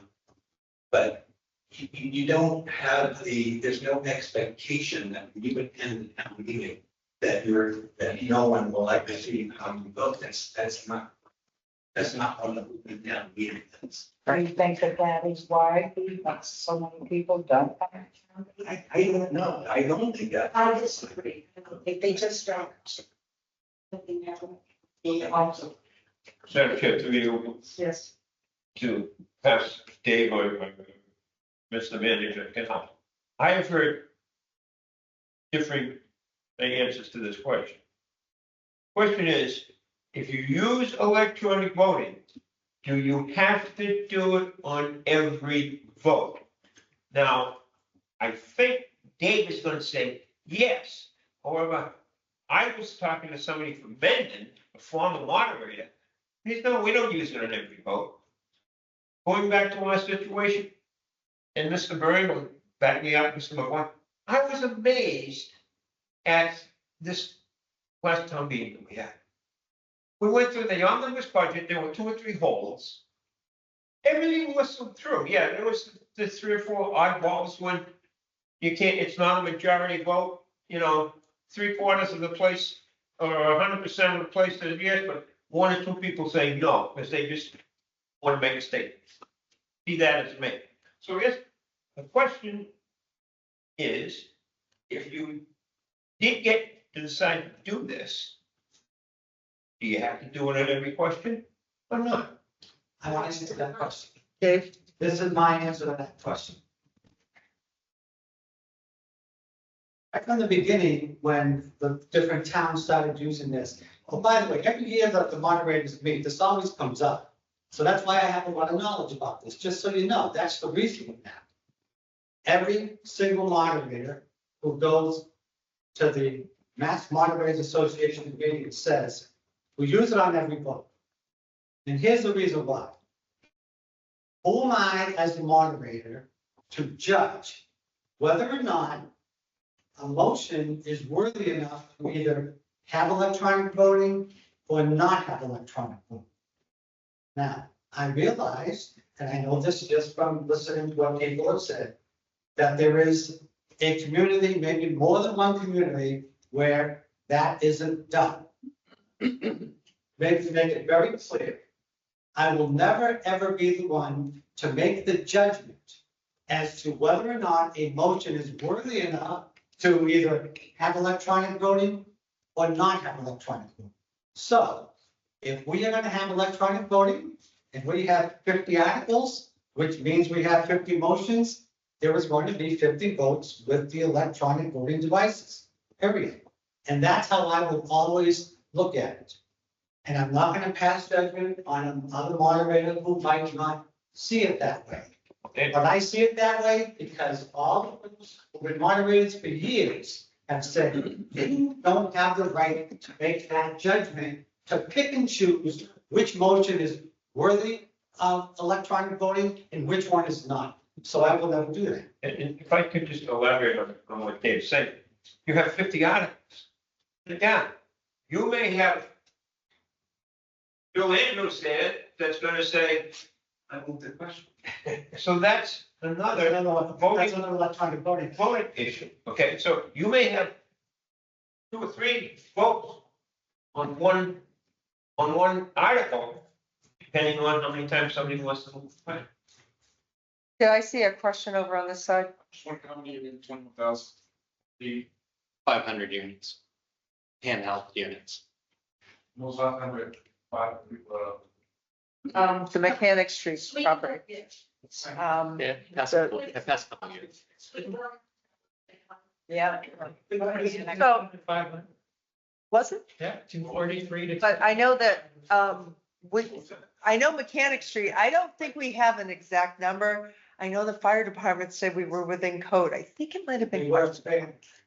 But you don't have there's no expectation that when you attend the town meeting that no one will like to see how you vote. That's not what the open town meeting is. Do you think that is why so many people don't? I don't know. I don't think that. I disagree. They just don't. Madam Chair, through you Yes. to pass Dave or Mr. Manager can help. I have heard differing answers to this question. Question is, if you use electronic voting, do you have to do it on every vote? Now, I think Dave is going to say yes. However, I was talking to somebody from Mendon, a former moderator. He said, no, we don't use it on every vote. Going back to our situation, and Mr. Byrne will back me up, Mr. McGuire, I was amazed at this last town meeting that we had. We went through the omnibus budget, there were 2 or 3 holes. Everything was through, yeah, there was the 3 or 4 oddballs when you can't, it's not a majority vote, 3/4 of the place, or 100% of the place that is yes, but 1 or 2 people say no, because they just want to make a statement. Be that as it may. So yes, the question is, if you did get to decide to do this, do you have to do it on every question or not? I want to answer that question. Dave, this is my answer to that question. Right from the beginning, when the different towns started using this, oh, by the way, every year that the moderators meet, this always comes up. So that's why I have a lot of knowledge about this, just so you know, that's the reason for that. Every single moderator who goes to the Mass Moderators Association meeting says, we use it on every vote. And here's the reason why. Who am I as a moderator to judge whether or not a motion is worthy enough to either have electronic voting or not have electronic voting? Now, I realize, and I know this just from listening to what people have said, that there is a community, maybe more than one community, where that isn't done. Maybe to make it very clear, I will never, ever be the one to make the judgment as to whether or not a motion is worthy enough to either have electronic voting or not have electronic voting. So if we are going to have electronic voting and we have 50 articles, which means we have 50 motions, there is going to be 50 votes with the electronic voting devices, period. And that's how I will always look at it. And I'm not going to pass judgment on another moderator who might not see it that way. But I see it that way because all of us who've been moderators for years have said, you don't have the right to make that judgment, to pick and choose which motion is worthy of electronic voting and which one is not. So I will never do that. And if I could just elaborate on what Dave said, you have 50 articles. Again, you may have Bill Andrews there that's going to say, I move the question. So that's another electronic voting issue. Okay, so you may have 2 or 3 votes on one article, depending on how many times somebody wants to move. Did I see a question over on this side? How many units, 21,000? The 500 units, handheld units. most often with 5 people. The Mechanic Street property. Yeah, past couple of years. Yeah. So, Was it? yeah, 243 to. But I know that, I know Mechanic Street, I don't think we have an exact number. I know the fire department said we were within code. I think it might have been.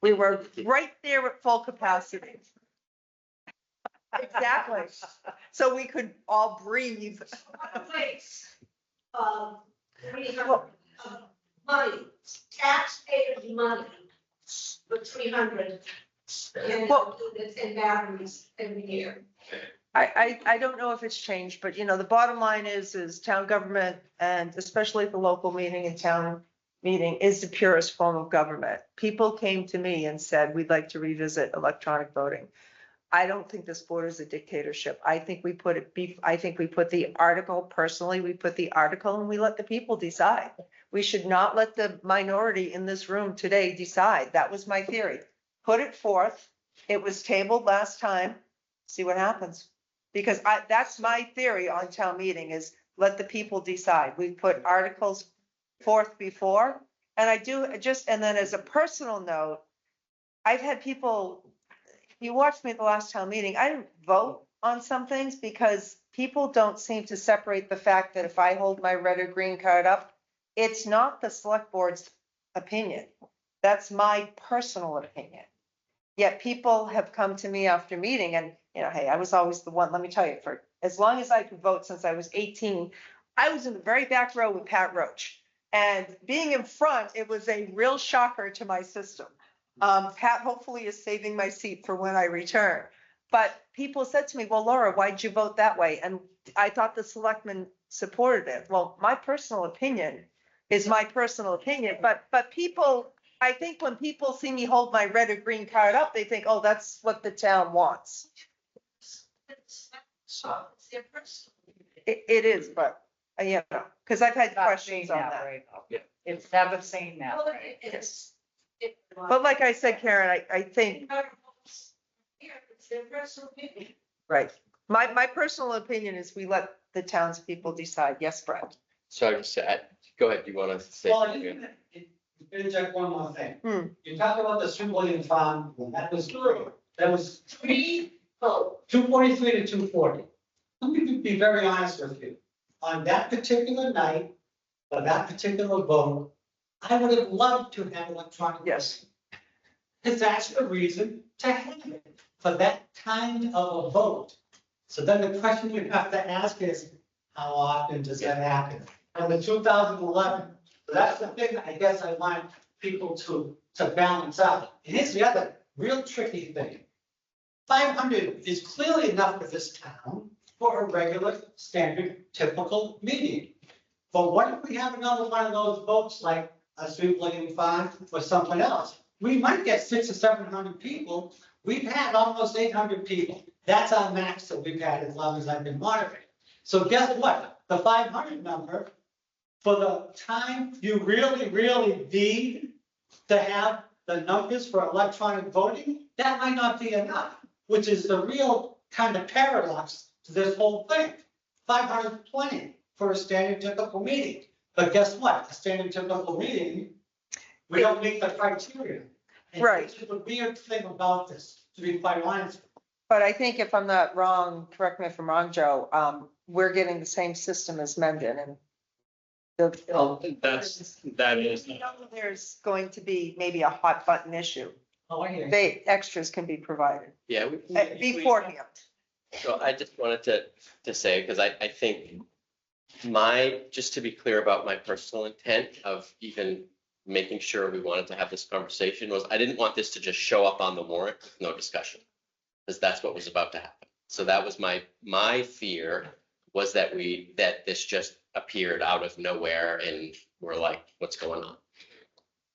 We were right there at full capacity. Exactly. So we could all breathe. Place, we have, money, taxpayers' money for 300. And Well- it's in batteries every year. I don't know if it's changed, but you know, the bottom line is town government and especially the local meeting and town meeting is the purest form of government. People came to me and said, we'd like to revisit electronic voting. I don't think this board is a dictatorship. I think we put the article, personally, we put the article and we let the people decide. We should not let the minority in this room today decide. That was my theory. Put it forth. It was tabled last time. See what happens. Because that's my theory on town meeting is let the people decide. We put articles forth before. And I do just, and then as a personal note, I've had people, you watched me at the last town meeting, I didn't vote on some things because people don't seem to separate the fact that if I hold my red or green card up, it's not the select board's opinion. That's my personal opinion. Yet people have come to me after meeting and, you know, hey, I was always the one, let me tell you, for as long as I could vote since I was 18, I was in the very back row with Pat Roach. And being in front, it was a real shocker to my system. Pat hopefully is saving my seat for when I return. But people said to me, well, Laura, why'd you vote that way? And I thought the selectmen supported it. Well, my personal opinion is my personal opinion, but people, I think when people see me hold my red or green card up, they think, oh, that's what the town wants. It is, but, you know, because I've had questions on that. It's never seen that Well, way. it is. But like I said, Karen, I think, It's their personal opinion. right. My personal opinion is we let the townspeople decide. Yes, Brett. So I just, go ahead, you want to say? Well, something? interject one more thing. Hmm. You talk about the 3 billion fund, well, that was 243 to 240. Let me be very honest with you. On that particular night, for that particular vote, I would have loved to have electronic. Yes. Because that's the reason to have it, for that kind of a vote. So then the question you have to ask is, how often does that happen? And the 2011, so that's the thing I guess I want people to balance out. And here's the other real tricky thing. 500 is clearly enough for this town for a regular, standard, typical meeting. But what if we have another one of those votes like a 3 billion fund or something else? We might get 600 or 700 people. We've had almost 800 people. That's our max that we've had as long as I've been monitoring. So guess what? The 500 number, for the time you really need to have the numbers for electronic voting, that might not be enough, which is the real kind of paradox to this whole thing. 520 for a standard typical meeting. But guess what? A standard typical meeting, we don't meet the criteria. And Right. this is the weird thing about this, to be quite honest. But I think if I'm not wrong, correct me if I'm wrong, Joe, we're getting the same system as Mendon and That is. we know there's going to be maybe a hot button issue. Oh, I hear you. Extras can be provided Yeah. beforehand. So I just wanted to say, because I think just to be clear about my personal intent of even making sure we wanted to have this conversation was I didn't want this to just show up on the warrant with no discussion, because that's what was about to happen. So that was my fear, was that this just appeared out of nowhere and we're like, what's going on?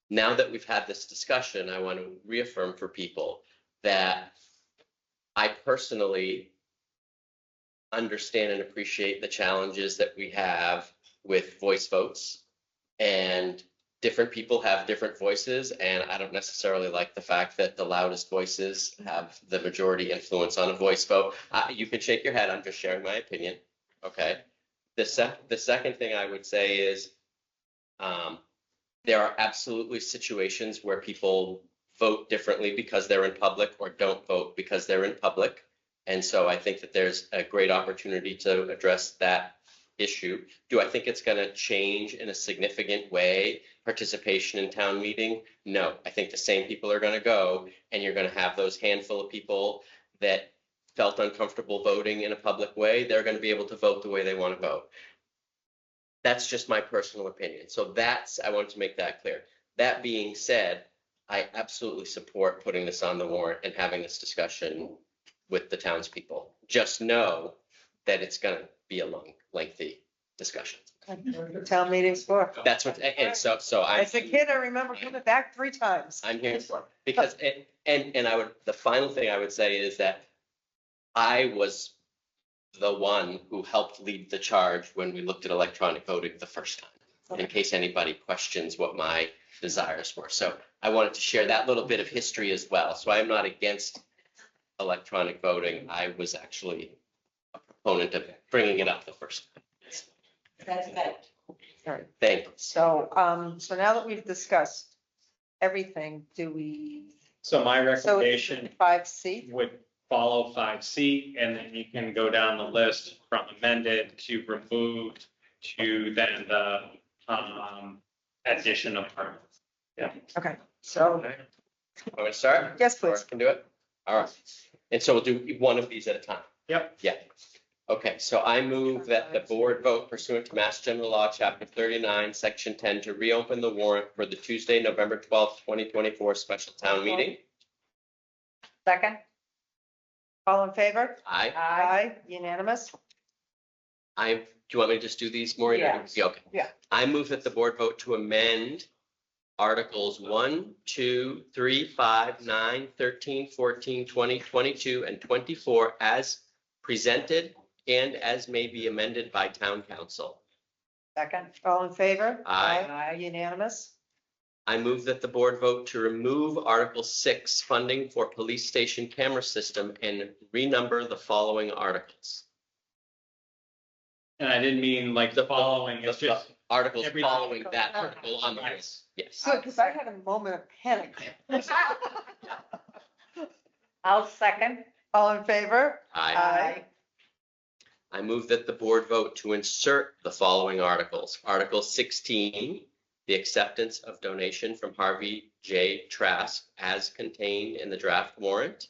Now that we've had this discussion, I want to reaffirm for people that I personally understand and appreciate the challenges that we have with voice votes, and different people have different voices, and I don't necessarily like the fact that the loudest voices have the majority influence on a voice vote. You can shake your head, I'm just sharing my opinion, okay? The second thing I would say is There are absolutely situations where people vote differently because they're in public or don't vote because they're in public. And so I think that there's a great opportunity to address that issue. Do I think it's going to change in a significant way participation in town meeting? No, I think the same people are going to go, and you're going to have those handful of people that felt uncomfortable voting in a public way. They're going to be able to vote the way they want to vote. That's just my personal opinion. So I wanted to make that clear. That being said, I absolutely support putting this on the warrant and having this discussion with the townspeople. Just know that it's going to be a long, lengthy discussion. The town meeting's for. That's what, and so I'm. As a kid, I remember coming back 3 times. I'm here for, because, the final thing I would say is that I was the one who helped lead the charge when we looked at electronic voting the first time, in case anybody questions what my desires were. So I wanted to share that little bit of history as well. So I'm not against electronic voting. I was actually a proponent of bringing it up the first time. That's good. All right. Thank you. So, so now that we've discussed everything, do we? So my recommendation 5C? would follow 5C, and then you can go down the list from amended to removed to then the addition of permits. Yeah. Okay, so. Want to start? Yes, please. Or I can do it? All right. And so we'll do one of these at a time. Yep. Yeah. Okay, so I move that the board vote pursuant to Mass General Law, Chapter 39, Section 10, to reopen the warrant for the Tuesday, November 12th, 2024 special town meeting. Second? All in favor? Aye. Aye, unanimous? Do you want me to just do these, Maureen? Yes. Yeah, okay. Yeah. I move that the board vote to amend Articles 1, 2, 3, 5, 9, 13, 14, 20, 22, and 24 as presented and as may be amended by town council. Second? All in favor? Aye. Unanimous? I move that the board vote to remove Article 6, funding for police station camera system, and renumber the following articles. And I didn't mean like the following, it's just. Articles every- following that article on the list. Yes. Good, because I had a moment of panic. I'll second. All in favor? Aye. I move that the board vote to insert the following articles. Article 16, the acceptance of donation from Harvey J. Trask as contained in the draft warrant.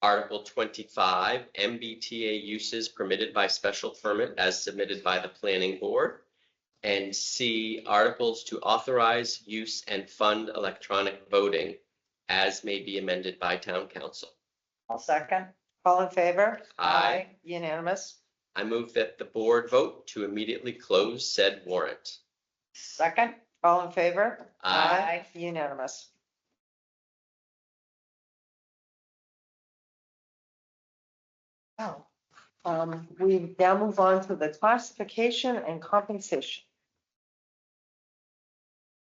Article 25, MBTA uses permitted by special permit as submitted by the planning board. And C, articles to authorize use and fund electronic voting as may be amended by town council. I'll second. All in favor? Aye. Unanimous? I move that the board vote to immediately close said warrant. Second? All in favor? Aye. Unanimous? Oh, we now move on to the classification and compensation.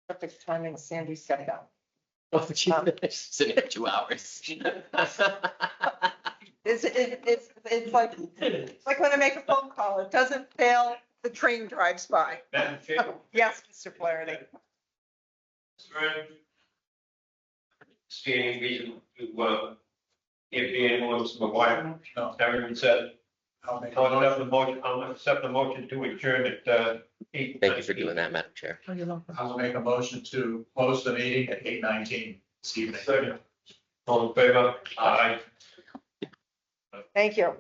Perfect timing, Sandy stepped out. Oh, gee, sitting for 2 hours. It's like when I make a phone call, it doesn't fail, the train drives by. Madam Chair. Yes, Mr. Flaherty. Standing reason to, if the ambulance, my wife, everyone said, I'll accept the motion to adjourn at, 8. Thank you for doing that, Madam Chair. I'll make a motion to close the meeting at 8:19 this evening. Second. All in favor? Aye. Thank you.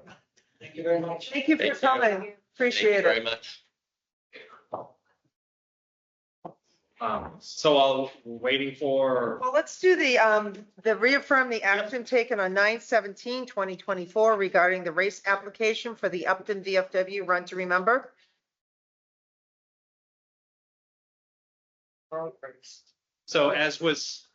Thank you very much. Thank you for Thank you. coming. Thank you Appreciate very it. much. So I'll waiting for, Well, let's do the reaffirm the action taken on 9/17/2024 regarding the race application for the Upton VFW Run to Remember. so as was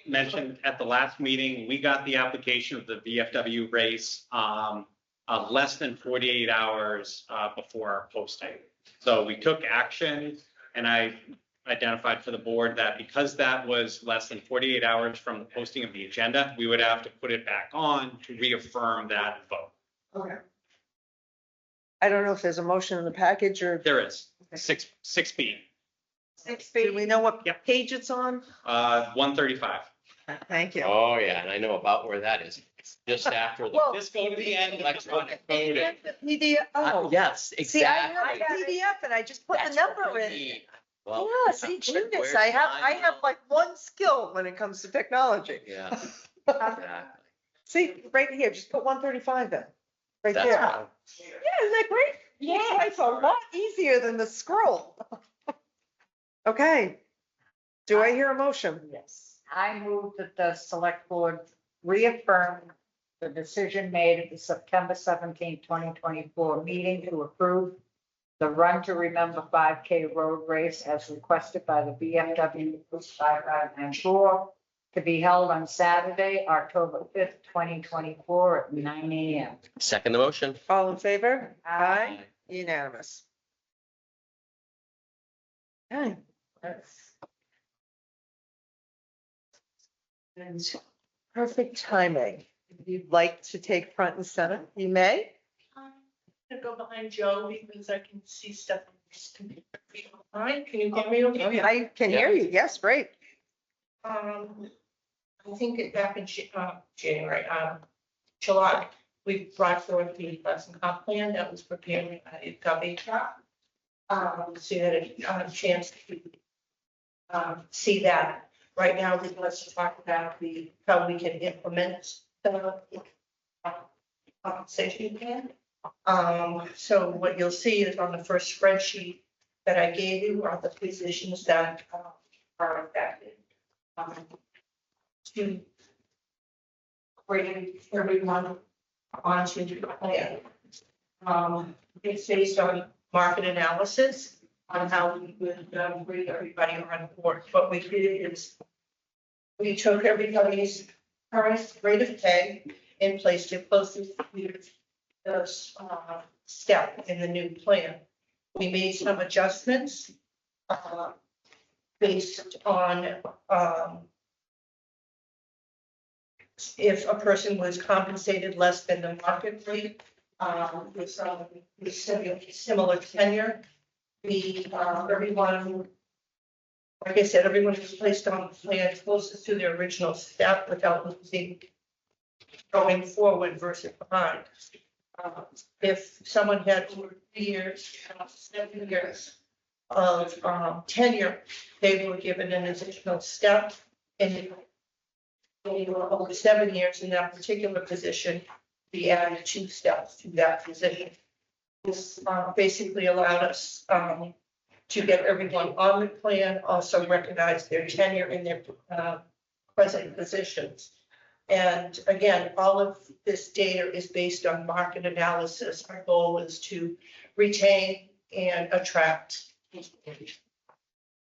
mentioned at the last meeting, we got the application of the VFW race less than 48 hours before our posting. So we took action, and I identified for the board that because that was less than 48 hours from the posting of the agenda, we would have to put it back on to reaffirm that vote. Okay. I don't know if there's a motion in the package or. There is, 6B, 6B. Do we know what page it's on? 135. Thank you. Oh, yeah, and I know about where that is. It's just after the Well, Just go to the end. electronic voting. PDF, oh. Yes, See, I exactly. have a PDF and I just put the That's what number we in. need. Well, Yeah, see, goodness, where's I time? have like one skill when it comes to technology. Yeah, exactly. See, right here, just put 135 in, right That's there. fine. Yeah, isn't that great? Yeah. It's a lot easier than the scroll. Okay. Do I hear a motion? Yes. I move that the select board reaffirm the decision made at the September 17, 2024 meeting to approve the Run to Remember 5K road race as requested by the BFW 5594 to be held on Saturday, October 5th, 2024 at 9 a.m. Second the motion. All in favor? Aye. Unanimous. Okay. And perfect timing. If you'd like to take front and center, you may. I'm gonna go behind Joe because I can see stuff. All right, can you hear me okay? I can hear you. Yes, great. I think it back in January, July, we brought forward the lesson comp plan that was prepared by GovHR. So you had a chance to see that. Right now, let's talk about how we can implement the compensation plan. So what you'll see is on the first spreadsheet that I gave you are the positions that are affected. To bring everyone onto the plan. It's based on market analysis on how we would bring everybody on board. What we did is we took everybody's current rate of pay and placed it closely to the step in the new plan. We made some adjustments based on if a person was compensated less than the market rate, with similar tenure, everyone, like I said, everyone was placed on the plan closest to their original step without losing going forward versus behind. If someone had over 3 years, 7 years of tenure, they were given an additional step, and they were over 7 years in that particular position, we added 2 steps to that position. This basically allowed us to get everyone on the plan, also recognize their tenure in their present positions. And again, all of this data is based on market analysis. Our goal is to retain and attract.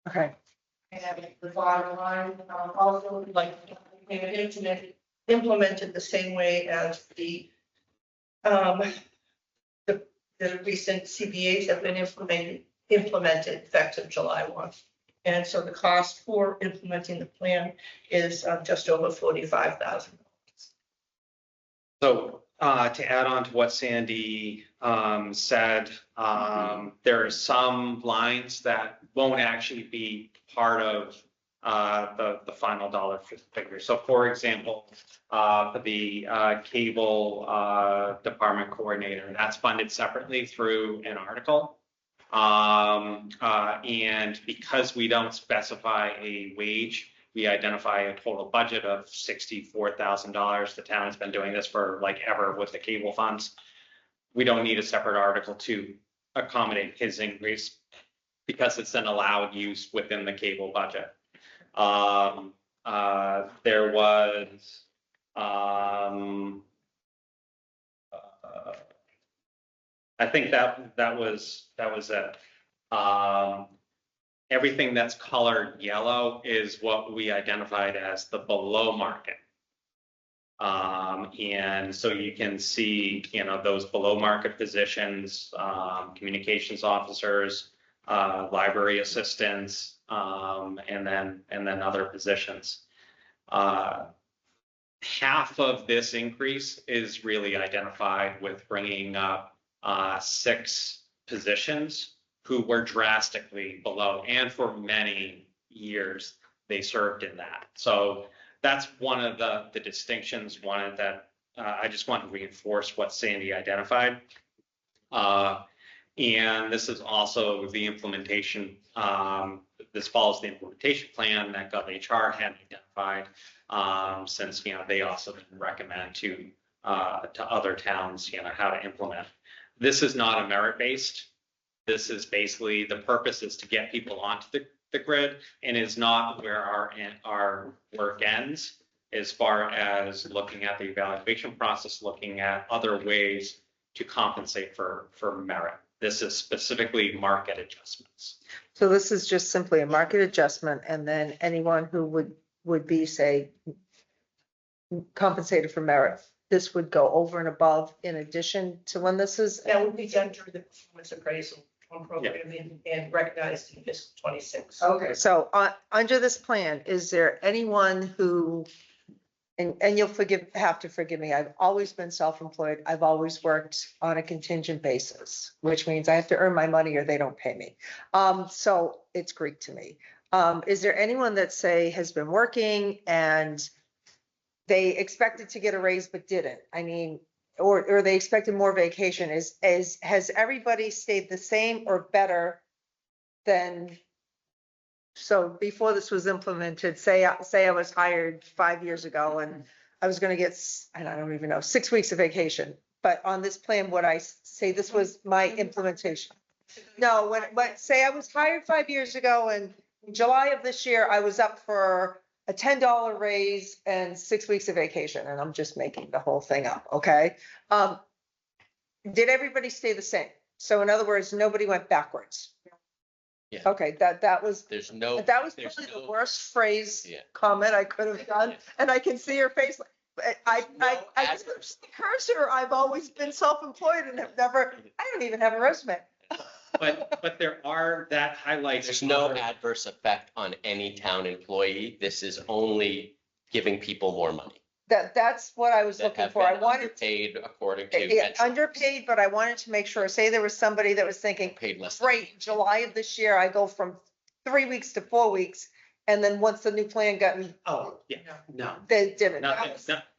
Okay. And the bottom line, also like implemented the same way as the recent CBAs have been implemented effective July 1. And so the cost for implementing the plan is just over $45,000. So to add on to what Sandy said, there are some lines that won't actually be part of the final dollar figure. So for example, for the cable department coordinator, that's funded separately through an article. And because we don't specify a wage, we identify a total budget of $64,000. The town has been doing this for like ever with the cable funds. We don't need a separate article to accommodate his increase because it's an allowed use within the cable budget. There was I think that was it. Everything that's colored yellow is what we identified as the below market. And so you can see, those below market positions, communications officers, library assistants, and then other positions. Half of this increase is really identified with bringing up 6 positions who were drastically below, and for many years they served in that. So that's one of the distinctions, one that I just want to reinforce what Sandy identified. And this is also the implementation, this follows the implementation plan that GovHR had identified, since, they also recommend to other towns, how to implement. This is not a merit-based. This is basically, the purpose is to get people onto the grid, and is not where our work ends as far as looking at the evaluation process, looking at other ways to compensate for merit. This is specifically market adjustments. So this is just simply a market adjustment, and then anyone who would be, say, compensated for merit, this would go over and above in addition to when this is. That would be done through the performance appraisal program and recognized in fiscal 26. Okay, so under this plan, is there anyone who, and you'll have to forgive me, I've always been self-employed. I've always worked on a contingent basis, which means I have to earn my money or they don't pay me. So it's Greek to me. Is there anyone that, say, has been working and they expected to get a raise but didn't? I mean, or they expected more vacation. Has everybody stayed the same or better than? So before this was implemented, say I was hired 5 years ago and I was going to get, I don't even know, 6 weeks of vacation. But on this plan, would I say this was my implementation? No, when say I was hired 5 years ago and in July of this year, I was up for a $10 raise and 6 weeks of vacation, and I'm just making the whole thing up, okay? Did everybody stay the same? So in other words, nobody went backwards. Yeah. Okay, that was There's no. that was probably the worst phrase comment I could have done, and I can see your face. I use the cursor. I've always been self-employed and have never. I don't even have a resume. But that highlights. There's no adverse effect on any town employee. This is only giving people more money. That's what I was looking for. I wanted paid according to underpaid, but I wanted to make sure. Say there was somebody that was thinking, paid less. Great, July of this year, I go from 3 weeks to 4 weeks, and then once the new plan got me, No. they didn't. No,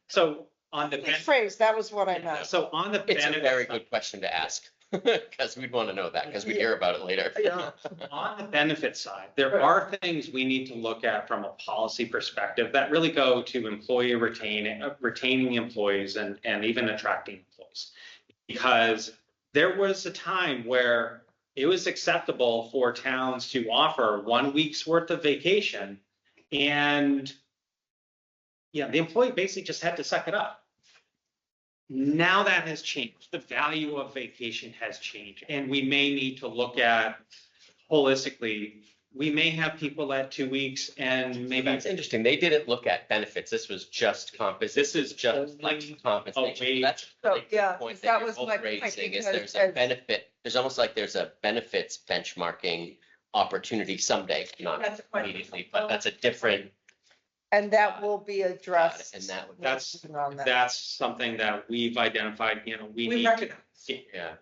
so on the Phrase, that was what I meant. So on the It's a very good question to ask, because we'd want to know that, because we hear about it later. On the benefit side, there are things we need to look at from a policy perspective that really go to employee retaining employees and even attracting employees. Because there was a time where it was acceptable for towns to offer 1 week's worth of vacation, and the employee basically just had to suck it up. Now that has changed. The value of vacation has changed, and we may need to look at holistically. We may have people at 2 weeks, and maybe That's interesting. They didn't look at benefits. This was just This is just like compensation. That's So, the yeah, point that that was you're my both raising, is point, there's because a benefit. There's almost like there's a benefits benchmarking opportunity someday, not That's the point. immediately, but that's a different. And that will be addressed. And that would. that's something that we've identified. We need to,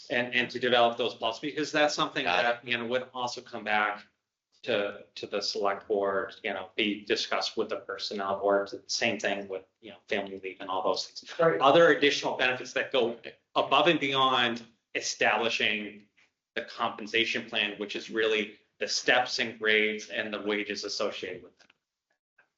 and to develop those policies, because that's something that would also come back to the select board. Be discussed with the personnel boards. Same thing with family leave and all those things. Right. Other additional benefits that go above and beyond establishing the compensation plan, which is really the steps and grades and the wages associated with it.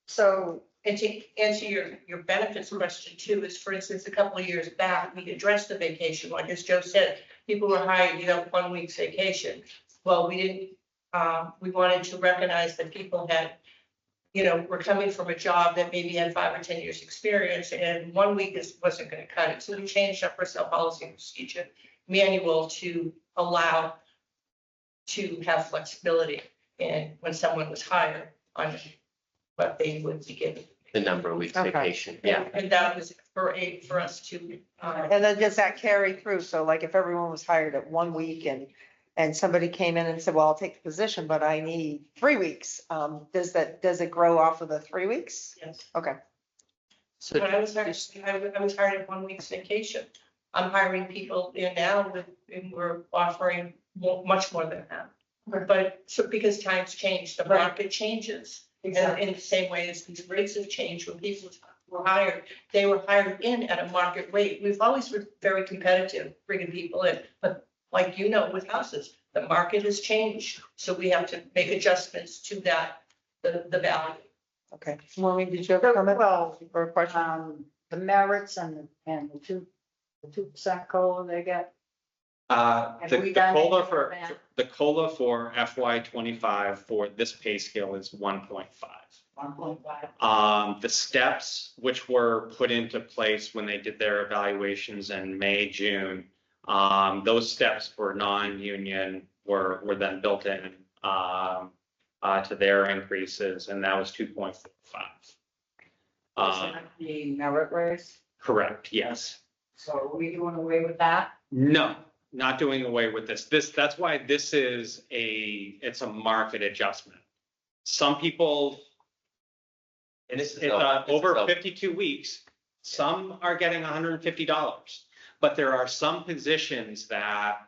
So, and to answer your benefits question too, is for instance, a couple of years back, we addressed the vacation, like as Joe said, people were hired, 1 week's vacation. Well, we didn't, we wanted to recognize that people had, were coming from a job that maybe had 5 or 10 years experience, and 1 week wasn't going to cut it. So we changed our personnel policy and procedure manual to allow to have flexibility. And when someone was hired on what they would be given. The number of weeks vacation. And that was for us to. And then does that carry through? So like if everyone was hired at 1 week and somebody came in and said, well, I'll take the position, but I need 3 weeks. Does it grow off of the 3 weeks? Yes. Okay. When I was hired at 1 week's vacation. I'm hiring people there now and we're offering much more than that. But so because times change, the market changes. And in the same way as these rates have changed, when people were hired, they were hired in at a market rate. We've always been very competitive bringing people in, but like you know, with houses, the market has changed. So we have to make adjustments to that, the value. Okay, Maureen, did you have a comment? Well, Or a question? the merits and the 2% COLA they get. Have we The done COLA anything for, with that? the COLA for FY 25 for this pay scale is 1.5. 1.5. The steps which were put into place when they did their evaluations in May, June, those steps for non-union were then built in to their increases, and that was 2.45. The merit raise. Correct, yes. So are we doing away with that? No, not doing away with this. That's why this is it's a market adjustment. Some people, it's over 52 weeks, some are getting $150, but there are some positions that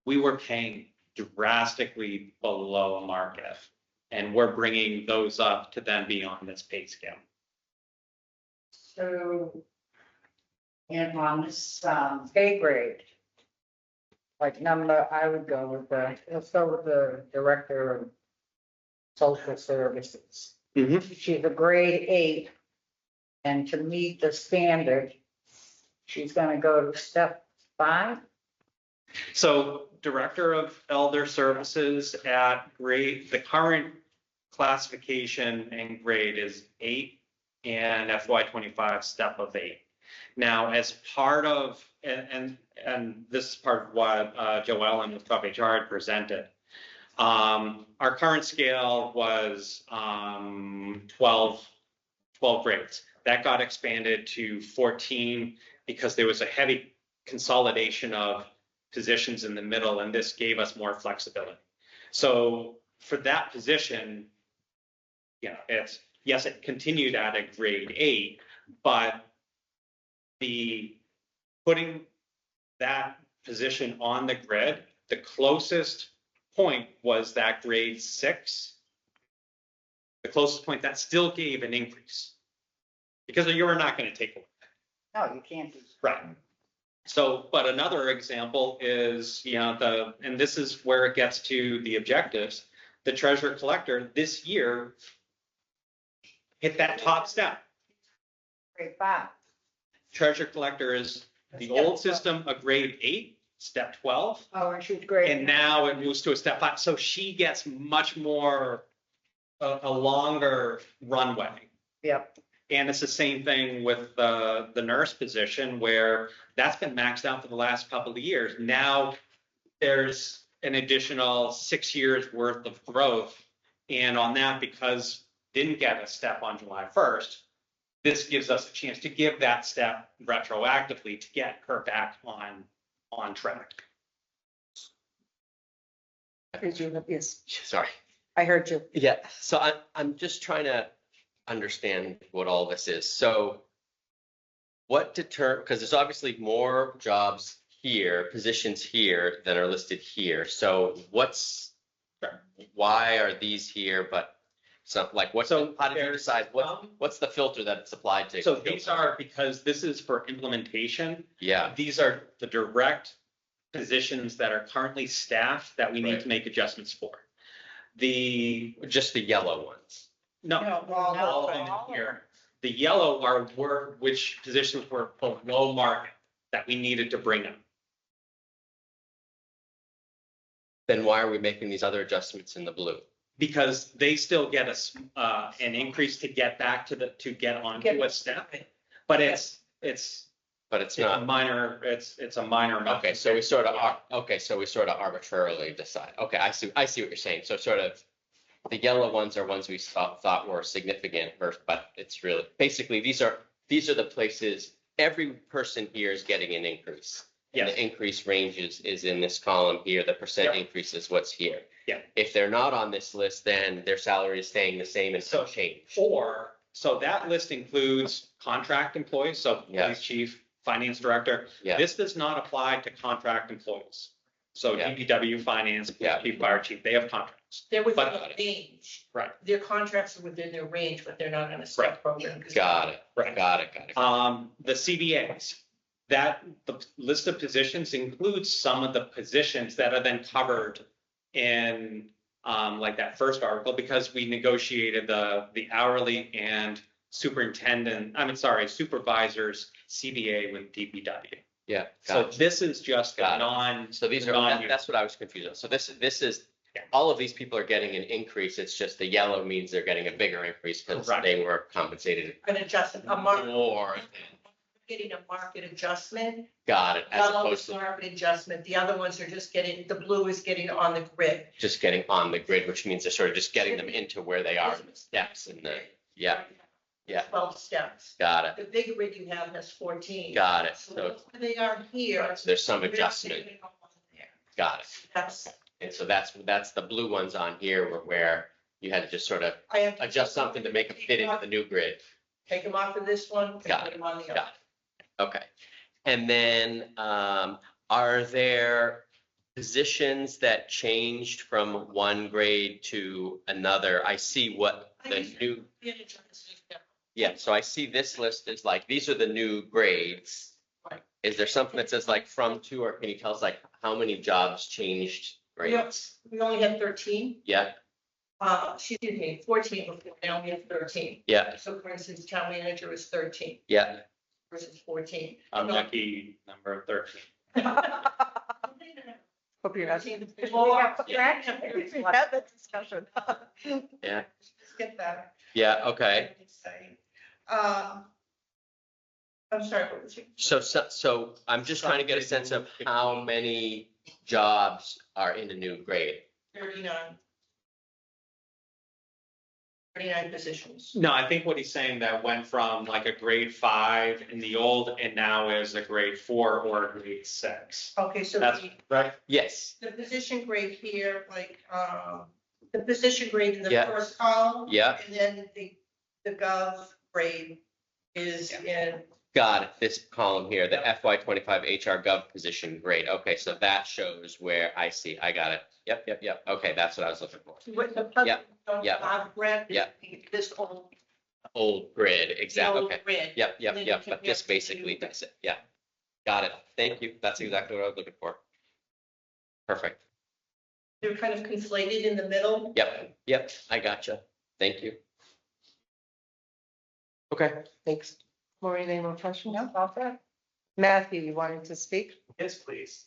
we were paying drastically below market, and we're bringing those up to then be on this pay scale. So, and on this pay grade, like number, I would go with let's go with the director of social services. She's a grade 8, and to meet the standard, she's gonna go to step 5. So Director of Elder Services at grade, the current classification and grade is 8 and FY 25 step of 8. Now, as part of, and this is part of what Joe Ellen with Top HR had presented, our current scale was 12 grades. That got expanded to 14 because there was a heavy consolidation of positions in the middle, and this gave us more flexibility. So for that position, yes, it continued at a grade 8, but putting that position on the grid, the closest point was that grade 6. The closest point that still gave an increase because you were not going to take away. No, you can't do. Right. So, but another example is, and this is where it gets to the objectives. The treasurer collector this year hit that top step. Grade 5. Treasurer collector is the old system, a grade 8, step 12. Oh, and she's great. And now it moves to a step 5. So she gets much more, a longer runway. Yep. And it's the same thing with the nurse position where that's been maxed out for the last couple of years. Now there's an additional 6 years worth of growth. And on that, because didn't get a step on July 1st, this gives us a chance to give that step retroactively to get her back on track. Yes, Sorry. I heard you. Yeah, so I'm just trying to understand what all this is. So what because there's obviously more jobs here, positions here than are listed here. So why are these here, but so like how did you decide what's the filter that it's applied to? So these are, because this is for implementation. Yeah. These are the direct positions that are currently staffed that we need to make adjustments for. Just the yellow ones. No, all of them here. The yellow are which positions were below market that we needed to bring up. Then why are we making these other adjustments in the blue? Because they still get an increase to get back to get onto a step, but it's not minor. It's a minor amount. Okay, so we sort of arbitrarily decide. Okay, I see what you're saying. So sort of the yellow ones are ones we thought were significant, but it's really basically these are the places every person here is getting an increase. Yes. And the increase ranges is in this column here. The percent increase is what's here. Yeah. If they're not on this list, then their salary is staying the same and so change. So that list includes contract employees, so police chief, finance director. Yeah. This does not apply to contract employees. So Yeah. DPW, finance, chief, fire chief, they have contracts. They're within But- their range. Right. Their contracts are within their range, but they're not on a step program. Got it. Right. Got it. The CBAs, that the list of positions includes some of the positions that are then covered in like that first article, because we negotiated the hourly and supervisors CBA with DPW. Yeah. So Gotcha. this is just a Got it. non. So these are, that's what I was confused on. So this is, all of these people are getting an increase. It's just the yellow means they're getting a bigger increase because Correct. they were compensated An adjustment, a market, more. getting a market adjustment. Got it. As Yellow opposed is to market adjustment. The other ones are just getting, the blue is getting on the grid. just getting on the grid, which means they're sort of just getting them into where they are in the steps and the, yeah. 12 steps. Got it. The big grid you have has 14. Got it. So So where they are here. so there's some we're not adjustment. taking them on there. Got it. That's, And so that's the blue ones on here where you had to just sort of I have to adjust something to make them fit into the new grid. take them off of this one, and Got put it. them on the Got other. it. Okay. And then, are there positions that changed from one grade to another? I see what the new, yeah, so I see this list is like, these are the new grades. Right. Is there something that says like from to, or can you tell us like how many jobs changed grades? We only had 13, Yeah, excuse me, 14 before, now we have 13. yeah, So for instance, town manager is 13 yeah. versus 14. I'm lucky number 13. Hope you're not. Have that discussion. Yeah. Just get that. Yeah, okay. I'm sorry, what was your? So I'm just trying to get a sense of how many jobs are in a new grade. 39. 39 positions. No, I think what he's saying that went from like a grade 5 in the old and now is a grade 4 or a grade 6. Okay, so That's right. Yes. the position grade here, like, the position grade in the Yeah. first column. Yeah. And then the gov grade is in, Got it. This column here, the FY25 HR Gov position grade. Okay, so that shows where I see. I got it. Yep. Okay, that's what I was looking for. with the. Yeah, yeah. I've read Yeah. this old. Old grid, exactly. old Okay. grid. Yep. And then you But compare this it to the basically new does it. Yeah. Got it. Thank you. That's exactly what I was looking for. Perfect. They're kind of conflated in the middle. Yep. I gotcha. Thank you. Okay, thanks. Maureen, any more questions? No, all set. Matthew, you wanted to speak? Yes, please.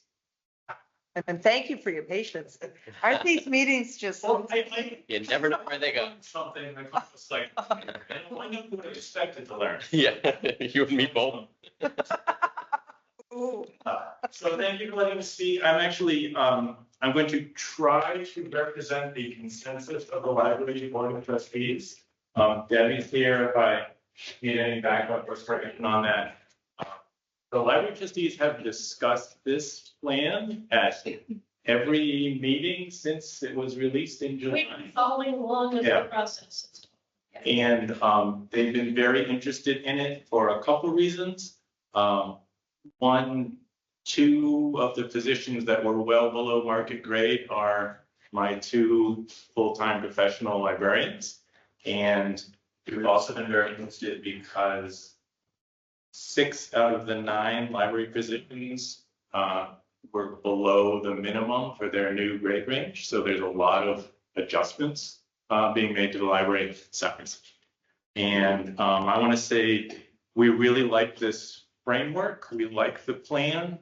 And thank you for your patience. Aren't these meetings just? You never know where they go. Something that was like, I don't know what I expected to learn. Yeah, you and me both. So thank you for letting me speak. I'm actually, I'm going to try to represent the consensus of the library board of trustees. Debbie's here if I need any backup or correction on that. The library trustees have discussed this plan at every meeting since it was released in July. We've been following along with Yeah. the process. And they've been very interested in it for a couple reasons. One, 2 of the positions that were well below market grade are my 2 full-time professional librarians. And we've also been very interested because 6 out of the 9 library positions were below the minimum for their new grade range. So there's a lot of adjustments being made to the library salaries. And I want to say we really like this framework. We like the plan.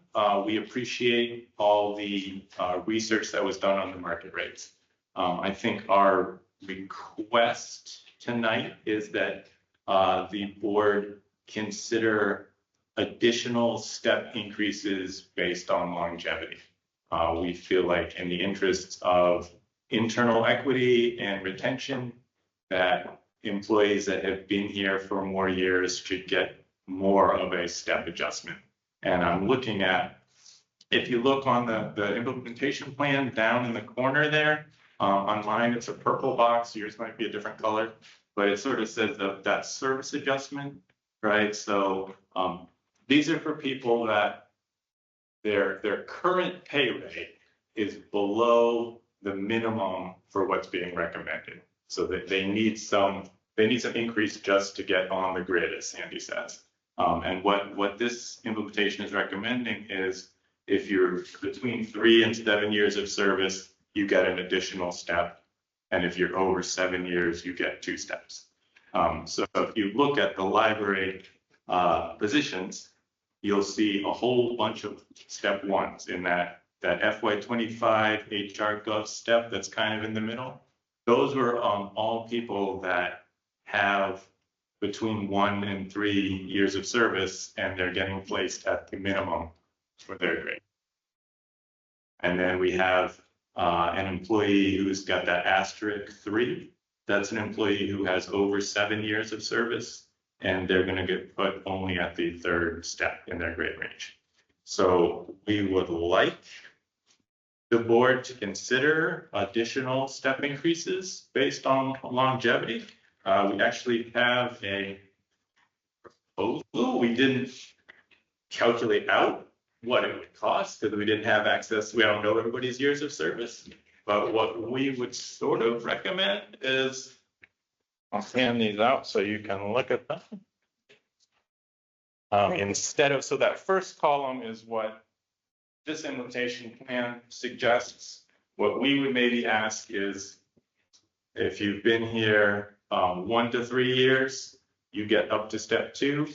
We appreciate all the research that was done on the market rates. I think our request tonight is that the board consider additional step increases based on longevity. We feel like in the interests of internal equity and retention, that employees that have been here for more years should get more of a step adjustment. And I'm looking at, if you look on the implementation plan down in the corner there, on mine, it's a purple box, yours might be a different color, but it sort of says that service adjustment, right? So these are for people that their current pay rate is below the minimum for what's being recommended. So that they need some increase just to get on the grid, as Sandy says. And what this implementation is recommending is if you're between 3 and 7 years of service, you get an additional step. And if you're over 7 years, you get 2 steps. So if you look at the library positions, you'll see a whole bunch of step ones in that FY25 HR Gov step that's kind of in the middle. Those were all people that have between 1 and 3 years of service, and they're getting placed at the minimum for their grade. And then we have an employee who's got that asterisk 3. That's an employee who has over 7 years of service, and they're going to get put only at the 3rd step in their grade range. So we would like the board to consider additional step increases based on longevity. We actually have a proposal. We didn't calculate out what it would cost because we didn't have access. We don't know everybody's years of service. But what we would sort of recommend is, I'll hand these out so you can look at them. Instead of, so that first column is what this implementation plan suggests. What we would maybe ask is, if you've been here 1 to 3 years, you get up to step 2.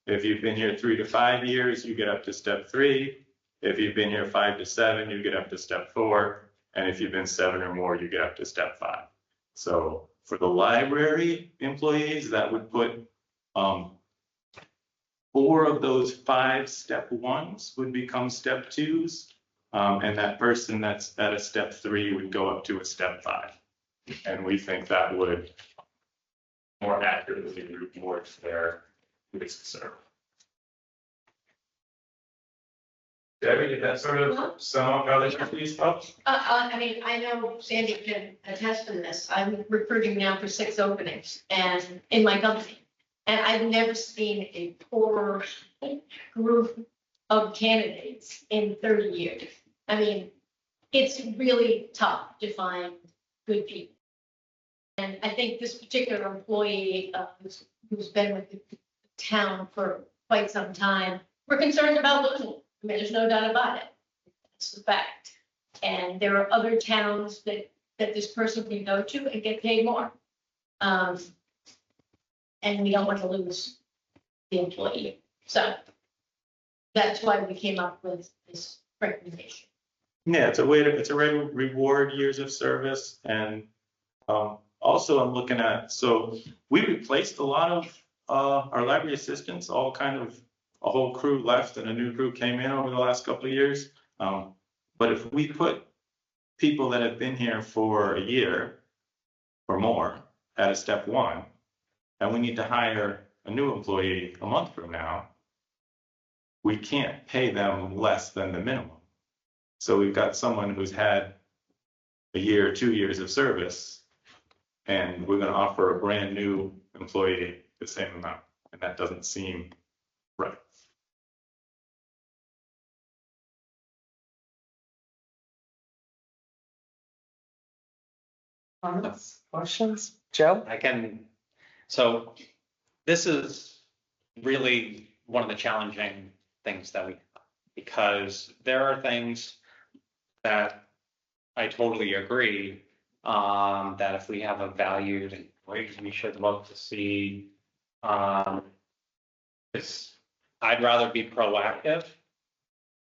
If you've been here 3 to 5 years, you get up to step 3. If you've been here 5 to 7, you get up to step 4. And if you've been 7 or more, you get up to step 5. So for the library employees, that would put 4 of those 5 step 1s would become step 2s. And that person that's at a step 3 would go up to a step 5. And we think that would more accurately reward their risk serve. Debbie, did that sort of sum up how they should these up? I mean, I know Sandy can attest to this. I'm recruiting now for 6 openings and in my company. And I've never seen a poorer group of candidates in 30 years. I mean, it's really tough to find good people. And I think this particular employee who's been with the town for quite some time, we're concerned about losing. I mean, there's no doubt about it. That's the fact. And there are other towns that this person can go to and get paid more. And we don't want to lose the employee. So that's why we came up with this recommendation. Yeah, it's a way to reward years of service. And also I'm looking at, so we replaced a lot of our library assistants, all kind of a whole crew left and a new crew came in over the last couple of years. But if we put people that have been here for a year or more at a step 1, and we need to hire a new employee a month from now, we can't pay them less than the minimum. So we've got someone who's had a year or 2 years of service, and we're going to offer a brand new employee the same amount. And that doesn't seem right. Questions? Joe? So this is really one of the challenging things that we have, because there are things that I totally agree that if we have a valued employee, we should look to see. I'd rather be proactive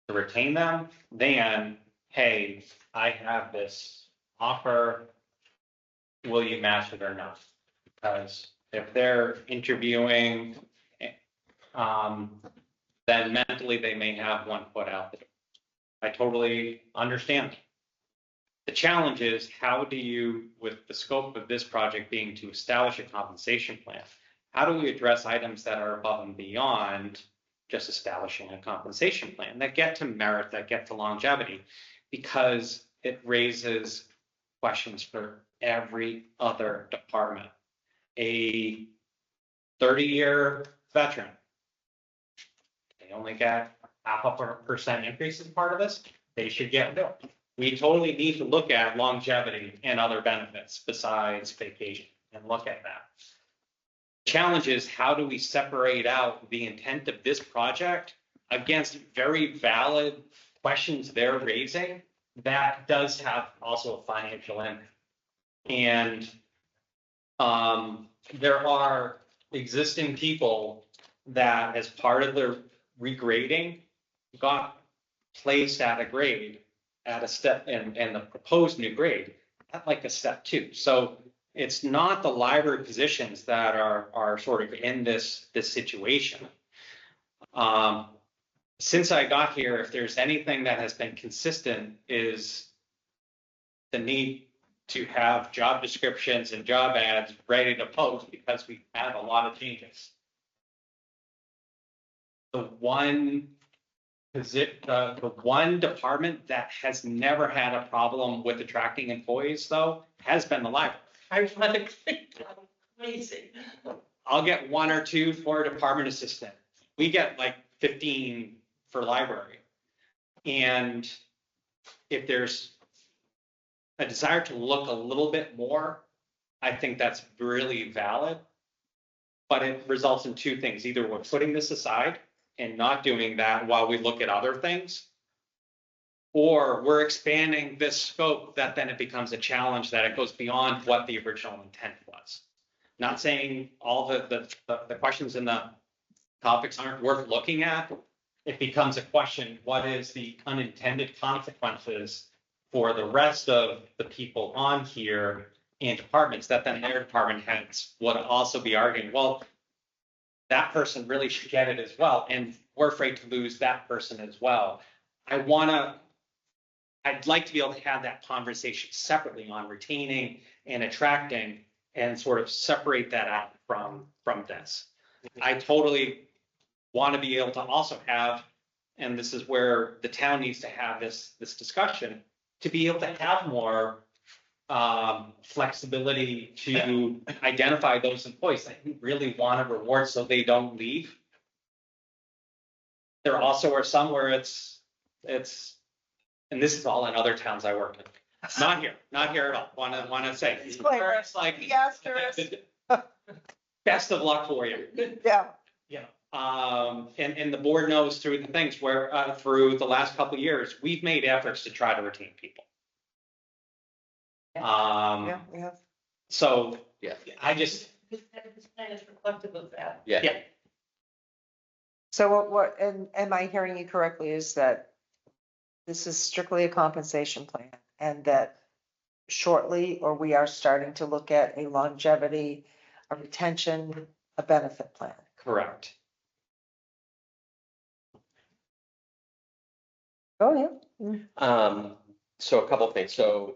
to retain them than, hey, I have this offer, will you match it or not? Because if they're interviewing, then mentally they may have one foot out there. I totally understand. The challenge is, how do you, with the scope of this project being to establish a compensation plan, how do we address items that are above and beyond just establishing a compensation plan, that get to merit, that get to longevity? Because it raises questions for every other department. A 30-year veteran they only get 0.5% increase as part of this, they should get more. We totally need to look at longevity and other benefits besides vacation and look at that. Challenge is, how do we separate out the intent of this project against very valid questions they're raising that does have also a financial impact? And there are existing people that, as part of their regrading, got placed at a grade at a step, and the proposed new grade at like a step 2. So it's not the library positions that are sort of in this situation. Since I got here, if there's anything that has been consistent, is the need to have job descriptions and job ads ready to post, because we have a lot of changes. The one department that has never had a problem with attracting employees, though, has been the library. Ironically, amazing. I'll get 1 or 2 for a department assistant. We get like 15 for library. And if there's a desire to look a little bit more, I think that's really valid. But it results in 2 things. Either we're putting this aside and not doing that while we look at other things, or we're expanding this scope that then it becomes a challenge, that it goes beyond what the original intent was. Not saying all the questions in the topics aren't worth looking at. It becomes a question, what is the unintended consequences for the rest of the people on here and departments, that then their department heads would also be arguing, well, that person really should get it as well, and we're afraid to lose that person as well. I'd like to be able to have that conversation separately on retaining and attracting, and sort of separate that out from this. I totally want to be able to also have, and this is where the town needs to have this discussion, to be able to have more flexibility to identify those employees that you really want to reward so they don't leave. There also are some where it's, and this is all in other towns I work in. Not here at all. Want to say, it's like best of luck for you. Yeah. Yeah. And the board knows through the things where through the last couple of years, we've made efforts to try to retain people. Yeah, we have. So Yeah. I just, This plan is reflective of that. Yeah. So what, and am I hearing you correctly, is that this is strictly a compensation plan, and that shortly, or we are starting to look at a longevity, a retention, a benefit plan? correct. Oh, yeah. So a couple of things. So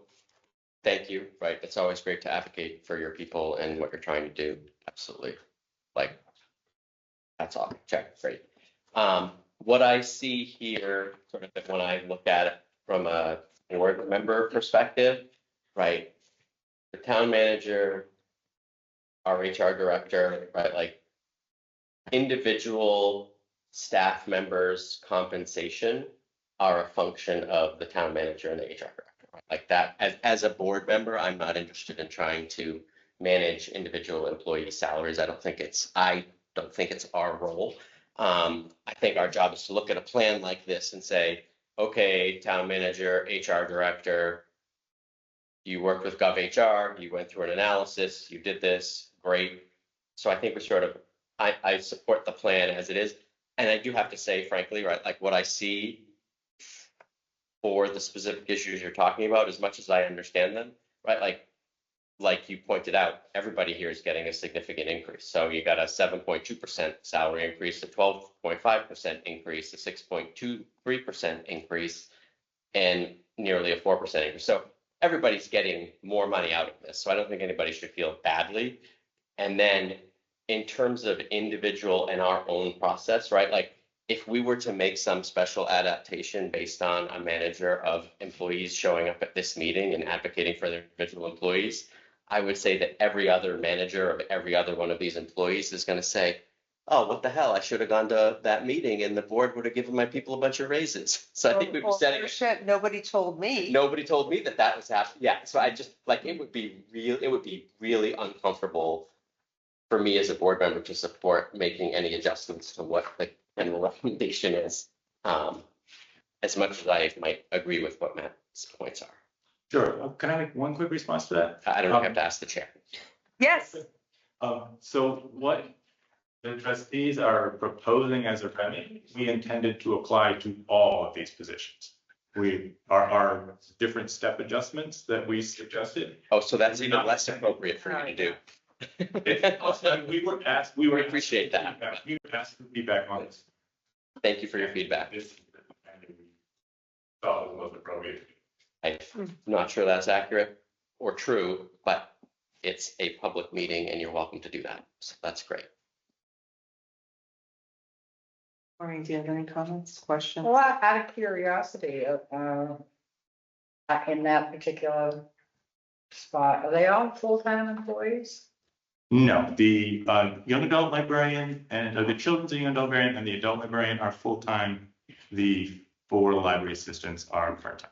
thank you, right? It's always great to advocate for your people and what you're trying to do. Absolutely. Like, that's all. Check. Great. What I see here, sort of when I look at it from a board member perspective, right? The town manager, our HR director, right? Like, individual staff members' compensation are a function of the town manager and the HR director. Right? Like that, as a board member, I'm not interested in trying to manage individual employee salaries. I don't think it's our role. I think our job is to look at a plan like this and say, okay, town manager, HR director, you worked with GovHR, you went through an analysis, you did this, great. So I think we sort of, I support the plan as it is. And I do have to say, frankly, right, like what I see for the specific issues you're talking about, as much as I understand them, right, like you pointed out, everybody here is getting a significant increase. So you got a 7.2% salary increase, a 12.5% increase, a 6.23% increase, and nearly a 4% increase. So everybody's getting more money out of this. So I don't think anybody should feel badly. And then in terms of individual and our own process, right? Like if we were to make some special adaptation based on a manager of employees showing up at this meeting and advocating for their individual employees, I would say that every other manager of every other one of these employees is going to say, oh, what the hell, I should have gone to that meeting and the board would have given my people a bunch of raises. So I think we'd be setting. Shit, nobody told me. Nobody told me that that was happening. Yeah, so I just, like, it would be really uncomfortable for me as a board member to support making any adjustments to what the general recommendation is. As much as I might agree with what Matt's points are. Sure. Can I make one quick response to that? I don't have to ask the chair. Yes. So what the trustees are proposing as a remedy, we intended to apply to all of these positions. We are different step adjustments that we suggested. Oh, so that's even less appropriate for you to do. We were asked, We appreciate that. We were asked for feedback on this. Thank you for your feedback. Thought it was appropriate. I'm not sure that's accurate or true, but it's a public meeting and you're welcome to do that. So that's great. Maureen, do you have any comments, questions? Well, out of curiosity, in that particular spot, are they all full-time employees? No, the young adult librarian and the children's young adult librarian and the adult librarian are full-time. The 4 library assistants are part-time.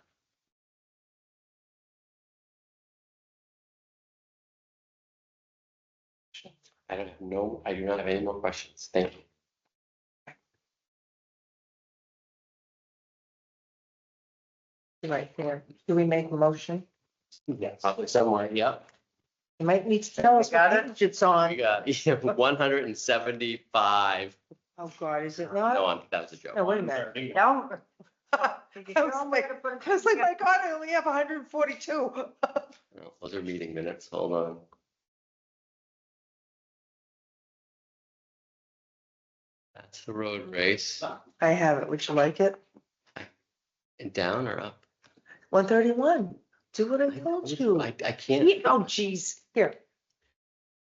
I do not have any more questions. Thank you. Right there. Do we make a motion? Yes. Probably somewhere, yep. You might need to tell us what page it's on. We got 175. Oh, God, is it not? No, that was a joke. No, wait a minute. No. I was like, my God, I only have 142. No, those are meeting minutes. Hold on. That's the road race. I have it. Would you like it? And down or up? 131. Do what I told you. I can't. Oh, geez. Here,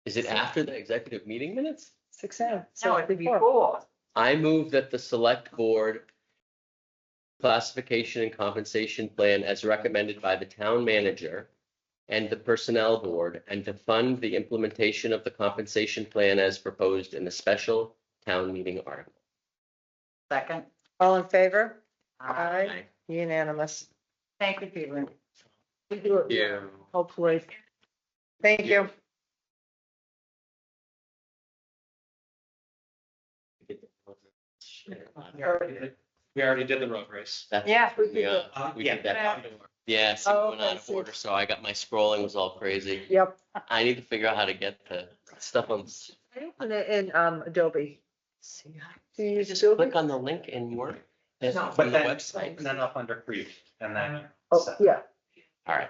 Is it after the executive meeting minutes? 6M. No, it'd be before. I move that the select board classification and compensation plan as recommended by the town manager and the personnel board, and to fund the implementation of the compensation plan as proposed in the special town meeting article. Second. All in favor? Aye. Unanimous. Thank you, Peter. We do it, Yeah. hopefully. Thank you. We already did the road race. Yeah, we did We Yeah. did that. Yeah, see, Oh, went out I of see. order, so I got my scrolling was all crazy. Yep. I need to figure out how to get the stuff on. I opened it in Adobe. Do you Just still? click on the link and work. No, From but the then, website. and then up under creep, and then. Oh, yeah. All right,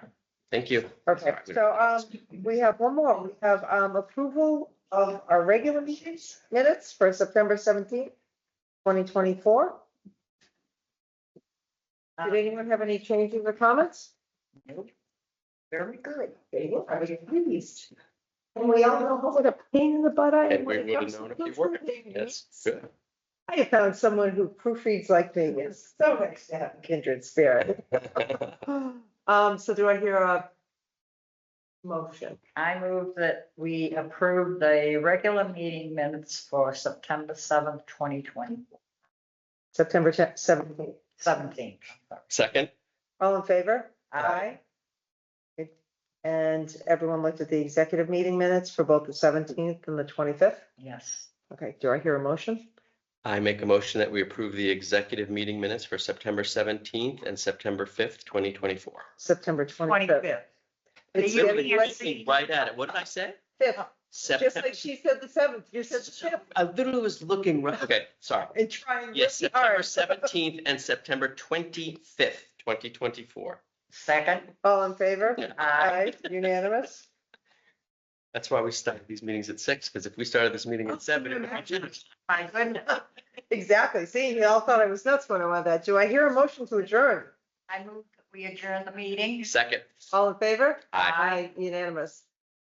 thank you. Okay, so, we have one more. We have, approval of our regular meetings minutes for September 17th, 2024. Did anyone have any changes or comments? Nope. Very good. I was pleased. And we all know what a pain in the butt I am. And we when it would have comes to known if you proofreading. were. Yes, good. I have found someone who proofreads like me. It's so nice to have a kindred spirit. So do I hear a motion? I move that we approve the regular meeting minutes for September 7th, 2020, September 17th. 17th. Second, All in favor? Aye. And everyone looked at the executive meeting minutes for both the 17th and the 25th? Yes. Okay, do I hear a motion? I make a motion that we approve the executive meeting minutes for September 17th and September 5th, 2024. September 25th. It's Looking right at it. What did I say? 5th, just September. like she said the 7th, you said the 5th. I literally was looking right. Okay, sorry. And trying Yes, really September hard. 17th and September 25th, 2024. Second. All in favor? Aye. Unanimous? That's why we started these meetings at 6, because if we started this meeting at 7, it would be finished. My goodness. Exactly. See, you all thought I was nuts when I wanted that. Do I hear a motion to adjourn? I move that we adjourn the meeting. Second. All in favor? Aye. Unanimous.